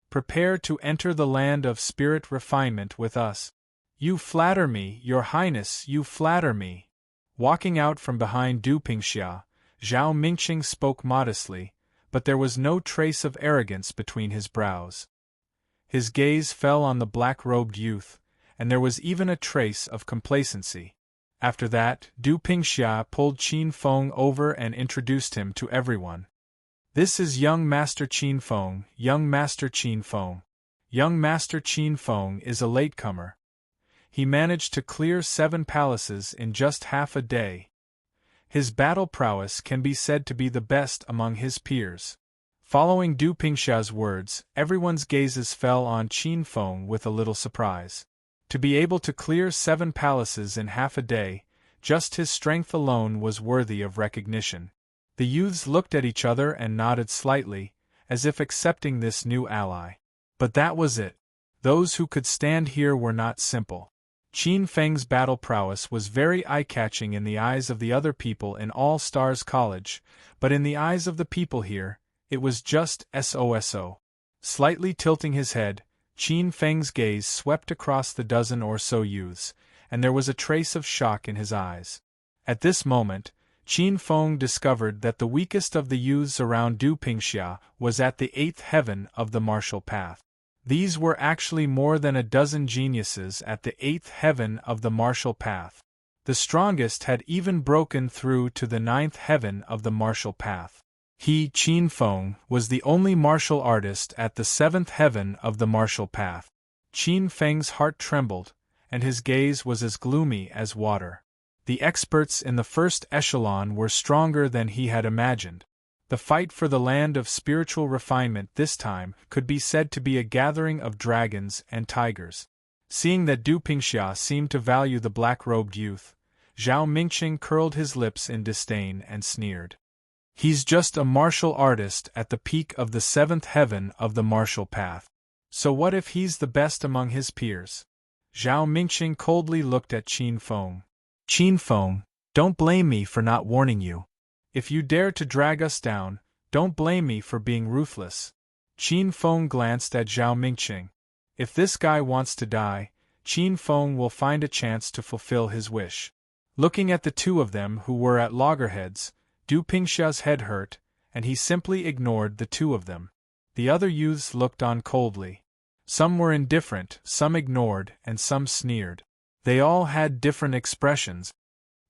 Prepare to enter the land of spirit refinement with us. You flatter me, Your Highness, you flatter me. Walking out from behind Du Pingxia, Zhao Mingqing spoke modestly, but there was no trace of arrogance between his brows. His gaze fell on the black-robed youth, and there was even a trace of complacency. After that, Du Pingxia pulled Qin Feng over and introduced him to everyone. "This is young Master Qin Feng, young Master Qin Feng. Young Master Qin Feng is a latecomer. He managed to clear 7 palaces in just half a day. His battle prowess can be said to be the best among his peers." Following Du Pingxia's words, everyone's gazes fell on Qin Feng with a little surprise. To be able to clear 7 palaces in half a day, just his strength alone was worthy of recognition. The youths looked at each other and nodded slightly, as if accepting this new ally. But that was it. Those who could stand here were not simple. Qin Feng's battle prowess was very eye-catching in the eyes of the other people in All Stars College, but in the eyes of the people here, it was just SOSO. Slightly tilting his head, Qin Feng's gaze swept across the dozen or so youths, and there was a trace of shock in his eyes. At this moment, Qin Feng discovered that the weakest of the youths around Du Pingxia was at the 8th heaven of the martial path. These were actually more than a dozen geniuses at the 8th heaven of the martial path. The strongest had even broken through to the 9th heaven of the martial path. He, Qin Feng, was the only martial artist at the 7th heaven of the martial path. Qin Feng's heart trembled, and his gaze was as gloomy as water. The experts in the first echelon were stronger than he had imagined. The fight for the land of spiritual refinement this time could be said to be a gathering of dragons and tigers. Seeing that Du Pingxia seemed to value the black-robed youth, Zhao Mingqing curled his lips in disdain and sneered. "He's just a martial artist at the peak of the 7th heaven of the martial path. So what if he's the best among his peers?" Zhao Mingqing coldly looked at Qin Feng. "Qin Feng, don't blame me for not warning you. If you dare to drag us down, don't blame me for being ruthless." Qin Feng glanced at Zhao Mingqing. If this guy wants to die, Qin Feng will find a chance to fulfill his wish. Looking at the two of them who were at loggerheads, Du Pingxia's head hurt, and he simply ignored the two of them. The other youths looked on coldly. Some were indifferent, some ignored, and some sneered. They all had different expressions.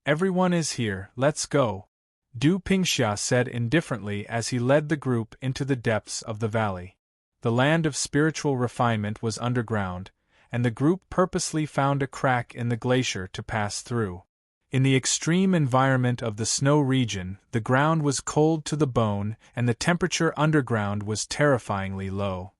"Everyone is here, let's go," Du Pingxia said indifferently as he led the group into the depths of the valley. The land of spiritual refinement was underground, and the group purposely found a crack in the glacier to pass through. In the extreme environment of the snow region, the ground was cold to the bone and the temperature underground was terrifyingly low.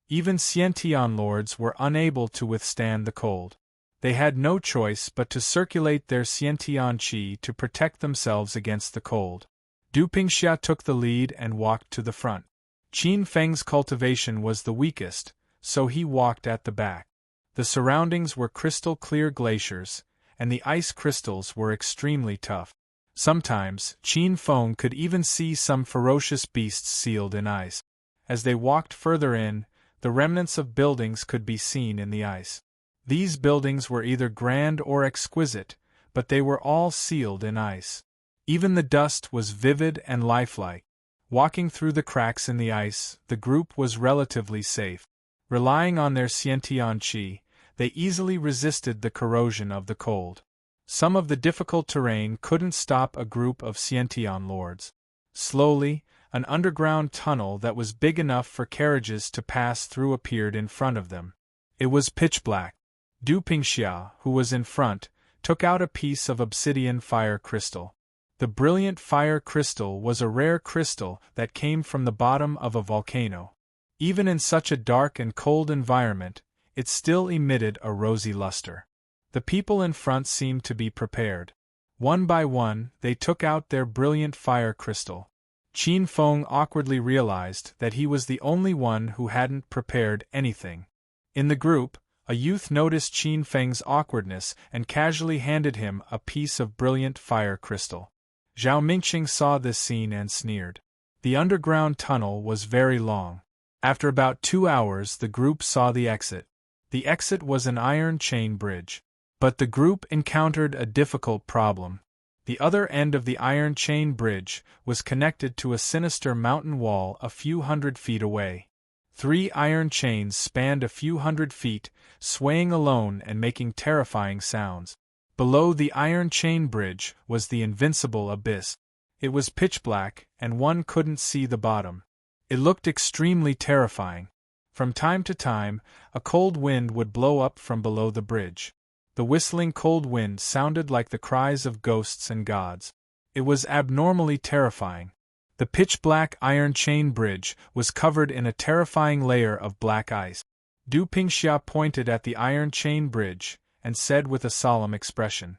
Even Xiantian lords were unable to withstand the cold. They had no choice but to circulate their Xiantian qi to protect themselves against the cold. Du Pingxia took the lead and walked to the front. Qin Feng's cultivation was the weakest, so he walked at the back. The surroundings were crystal-clear glaciers, and the ice crystals were extremely tough. Sometimes, Qin Feng could even see some ferocious beasts sealed in ice. As they walked further in, the remnants of buildings could be seen in the ice. These buildings were either grand or exquisite, but they were all sealed in ice. Even the dust was vivid and lifelike. Walking through the cracks in the ice, the group was relatively safe. Relying on their Xiantian qi, they easily resisted the corrosion of the cold. Some of the difficult terrain couldn't stop a group of Xiantian lords. Slowly, an underground tunnel that was big enough for carriages to pass through appeared in front of them. It was pitch black. Du Pingxia, who was in front, took out a piece of obsidian fire crystal. The brilliant fire crystal was a rare crystal that came from the bottom of a volcano. Even in such a dark and cold environment, it still emitted a rosy luster. The people in front seemed to be prepared. One by one, they took out their brilliant fire crystal. Qin Feng awkwardly realized that he was the only one who hadn't prepared anything. In the group, a youth noticed Qin Feng's awkwardness and casually handed him a piece of brilliant fire crystal. Zhao Mingqing saw this scene and sneered. The underground tunnel was very long. After about 2 hours, the group saw the exit. The exit was an iron chain bridge. But the group encountered a difficult problem. The other end of the iron chain bridge was connected to a sinister mountain wall a few hundred feet away. 3 iron chains spanned a few hundred feet, swaying alone and making terrifying sounds. Below the iron chain bridge was the invincible abyss. It was pitch black, and one couldn't see the bottom. It looked extremely terrifying. From time to time, a cold wind would blow up from below the bridge. The whistling cold wind sounded like the cries of ghosts and gods. It was abnormally terrifying. The pitch-black iron chain bridge was covered in a terrifying layer of black ice. Du Pingxia pointed at the iron chain bridge and said with a solemn expression,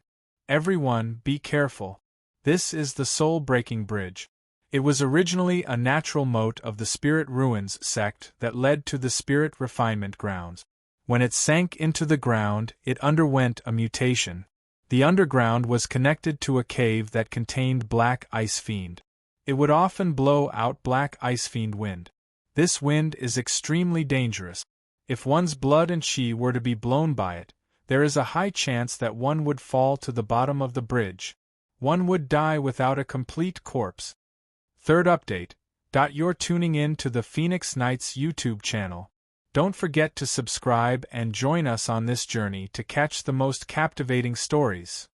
"Everyone, be careful. This is the soul-breaking bridge." It was originally a natural moat of the Spirit Ruins sect that led to the Spirit Refinement grounds. When it sank into the ground, it underwent a mutation. The underground was connected to a cave that contained Black Ice Fiend. It would often blow out Black Ice Fiend wind. This wind is extremely dangerous. If one's blood and qi were to be blown by it, there is a high chance that one would fall to the bottom of the bridge. One would die without a complete corpse. Third update. You're tuning in to the Phoenix Knights YouTube channel. Don't forget to subscribe and join us on this journey to catch the most captivating stories.